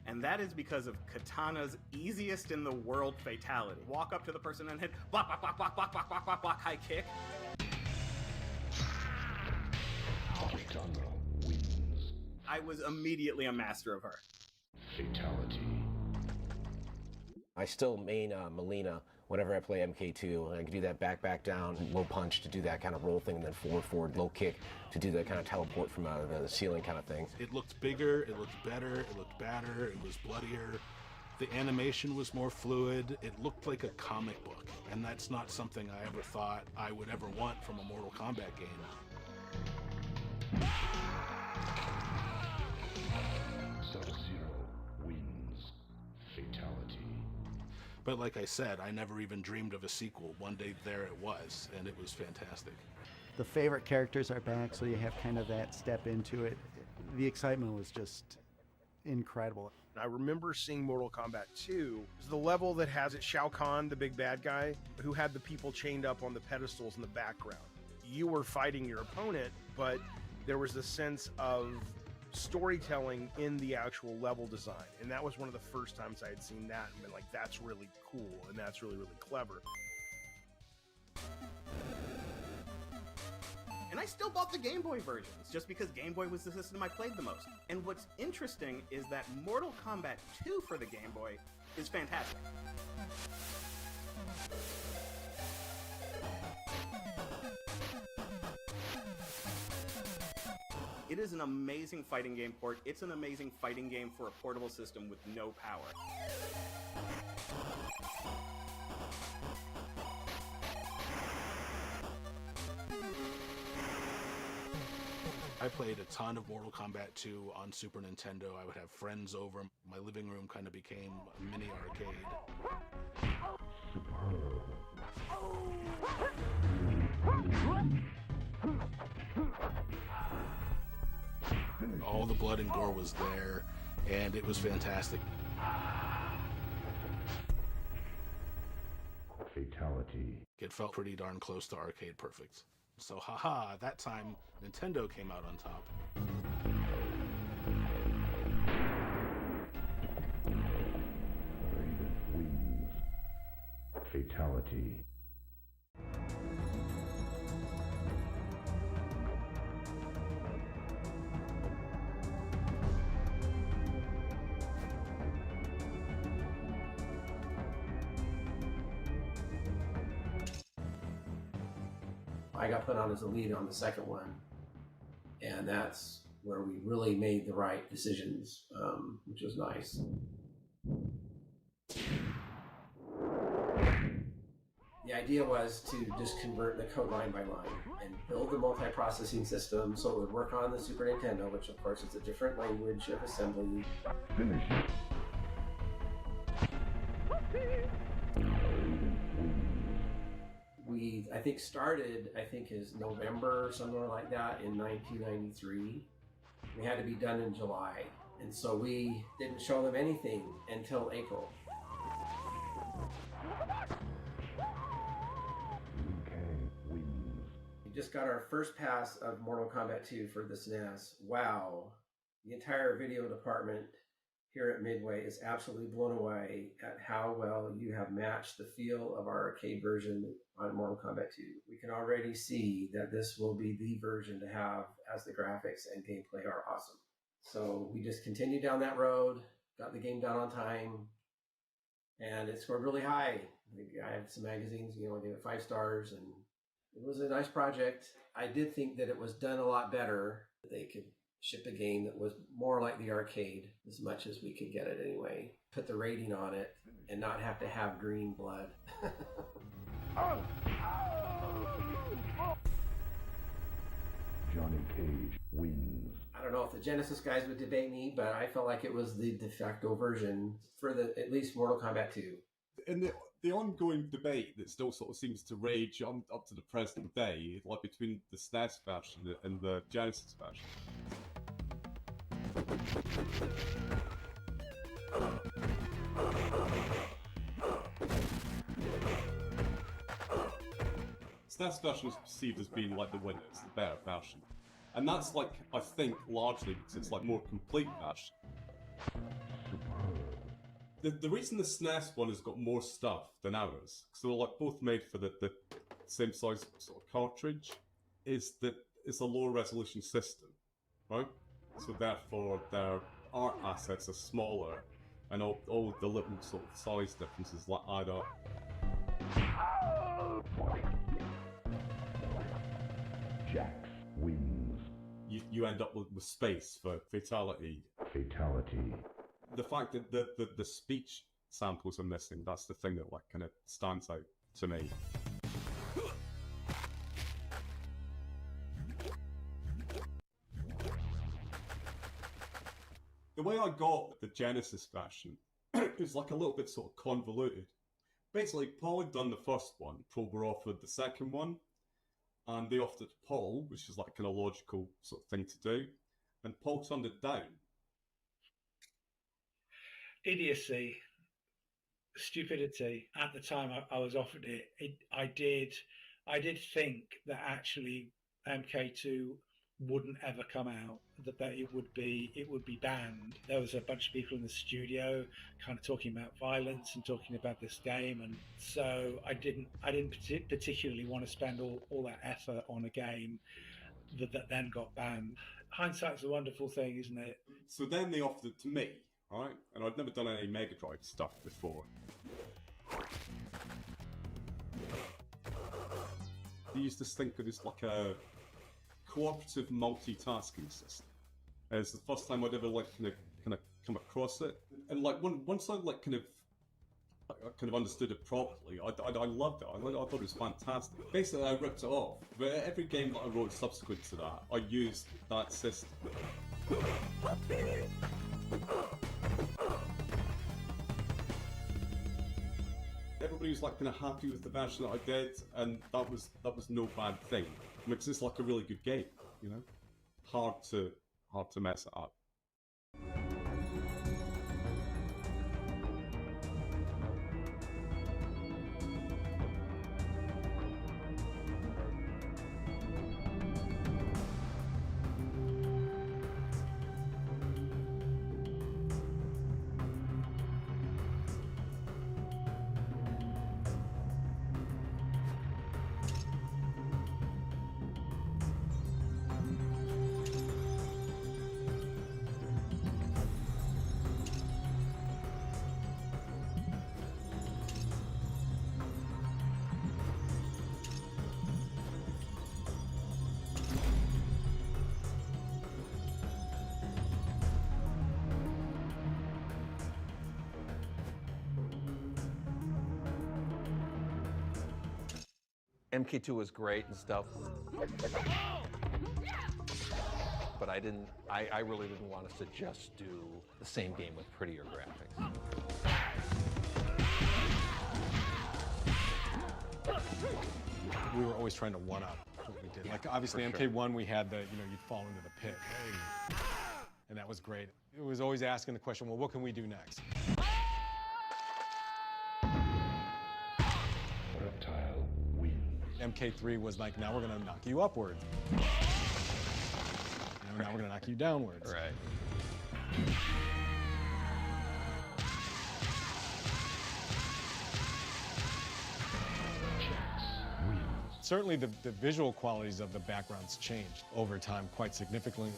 And that is because of Katana's easiest in the world fatality. Walk up to the person and hit block, block, block, block, block, block, block, block, block, high kick. Katana wins. I was immediately a master of her. Fatality. I still main Melina whenever I play MK2, and I can do that back, down, low punch to do that kind of roll thing, and then forward, low kick to do that kind of teleport from the ceiling kind of thing. It looked bigger, it looked better, it looked badder, it was bloodier. The animation was more fluid. It looked like a comic book, and that's not something I ever thought I would ever want from a Mortal Kombat game. Sub-Zero wins. Fatality. But like I said, I never even dreamed of a sequel. One day there it was, and it was fantastic. The favorite characters are back, so you have kind of that step into it. The excitement was just incredible. I remember seeing Mortal Kombat 2. It's the level that has it Shao Kahn, the big bad guy, who had the people chained up on the pedestals in the background. You were fighting your opponent, but there was a sense of storytelling in the actual level design, and that was one of the first times I had seen that and been like, that's really cool and that's really, really clever. And I still bought the Game Boy versions, just because Game Boy was the system I played the most. And what's interesting is that Mortal Kombat 2 for the Game Boy is fantastic. It is an amazing fighting game port. It's an amazing fighting game for a portable system with no power. I played a ton of Mortal Kombat 2 on Super Nintendo. I would have friends over. My living room kind of became a mini arcade. All the blood and gore was there, and it was fantastic. Fatality. It felt pretty darn close to arcade perfect. So haha, that time Nintendo came out on top. Raiden wins. Fatality. I got put on as a lead on the second one, and that's where we really made the right decisions, which was nice. The idea was to just convert the code line by line and build the multi-processing system so it would work on the Super Nintendo, which of course is a different language of assembly. Finish it. We, I think, started, is November, somewhere like that, in 1993. We had to be done in July, and so we didn't show them anything until April. We just got our first pass of Mortal Kombat 2 for the SNES. Wow. The entire video department here at Midway is absolutely blown away at how well you have matched the feel of our arcade version on Mortal Kombat 2. We can already see that this will be the version to have, as the graphics and gameplay are awesome. So we just continued down that road, got the game done on time, and it scored really high. I had some magazines, I gave it 5 stars, and it was a nice project. I did think that it was done a lot better. They could ship a game that was more like the arcade, as much as we could get it anyway. Put the rating on it and not have to have green blood. Johnny Cage wins. I don't know if the Genesis guys would debate me, but I felt like it was the de facto version for at least Mortal Kombat 2. And the ongoing debate that still sort of seems to rage on up to the present day, like between the SNES version and the Genesis version. SNES version is perceived as being like the winner, it's the better version. And that's like, I think, largely because it's like more complete version. The reason the SNES one has got more stuff than ours, because they're like both made for the same size sort of cartridge, is that it's a lower resolution system, right? So therefore their art assets are smaller, and all the little sort of size differences like add up. Jax wins. You end up with space for fatality. Fatality. The fact that the speech samples are missing, that's the thing that like kind of stands out to me. The way I got the Genesis version is like a little bit sort of convoluted. Basically, Paul had done the first one, Paul were offered the second one, and they offered it to Paul, which is like kind of logical sort of thing to do, and Paul turned it down. Idiocy, stupidity. At the time I was offered it, I did think that actually MK2 wouldn't ever come out, that it would be banned. There was a bunch of people in the studio kind of talking about violence and talking about this game, and so I didn't particularly want to spend all that effort on a game that then got banned. Hindsight's a wonderful thing, isn't it? So then they offered it to me, right? And I'd never done any Mega Drive stuff before. They used to think of it as like a cooperative multitasking system. It's the first time I'd ever like kind of come across it, and like once I like kind of understood it properly, I loved it. I thought it was fantastic. Basically, I ripped it off. But every game that I wrote subsequent to that, I used that system. Everybody was like kind of happy with the version that I did, and that was no bad thing. It makes this like a really good game, you know. Hard to mess it up. MK2 was great and stuff, but I really didn't want us to just do the same game with prettier graphics. We were always trying to one-up what we did. Like obviously MK1 we had the, you'd fall into the pit. Hey. And that was great. It was always asking the question, well, what can we do next? MK3 was like, now we're gonna knock you upwards. Now we're gonna knock you downwards. Right. Certainly the visual qualities of the backgrounds changed over time quite significantly.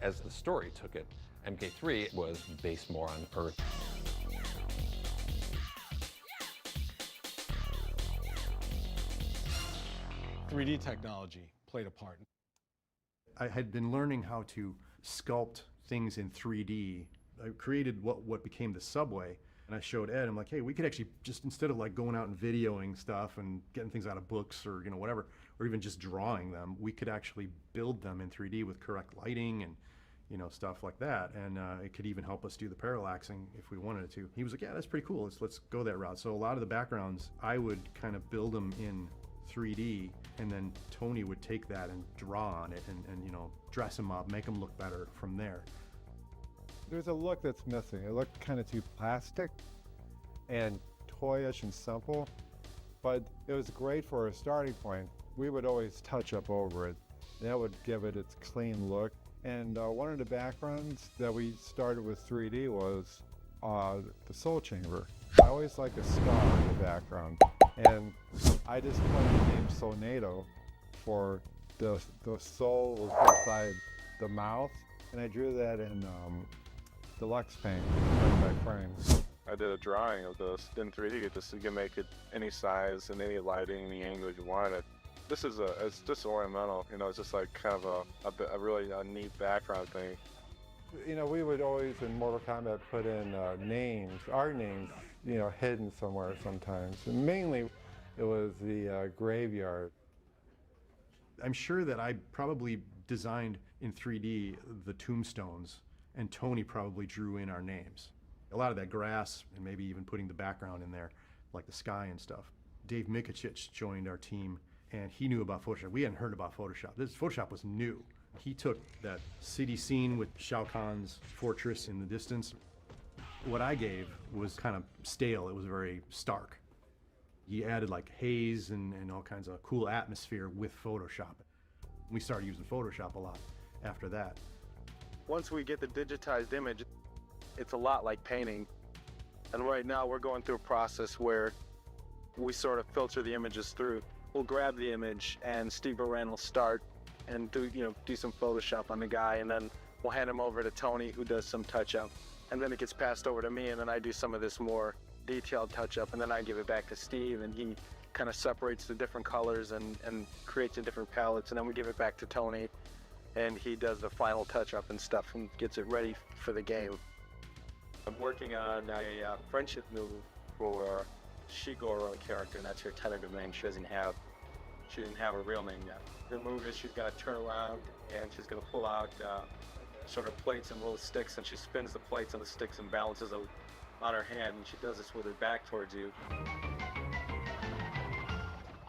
As the story took it, MK3 was based more on Earth. .3D technology played a part. I had been learning how to sculpt things in 3D. I created what became the subway, and I showed Ed, I'm like, hey, we could actually just, instead of like going out and videoing stuff and getting things out of books or whatever, or even just drawing them, we could actually build them in 3D with correct lighting and stuff like that. And it could even help us do the parallaxing if we wanted it to. He was like, yeah, that's pretty cool. Let's go that route. So a lot of the backgrounds, I would kind of build them in 3D, and then Tony would take that and draw on it and dress them up, make them look better from there. There's a look that's missing. It looked kind of too plastic and toyish and simple, but it was great for a starting point. We would always touch up over it. That would give it its clean look. And one of the backgrounds that we started with 3D was the Soul Chamber. I always like a star in the background. And I just put the name Sonato for the soul was inside the mouth, and I drew that in deluxe paint, frame by frame. I did a drawing of this in 3D just so you can make it any size and any lighting, any angle you wanted. This is it's just ornamental, it's just like kind of a really neat background thing. We would always in Mortal Kombat put in names, our names, hidden somewhere sometimes. And mainly it was the graveyard. I'm sure that I probably designed in 3D the tombstones, and Tony probably drew in our names. A lot of that grass, and maybe even putting the background in there, like the sky and stuff. Dave Mikicic joined our team, and he knew about Photoshop. We hadn't heard about Photoshop. Photoshop was new. He took that city scene with Shao Kahn's fortress in the distance. What I gave was kind of stale. It was very stark. He added like haze and all kinds of cool atmosphere with Photoshop. We started using Photoshop a lot after that. Once we get the digitized image, it's a lot like painting. And right now we're going through a process where we sort of filter the images through we'll grab the image, and Steve Moran will start and do some Photoshop on the guy, and then we'll hand him over to Tony, who does some touch-up. And then it gets passed over to me, and then I do some of this more detailed touch-up, and then I give it back to Steve, and he kind of separates the different colors and creates the different palettes, and then we give it back to Tony, and he does the final touch-up and stuff and gets it ready for the game. I'm working on a friendship move for Shigoro character, and that's her tentative name. She didn't have a real name yet. The move is she's gonna turn around and she's gonna pull out sort of plates and little sticks, and she spins the plates and the sticks and balances them on her hand, and she does this with her back towards you.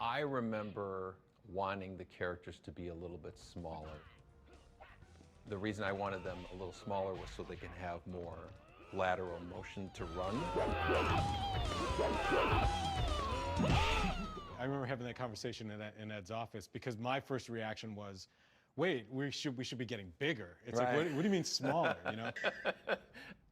I remember wanting the characters to be a little bit smaller. The reason I wanted them a little smaller was so they can have more lateral motion to run. I remember having that conversation in Ed's office because my first reaction was, wait, we should be getting bigger. It's Right. like, what do you mean smaller, you know?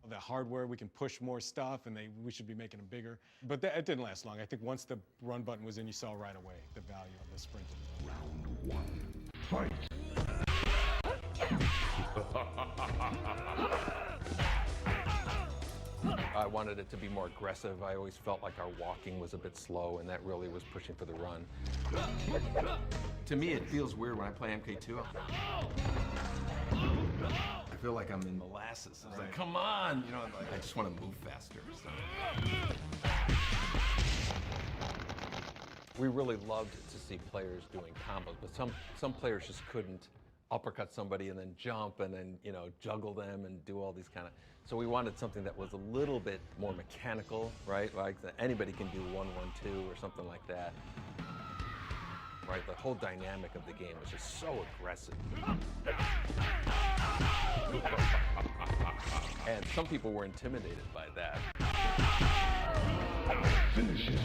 The hardware, we can push more stuff, and we should be making them bigger. But it didn't last long. I think once the run button was in, you saw right away the value of the sprinting. Round one, fight! I wanted it to be more aggressive. I always felt like our walking was a bit slow, and that really was pushing for the run. To me, it feels weird when I play MK2. I feel like I'm in molasses. It's like, come on, you know, like, I just want to move faster. So. We really loved to see players doing combos, but some players just couldn't uppercut somebody and then jump and then, you know, juggle them and do all these kind of. So we wanted something that was a little bit more mechanical, right? Like anybody can do 1-1-2 or something like that. Right, the whole dynamic of the game was just so aggressive. And some people were intimidated by that. Finish it.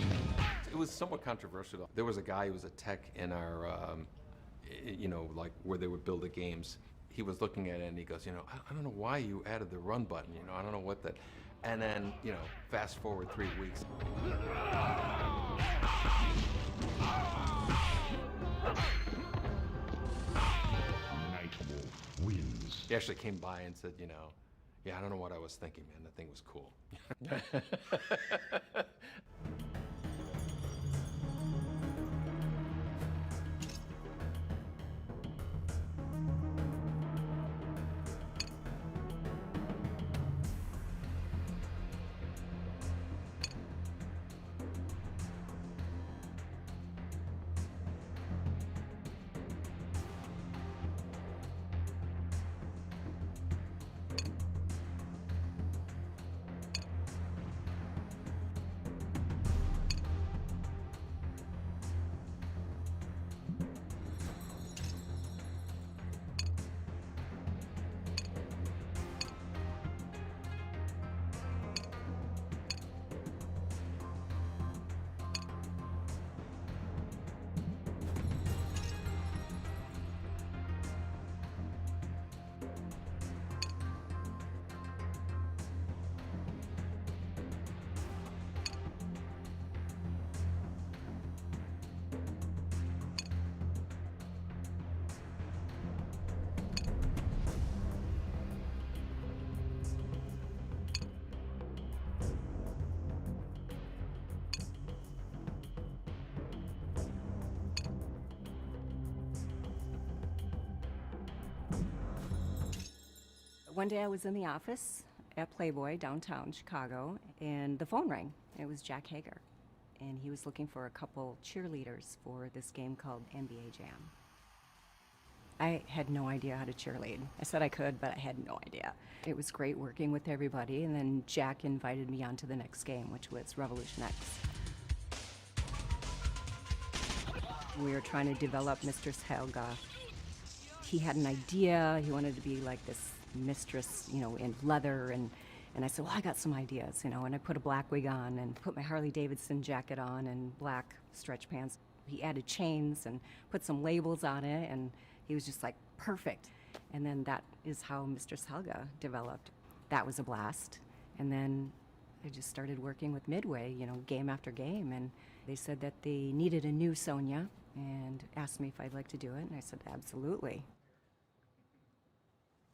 It was somewhat controversial. There was a guy who was a tech in our, you know, like where they would build the games. He was looking at it and he goes, you know, I don't know why you added the run button, you know, I don't know what that. And then, you know, fast forward 3 weeks. Nightwolf wins. He actually came by and said, you know, yeah, I don't know what I was thinking, man. That thing was cool. One day I was in the office at Playboy downtown Chicago, and the phone rang. It was Jack Hager, and he was looking for a couple cheerleaders for this game called NBA Jam. I had no idea how to cheerlead. I said I could, but I had no idea. It was great working with everybody, and then Jack invited me on to the next game, which was Revolution X. We were trying to develop Mistress Helga. He had an idea. He wanted to be like this mistress, you know, in leather, and I said, well, I got some ideas, you know, and I put a black wig on and put my Harley Davidson jacket on and black stretch pants. He added chains and put some labels on it, and he was just like, perfect. And then that is how Mistress Helga developed. That was a blast. And then I just started working with Midway, you know, game after game, and they said that they needed a new Sonya, and asked me if I'd like to do it, and I said, absolutely.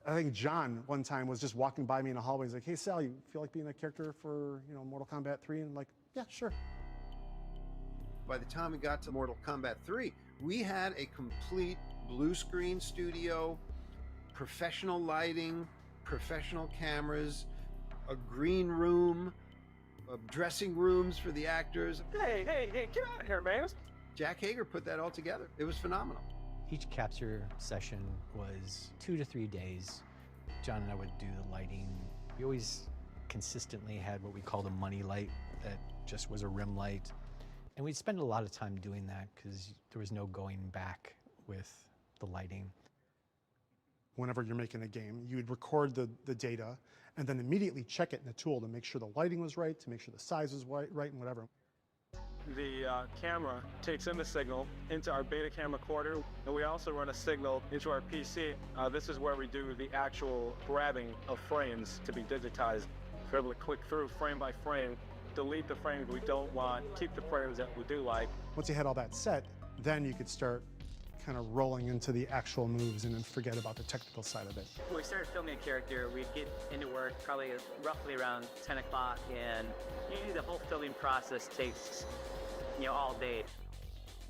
I think John one time was just walking by me in a hallway. He's like, "Hey Sal, you feel like being a character for Mortal Kombat 3?" And I'm like, "Yeah, sure." By the time we got to Mortal Kombat 3, we had a complete blue screen studio, professional lighting, professional cameras, a green room, dressing rooms for the actors. Hey, get out of here, man. Jack Hager put that all together. It was phenomenal. Each capture session was 2 to 3 days. John and I would do the lighting. We always consistently had what we called a money light that just was a rim light. And we'd spend a lot of time doing that because there was no going back with the lighting. Whenever you're making a game, you would record the data and then immediately check it in the tool to make sure the lighting was right, to make sure the size was right, and whatever. The camera takes in the signal into our beta cam recorder, and we also run a signal into our PC. This is where we do the actual grabbing of frames to be digitized. We're able to click through frame by frame, delete the frames we don't want, keep the frames that we do like. Once you had all that set, then you could start kind of rolling into the actual moves and then forget about the technical side of it. When we started filming a character, we'd get into work probably roughly around 10 o'clock, and usually the whole filming process takes all day.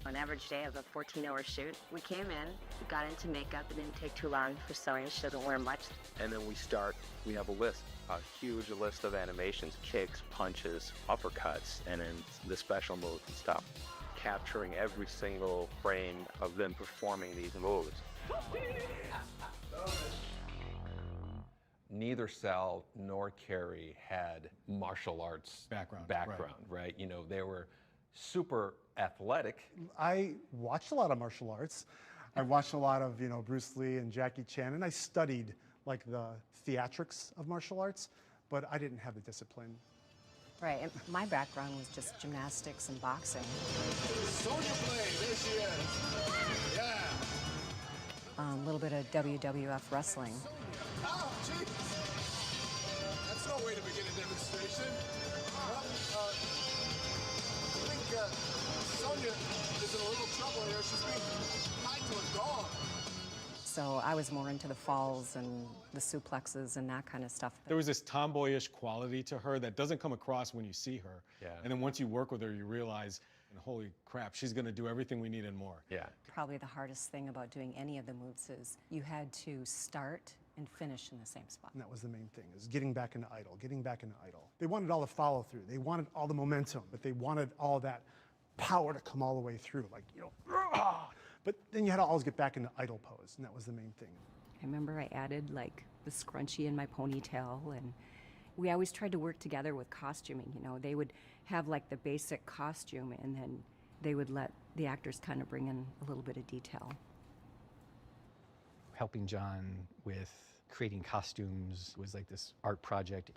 On an average day of a 14-hour shoot, we came in, we got into makeup, it didn't take too long for sewing, she doesn't wear much. And then we have a list, a huge list of animations, kicks, punches, uppercuts, and then the special moves and stuff. Capturing every single frame of them performing these moves. Neither Sal nor Carrie had martial arts background, right? They were super athletic. I watched a lot of martial arts. I watched a lot of, Bruce Lee and Jackie Chan, and I studied like the theatrics of martial arts, but I didn't have the discipline. Right, and my background was just gymnastics and boxing. Sonya Blade, there she is. Yeah. A little bit of WWF wrestling. Oh, jeez. That's no way to begin a demonstration. Well, I think Sonya is in a little trouble here. She's being tied to a dog. So I was more into the falls and the suplexes and that kind of stuff. There was this tomboyish quality to her that doesn't come across when you see her. Yeah. And then once you work with her, you realize, holy crap, she's going to do everything we need and more. Yeah. Probably the hardest thing about doing any of the moves is you had to start and finish in the same spot. And that was the main thing, is getting back into idle. They wanted all the follow through. They wanted all the momentum, but they wanted all that power to come all the way through. But then you had to always get back into idle pose, and that was the main thing. I remember I added like the scrunchie in my ponytail, and we always tried to work together with costuming. They would have like the basic costume, and then they would let the actors kind of bring in a little bit of detail. Helping John with creating costumes was like this art project.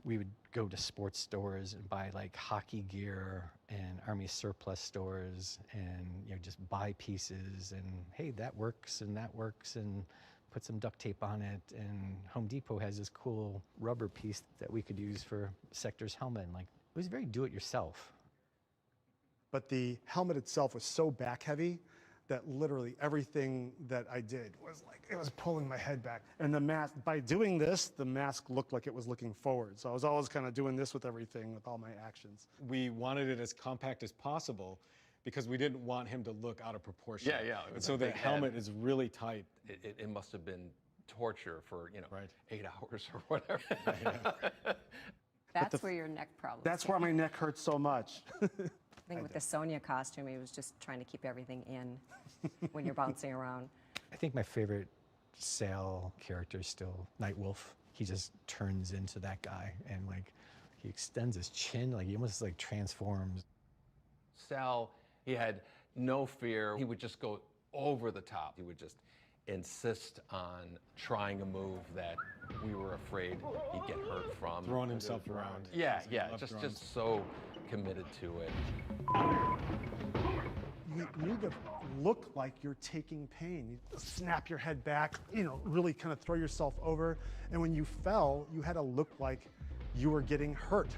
We would go to sports stores and buy like hockey gear and army surplus stores and just buy pieces and hey, that works and put some duct tape on it. And Home Depot has this cool rubber piece that we could use for Sector's helmet. And it was very do-it-yourself. But the helmet itself was so back heavy that literally everything that I did was it was pulling my head back. And the mask, by doing this, the mask looked like it was looking forward. So I was always kind of doing this with everything, with all my actions. We wanted it as compact as possible because we didn't want him to look out of proportion. Yeah. And so the helmet is really tight. It must have been torture for, 8 hours or whatever. That's where your neck problem. That's where my neck hurts so much. I think with the Sonya costume, he was just trying to keep everything in when you're bouncing around. I think my favorite Sal character is still Nightwolf. He just turns into that guy and he extends his chin, he almost transforms. Sal, he had no fear. He would just go over the top. He would just insist on trying a move that we were afraid he'd get hurt from. Throwing himself around. Yeah, just so committed to it. You need to look like you're taking pain. You snap your head back, really kind of throw yourself over. And when you fell, you had to look like you were getting hurt.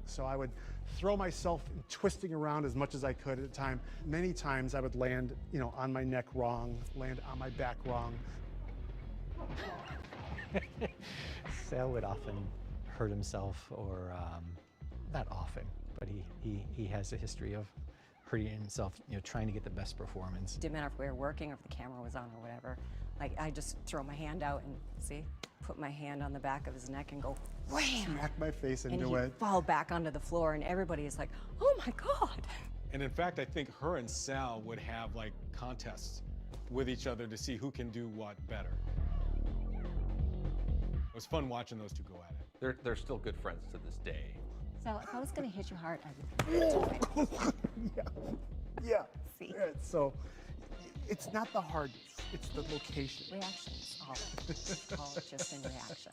So I would throw myself in twisting around as much as I could at a time. Many times I would land, you know, on my neck wrong, land on my back wrong. Sal would often hurt himself, or not often, but he has a history of hurting himself, you know, trying to get the best performance. Didn't matter if we were working or if the camera was on or whatever. Like, I just throw my hand out and, see, put my hand on the back of his neck and go, wham! Smack my face And into he'd it. fall back onto the floor, and everybody is like, oh my God. And in fact, I think her and Sal would have like contests with each other to see who can do what better. It was fun watching those two go at it. They're still good friends to this day. So if I was gonna hit you hard, I'd Yeah. See? Yeah, so it's not the hardness, it's the location. Reactions, all just in reaction.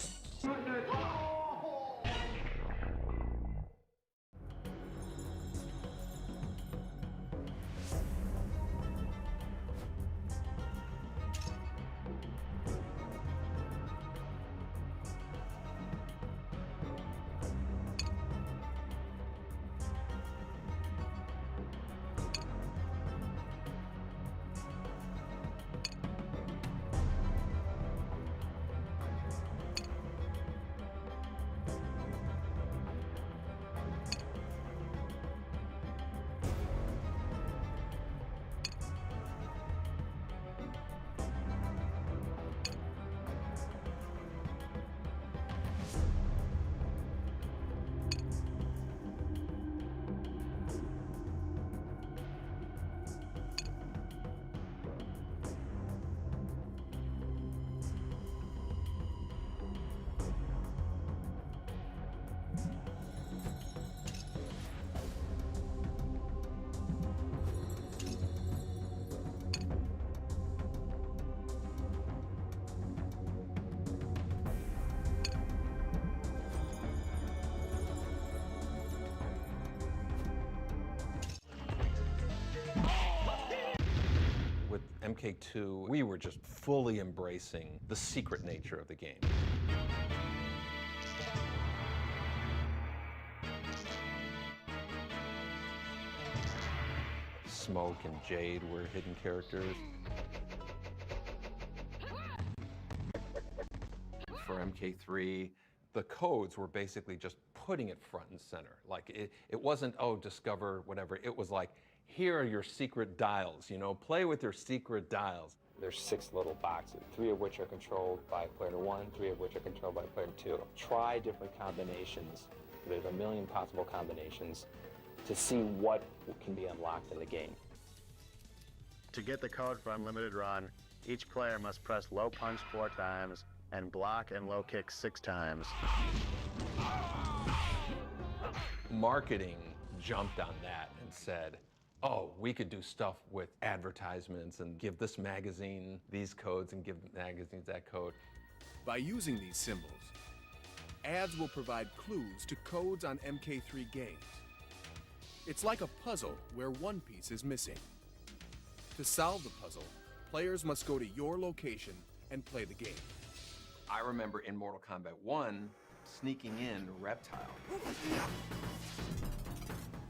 With MK2, we were just fully embracing the secret nature of the game. Smoke and Jade were hidden characters. For MK3, the codes were basically just putting it front and center. Like, it wasn't, oh, discover whatever. It was like, here are your secret dials, you know, play with your secret dials. There's 6 little boxes, 3 of which are controlled by player 1, 3 of which are controlled by player 2. Try different combinations. There's a million possible combinations to see what can be unlocked in the game. To get the code for Unlimited Run, each player must press low punch 4 times and block and low kick 6 times. Marketing jumped on that and said, oh, we could do stuff with advertisements and give this magazine these codes and give magazines that code. By using these symbols, ads will provide clues to codes on MK3 games. It's like a puzzle where one piece is missing. To solve the puzzle, players must go to your location and play the game. I remember in Mortal Kombat 1 sneaking in Reptile.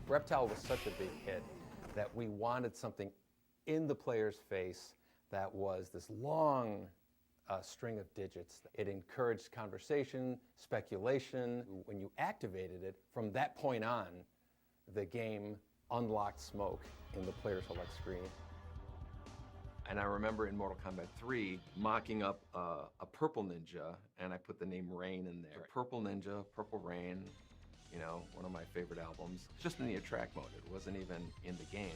Reptile was such a big hit that we wanted something in the player's face that was this long string of digits. It encouraged conversation, speculation. When you activated it, from that point on, the game unlocked smoke in the player select screen. And I remember in Mortal Kombat 3 mocking up a purple ninja, and I put the name Rain in there. Purple Ninja, Purple Rain, you know, one of my favorite albums. Just in the attract mode, it wasn't even in the game.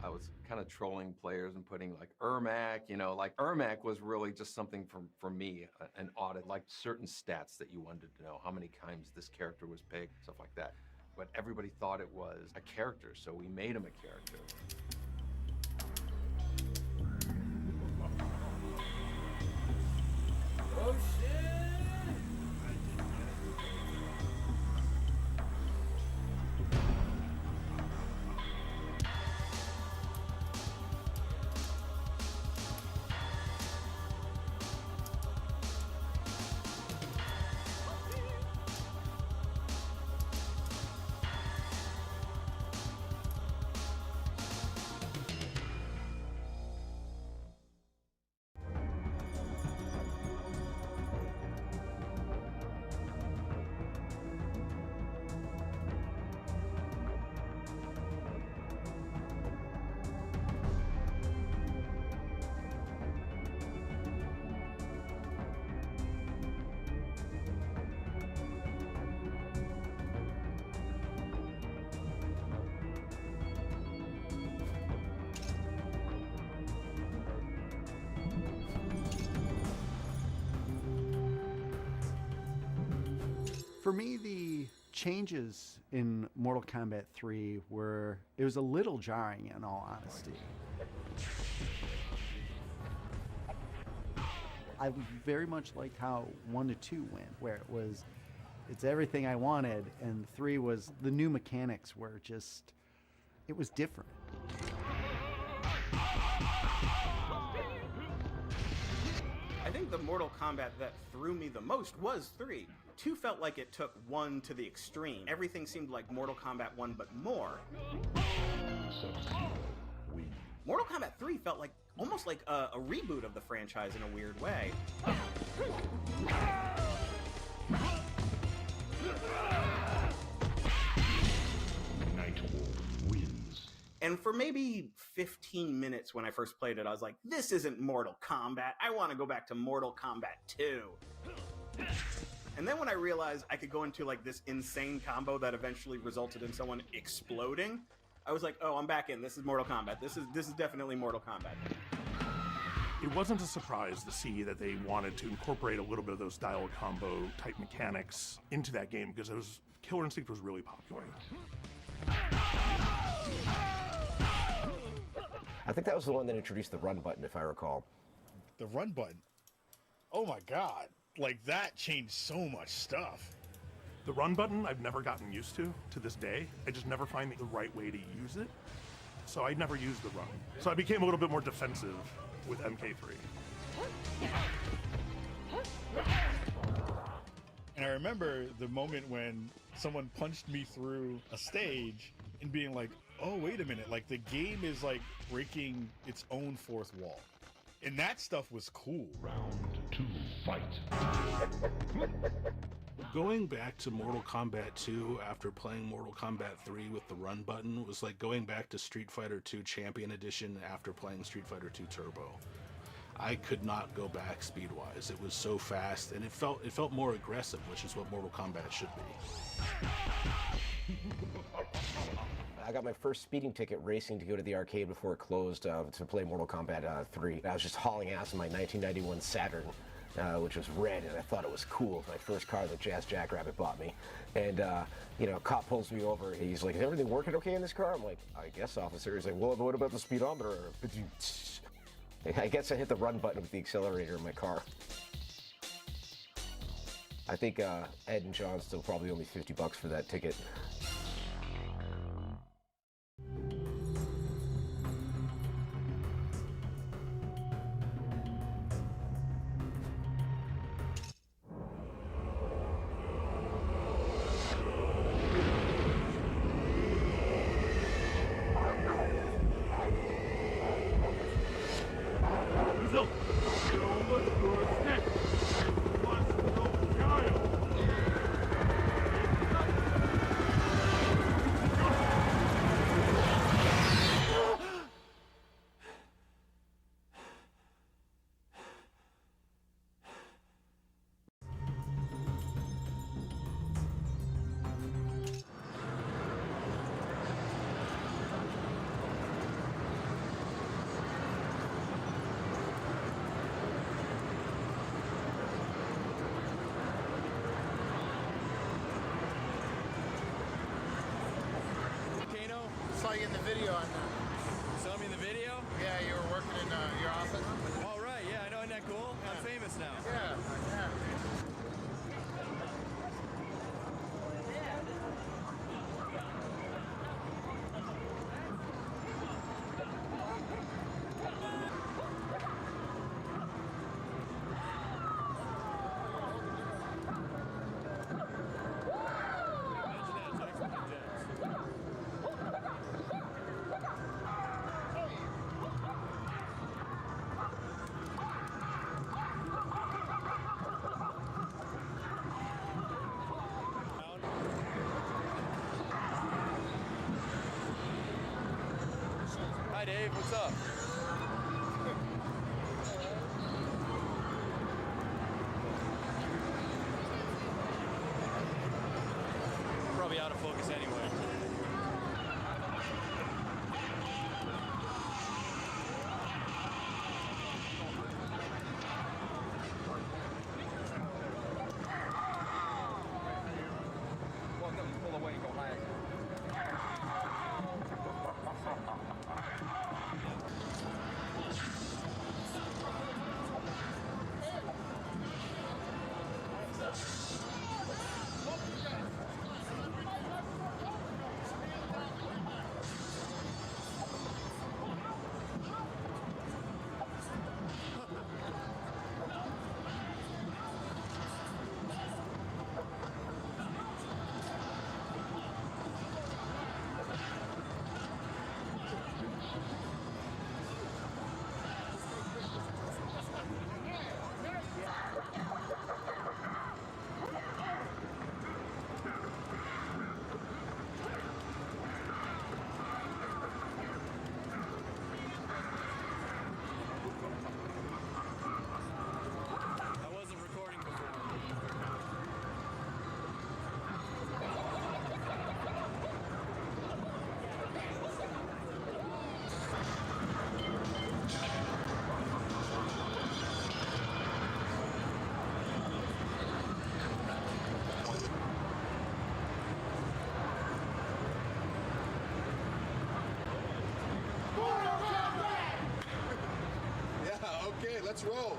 I was kind of trolling players and putting like Ermac, you know, like Ermac was really just something for me, an audit, like certain stats that you wanted to know, how many times this character was picked, stuff like that. But everybody thought it was a character, so we made him a character. Oh shit! For me, the changes in Mortal Kombat 3 it was a little jarring in all honesty. I very much liked how 1 to 2 went, where it's everything I wanted, and 3 was the new mechanics were just, it was different. I think the Mortal Kombat that threw me the most was 3. 2 felt like it took 1 to the extreme. Everything seemed like Mortal Kombat 1, but more. Mortal Kombat 3 felt like almost like a reboot of the franchise in a weird way. Nightwolf wins. And for maybe 15 minutes when I first played it, I was like, this isn't Mortal Kombat. I want to go back to Mortal Kombat 2. And then when I realized I could go into like this insane combo that eventually resulted in someone exploding, I was like, oh, I'm back in. This is Mortal Kombat. This is definitely Mortal Kombat. It wasn't a surprise to see that they wanted to incorporate a little bit of those dial combo type mechanics into that game, because Killer Instinct was really popular. I think that was the one that introduced the run button, if I recall. The run button? Oh my god. Like, that changed so much stuff. The run button I've never gotten used to this day. I just never find the right way to use it. So I never used the run. So I became a little bit more defensive with MK3. And I remember the moment when someone punched me through a stage and being like, oh, wait a minute, like the game is like breaking its own fourth wall. And that stuff was cool. Round 2, fight. Going back to Mortal Kombat 2 after playing Mortal Kombat 3 with the run button was like going back to Street Fighter 2 Champion Edition after playing Street Fighter 2 Turbo. I could not go back speed-wise. It was so fast, and it felt more aggressive, which is what Mortal Kombat should be. I got my first speeding ticket racing to go to the arcade before it closed to play Mortal Kombat 3. I was just hauling ass in my 1991 Saturn, which was red, and I thought it was cool. My first car that Jazz Jackrabbit bought me. And, cop pulls me over. He's like, is everything working okay in this car? I'm like, I guess, officer. He's like, well, what about the speedometer? I guess I hit the run button with the accelerator in my car. I think Ed and John still probably owe me $50 for that ticket. Saw you in the video on that. Saw me in the video? Yeah, you were working in your office. All right, yeah, I know, isn't that cool? Yeah. I'm famous now. Yeah, yeah. Hi, Dave. What's up? Probably out of focus anyway. let's roll.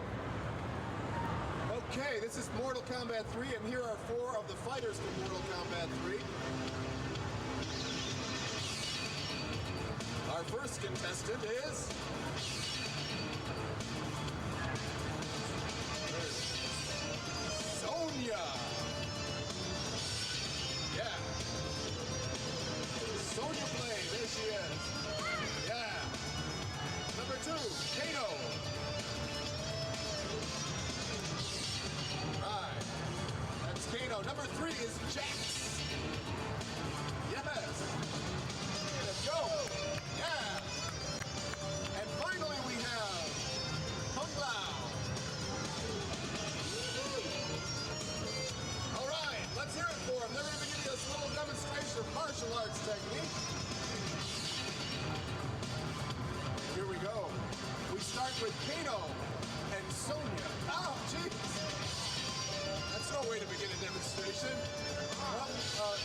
Okay, this is Mortal Kombat 3, and here are 4 of the fighters from Mortal Kombat 3. Our first contestant is... Sonya! Yeah. Sonya Blade, there she is. Yeah. Number 2, Kano. Right. That's Kano. Number 3 is Jax. Yes. Let's go. Yeah. And finally we have Kung Lao. All right, let's hear it for them. They're going to be giving us a little demonstration of martial arts technique. Here we go. We start with Kano and Sonya. Oh, jeez. That's no way to begin a demonstration. Well, I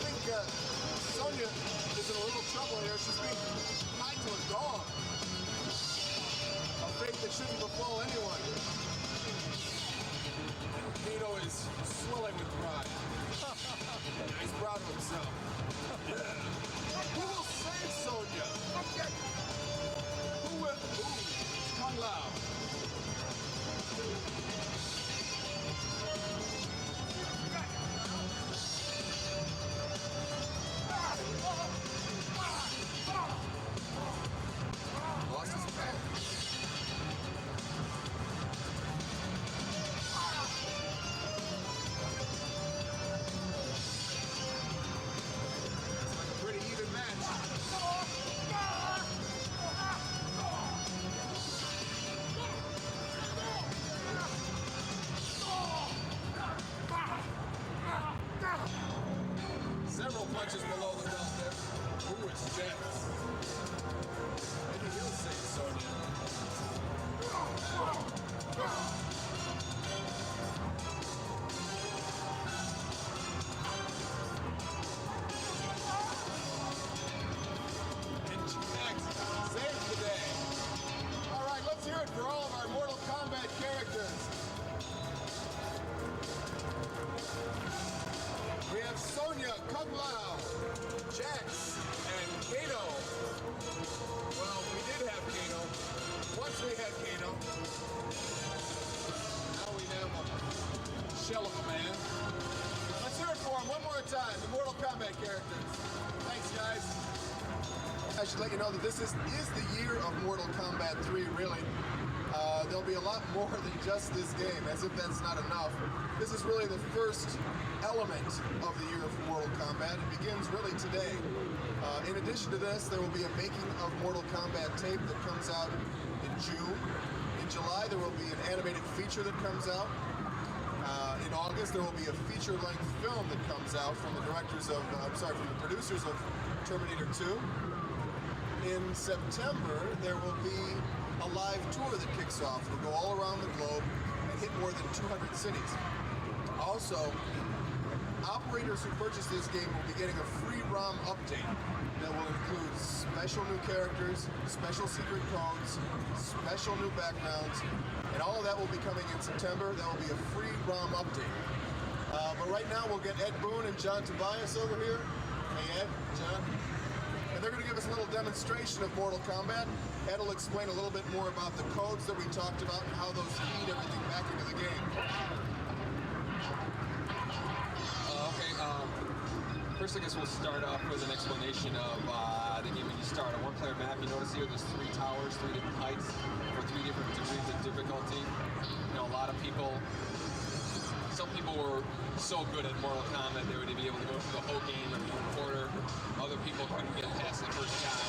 think Sonya is in a little trouble here. She's being tied to a dog. A fate that shouldn't befall anyone. Kano is swelling with pride. He's proud of himself. Who will save Sonya? Who will? Ooh, Kung Lao. Lost his pen. It's like a pretty even match. Several punches below the belt there. Ooh, it's Jax. Maybe he'll save Sonya. And Jax saves the day. All right, let's hear it for all of our Mortal Kombat characters. We have Sonya, Kung Lao, Jax, and Kano. Well, we did have Kano. Once we had Kano. Now we have a shell of a man. Let's hear it for him one more time, the Mortal Kombat characters. Thanks, guys. I should let you know that this is the year of Mortal Kombat 3, really. There'll be a lot more than just this game, as if that's not enough. This is really the first element of the year of Mortal Kombat. It begins really today. In addition to this, there will be a making of Mortal Kombat tape that comes out in June. In July, there will be an animated feature that comes out. In August, there will be a feature-length film that comes out from the from the producers of Terminator 2. In September, there will be a live tour that kicks off. It'll go all around the globe and hit more than 200 cities. Also, operators who purchase this game will be getting a free ROM update that will include special new characters, special secret codes, special new backgrounds, and all of that will be coming in September. That will be a free ROM update. But right now, we'll get Ed Boon and John Tobias over here. Hey, Ed, John. And they're going to give us a little demonstration of Mortal Kombat. Ed will explain a little bit more about the codes that we talked about and how those feed everything back into the game. First, I guess we'll start off with an explanation of the game when you start. A one-player map, you notice here there's 3 towers, 3 different heights, for 3 different degrees of difficulty. You know, a lot of people, some people were so good at Mortal Kombat they would be able to go through the whole game in 1 quarter. Other people couldn't get past the first guy.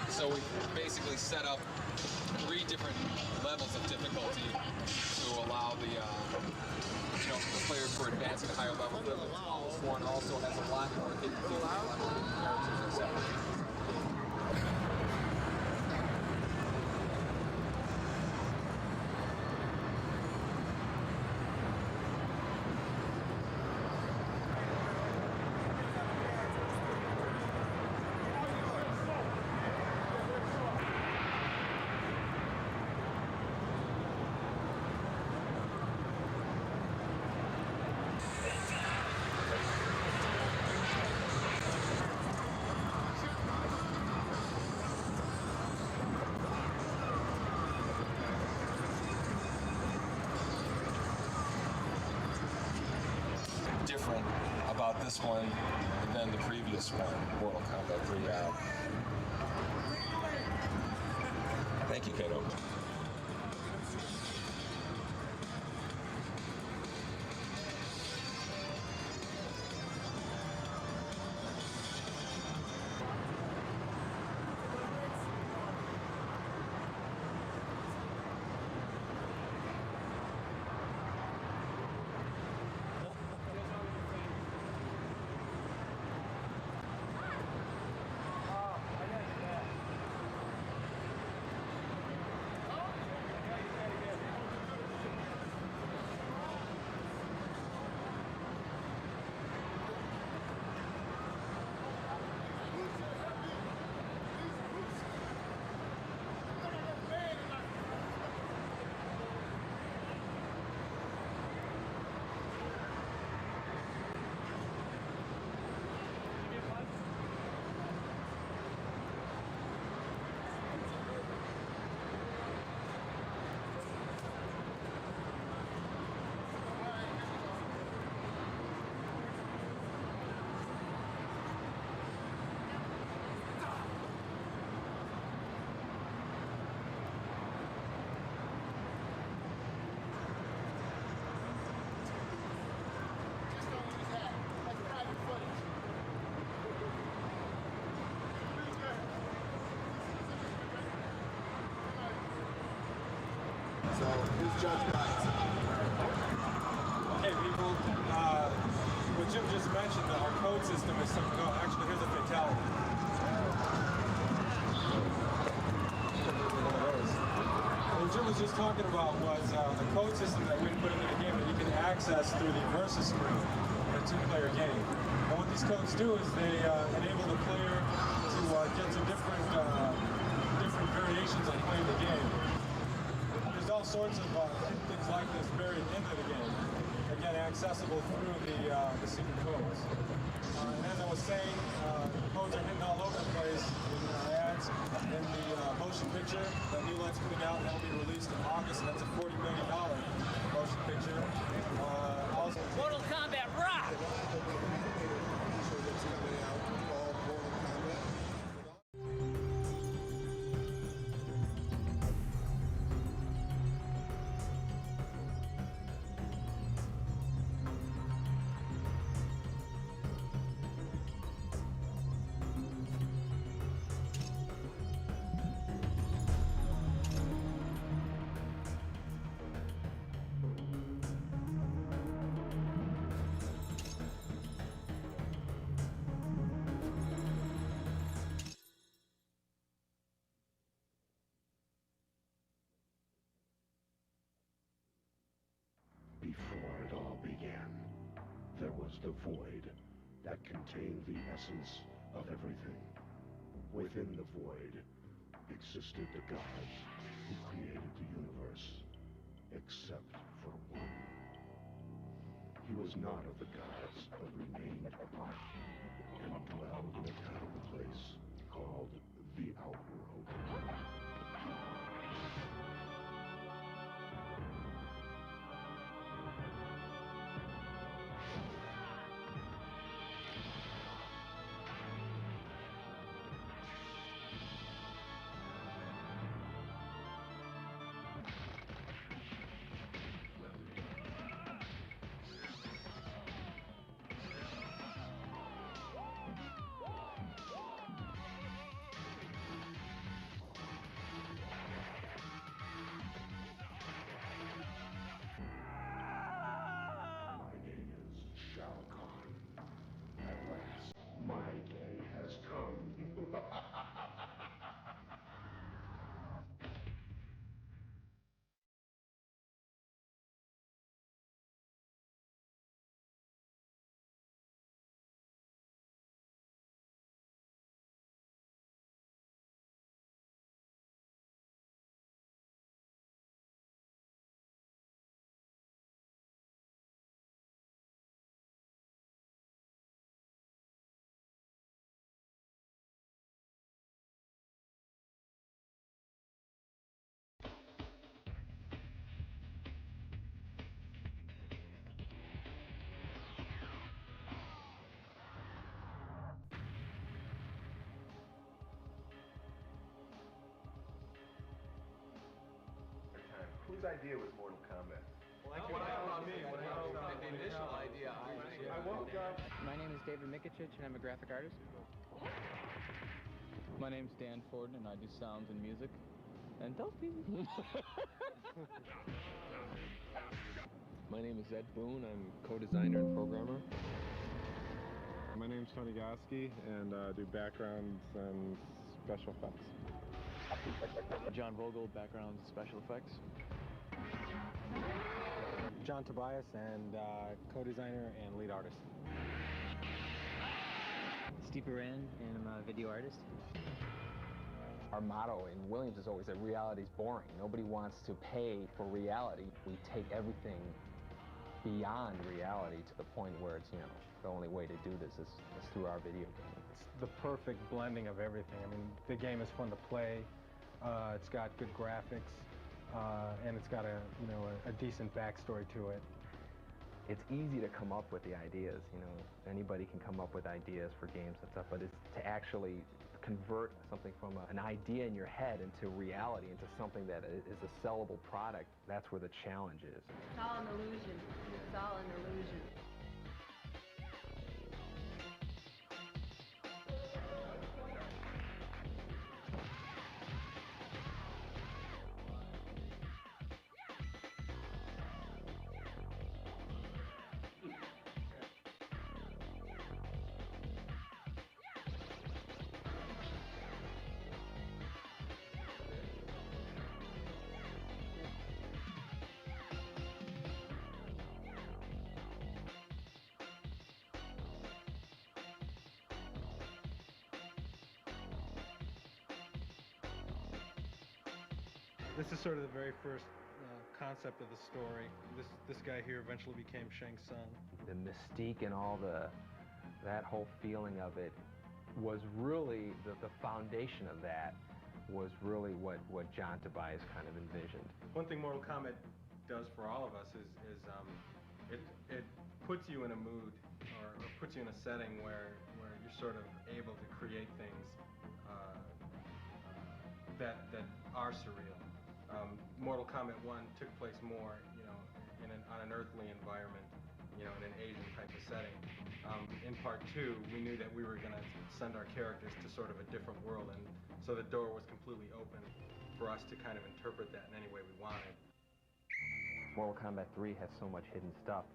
So we basically set up 3 different levels of difficulty to allow the players for advancing to higher level. The tallest one also has a lot more hidden features, a lot more hidden characters and stuff. different about this one than the previous one, Mortal Kombat 3. Thank you, Kato. So who's Judge Guys? Hey people, what Jim just mentioned, our code system is something. Oh, actually, here's a fatality. What Jim was just talking about was the code system that we put into the game that you can access through the versus screen in a two-player game. And what these codes do is they enable the player to get to different variations of playing the game. There's all sorts of things like this buried into the game, again accessible through the secret codes. And as I was saying, codes are hidden all over the place in ads, in the motion picture that New Light's putting out, and that'll be released in August, and that's a $40 million motion picture. Also, Mortal Kombat rock! Before it all began, there was the void that contained the essence of everything. Within the void existed the gods who created the universe, except for one. He was not of the gods, but remained apart, and dwelled in a dark place called the Outworld. Whose idea was Mortal Kombat? The initial idea, I woke up. My name is David Mikicic, and I'm a graphic artist. My name's Dan Forden, and I do sounds and music. And Dopey. My name is Ed Boone. I'm co-designer and programmer. My name's Tony Goski, and do backgrounds and special effects. John Vogel, backgrounds and special effects. John Tobias, and co-designer and lead artist. Steve Perrin, and I'm a video artist. Our motto in Williams is always that reality's boring. Nobody wants to pay for reality. We take everything beyond reality to the point where it's, the only way to do this is through our video game. It's the perfect blending of everything. I mean, the game is fun to play. It's got good graphics, and it's got a decent backstory to it. It's easy to come up with the ideas, anybody can come up with ideas for games and stuff, but it's to actually convert something from an idea in your head into reality, into something that is a sellable product. That's where the challenge is. It's all an illusion. It's all an illusion. This is sort of the very first concept of the story. This guy here eventually became Shang Tsung. The mystique and all that whole feeling of it was really, the foundation of that was really what John Tobias kind of envisioned. One thing Mortal Kombat does for all of us is it puts you in a mood or puts you in a setting where you're sort of able to create things that are surreal. Mortal Kombat 1 took place more, on an earthly environment, in an Asian type of setting. In Part 2, we knew that we were going to send our characters to sort of a different world, and so the door was completely open for us to kind of interpret that in any way we wanted. Mortal Kombat 3 has so much hidden stuff,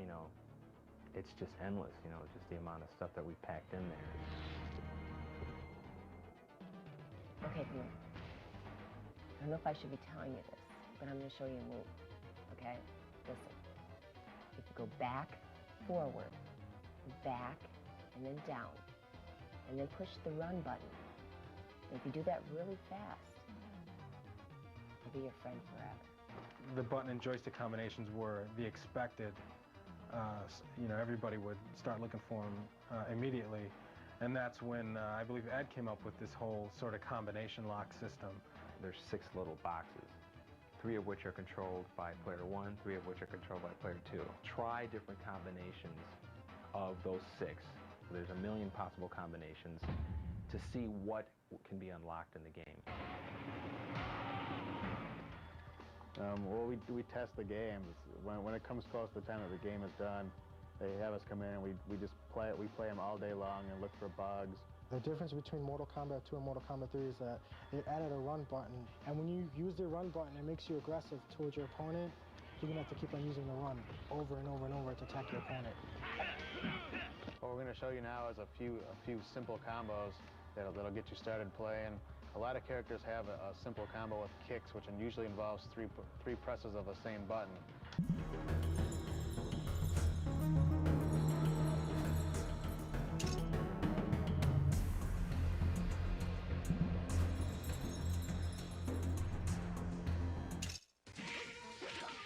it's just endless, just the amount of stuff that we packed in there. Okay, come here. I don't know if I should be telling you this, but I'm going to show you a move, okay? Listen. If you go back, forward, back, and then down, and then push the run button, and if you do that really fast, I'll be your friend forever. The button and joystick combinations were the expected. Everybody would start looking for them immediately, and that's when I believe Ed came up with this whole sort of combination lock system. There's 6 little boxes, 3 of which are controlled by player 1, 3 of which are controlled by player 2. Try different combinations of those 6. There's a million possible combinations to see what can be unlocked in the game. Well, we test the games. When it comes close to the time that the game is done, they have us come in and we just play it. We play them all day long and look for bugs. The difference between Mortal Kombat 2 and Mortal Kombat 3 is that it added a run button. And when you use the run button, it makes you aggressive towards your opponent. You're going to have to keep on using the run over and over and over to attack your opponent. What we're going to show you now is a few simple combos that'll get you started playing. A lot of characters have a simple combo with kicks, which usually involves three presses of the same button.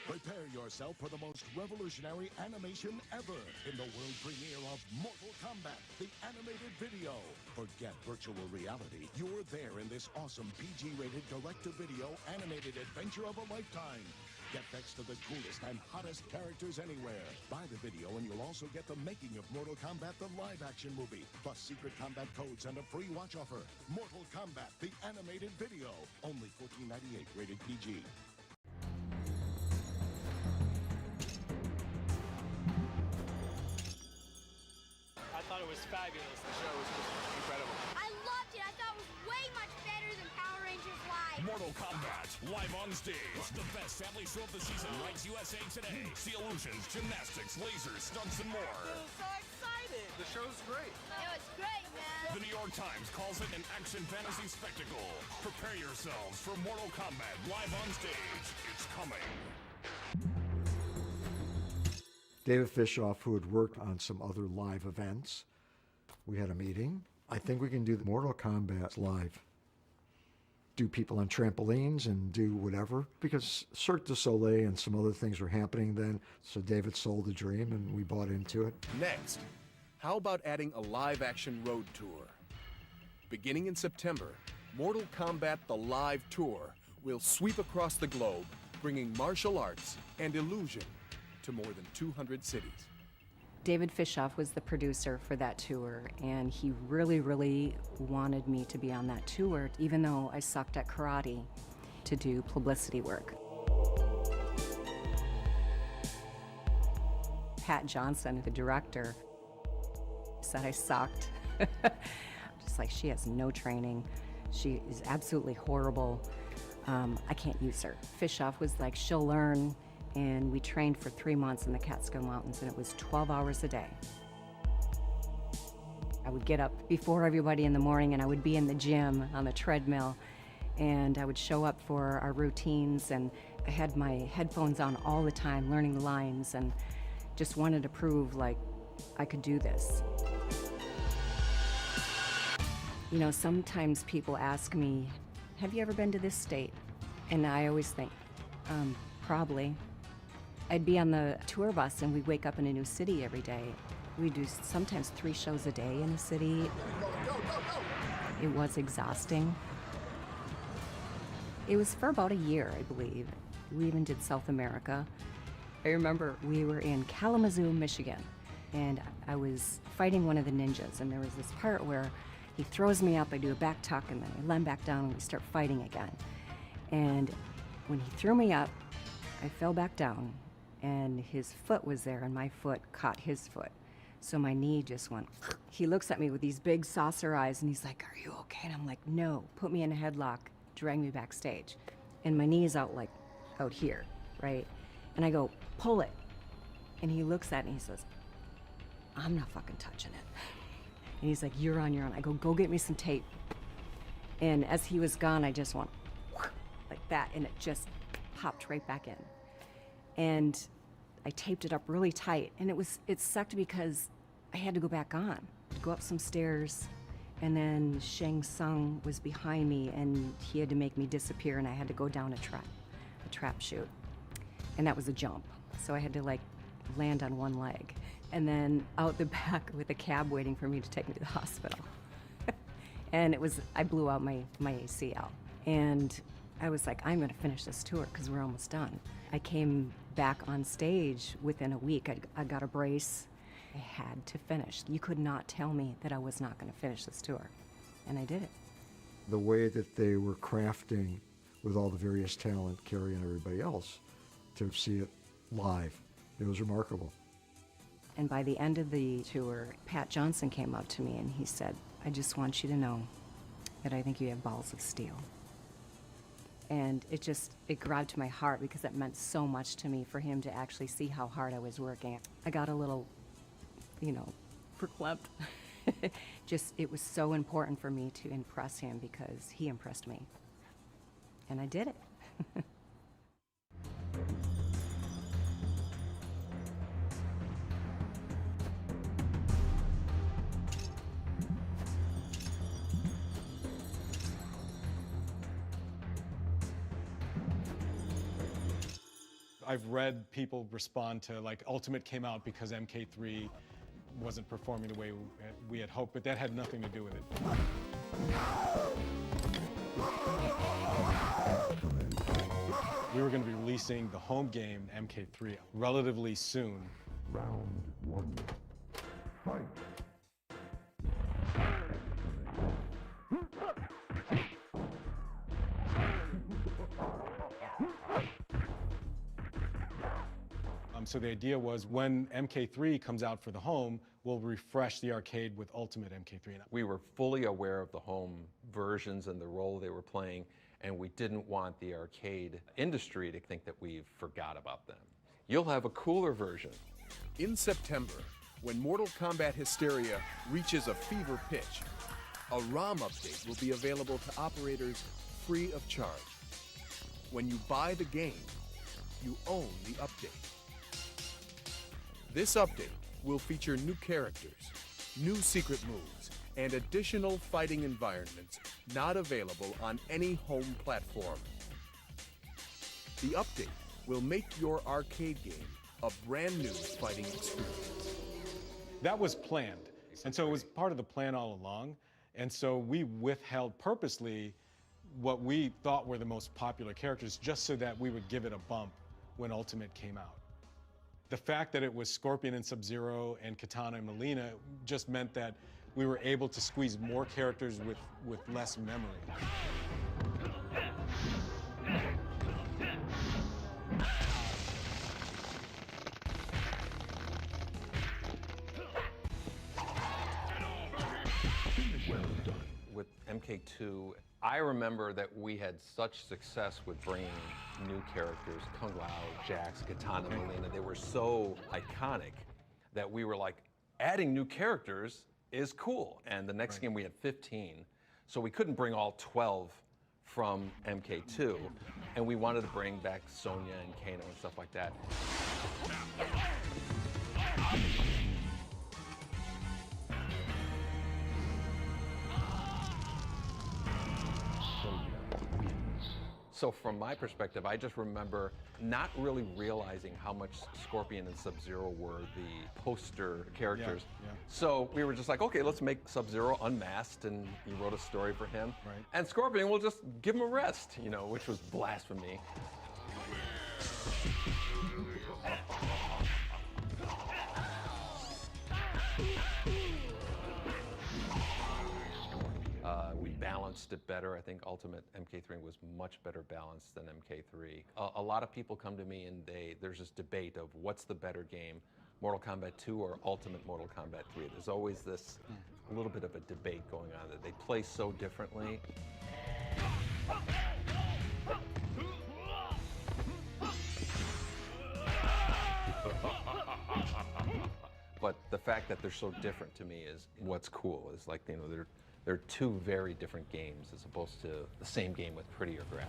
Prepare yourself for the most revolutionary animation ever in the world premiere of Mortal Kombat, the animated video. Forget virtual reality. You're there in this awesome PG-rated direct-to-video animated adventure of a lifetime. Get next to the coolest and hottest characters anywhere. Buy the video and you'll also get the making of Mortal Kombat, the live-action movie, plus secret combat codes and a free watch offer. Mortal Kombat, the animated video. Only $14.98, rated PG. fabulous. The show was just incredible. I loved it. I thought it was way much better than Power Rangers Live. Mortal Kombat, live on stage. The best family show of the season. Rights USA Today. See illusions, gymnastics, lasers, stunts, and more. I'm so excited. The show's great. It was great, man. The New York Times calls it an action fantasy spectacle. Prepare yourselves for Mortal Kombat live on stage. It's coming. David Fishoff, who had worked on some other live events, we had a meeting. I think we can do the Mortal Kombat live. Do people on trampolines and do whatever, because Cirque du Soleil and some other things were happening then. So David sold the dream and we bought into it. Next, how about adding a live-action road tour? Beginning in September, Mortal Kombat The Live Tour will sweep across the globe, bringing martial arts and illusion to more than 200 cities. David Fishoff was the producer for that tour, and he really, really wanted me to be on that tour, even though I sucked at karate, to do publicity work. Pat Johnson, the director, said I sucked. Just like, she has no training. She is absolutely horrible. I can't use her. Fishoff was like, she'll learn. And we trained for 3 months in the Catskill Mountains, and it was 12 hours a day. I would get up before everybody in the morning, and I would be in the gym on the treadmill, and I would show up for our routines, and I had my headphones on all the time, learning the lines, and just wanted to prove, like, I could do this. You know, sometimes people ask me, have you ever been to this state? And I always think, probably. I'd be on the tour bus and we'd wake up in a new city every day. We do sometimes 3 shows a day in a city. It was exhausting. It was for about a year, I believe. We even did South America. I remember we were in Kalamazoo, Michigan, and I was fighting one of the ninjas, and there was this part where he throws me up, I do a back tuck, and then I land back down and we start fighting again. And when he threw me up, I fell back down, and his foot was there, and my foot caught his foot. So my knee just went. He looks at me with these big saucer eyes, and he's like, are you okay? And I'm like, no. Put me in a headlock, drag me backstage. And my knee is out, like, out here, right? And I go, pull it. And he looks at me, and he says, I'm not fucking touching it. And he's like, you're on your own. I go get me some tape. And as he was gone, I just went like that, and it just popped right back in. And I taped it up really tight, and it sucked because I had to go back on, go up some stairs, and then Shang Tsung was behind me, and he had to make me disappear, and I had to go down a trap chute. And that was a jump. So I had to, like, land on one leg, and then out the back with a cab waiting for me to take me to the hospital. And I blew out my ACL. And I was like, I'm gonna finish this tour because we're almost done. I came back on stage within a week. I got a brace. I had to finish. You could not tell me that I was not gonna finish this tour. And I did it. The way that they were crafting with all the various talent, Carrie and everybody else, to see it live, it was remarkable. And by the end of the tour, Pat Johnson came up to me and he said, I just want you to know that I think you have balls of steel. And it grabbed my heart because it meant so much to me for him to actually see how hard I was working. I got a little, verklempt. It was so important for me to impress him because he impressed me. And I did it. I've read people respond to, like, Ultimate came out because MK3 wasn't performing the way we had hoped, but that had nothing to do with it. We were going to be releasing the home game, MK3, relatively soon. Round 1. Fight. So the idea was when MK3 comes out for the home, we'll refresh the arcade with Ultimate MK3. We were fully aware of the home versions and the role they were playing, and we didn't want the arcade industry to think that we forgot about them. You'll have a cooler version. In September, when Mortal Kombat hysteria reaches a fever pitch, a ROM update will be available to operators free of charge. When you buy the game, you own the update. This update will feature new characters, new secret moves, and additional fighting environments not available on any home platform. The update will make your arcade game a brand new fighting experience. That was planned, and so it was part of the plan all along, and so we withheld purposely what we thought were the most popular characters just so that we would give it a bump when Ultimate came out. The fact that it was Scorpion and Sub-Zero and Katana and Mileena just meant that we were able to squeeze more characters with less memory. With MK2, I remember that we had such success with bringing new characters, Kung Lao, Jax, Katana, Mileena. They were so iconic that we were like, adding new characters is cool. And the next game we had 15, so we couldn't bring all 12 from MK2, and we wanted to bring back Sonya and Kano and stuff like that. So from my perspective, I just remember not really realizing how much Scorpion and Sub-Zero were the poster characters. Yeah. So we were just like, okay, let's make Sub-Zero unmasked, and he wrote a story for him. Right. And Scorpion, we'll just give him a rest, you know, which was blasphemy. We balanced it better. I think Ultimate MK3 was much better balanced than MK3. A lot of people come to me and there's this debate of what's the better game, Mortal Kombat 2 or Ultimate Mortal Kombat 3. There's always this little bit of a debate going on that they play so differently. But the fact that they're so different to me is what's cool. Is like, you know, they're two very different games as opposed to the same game with prettier graphics.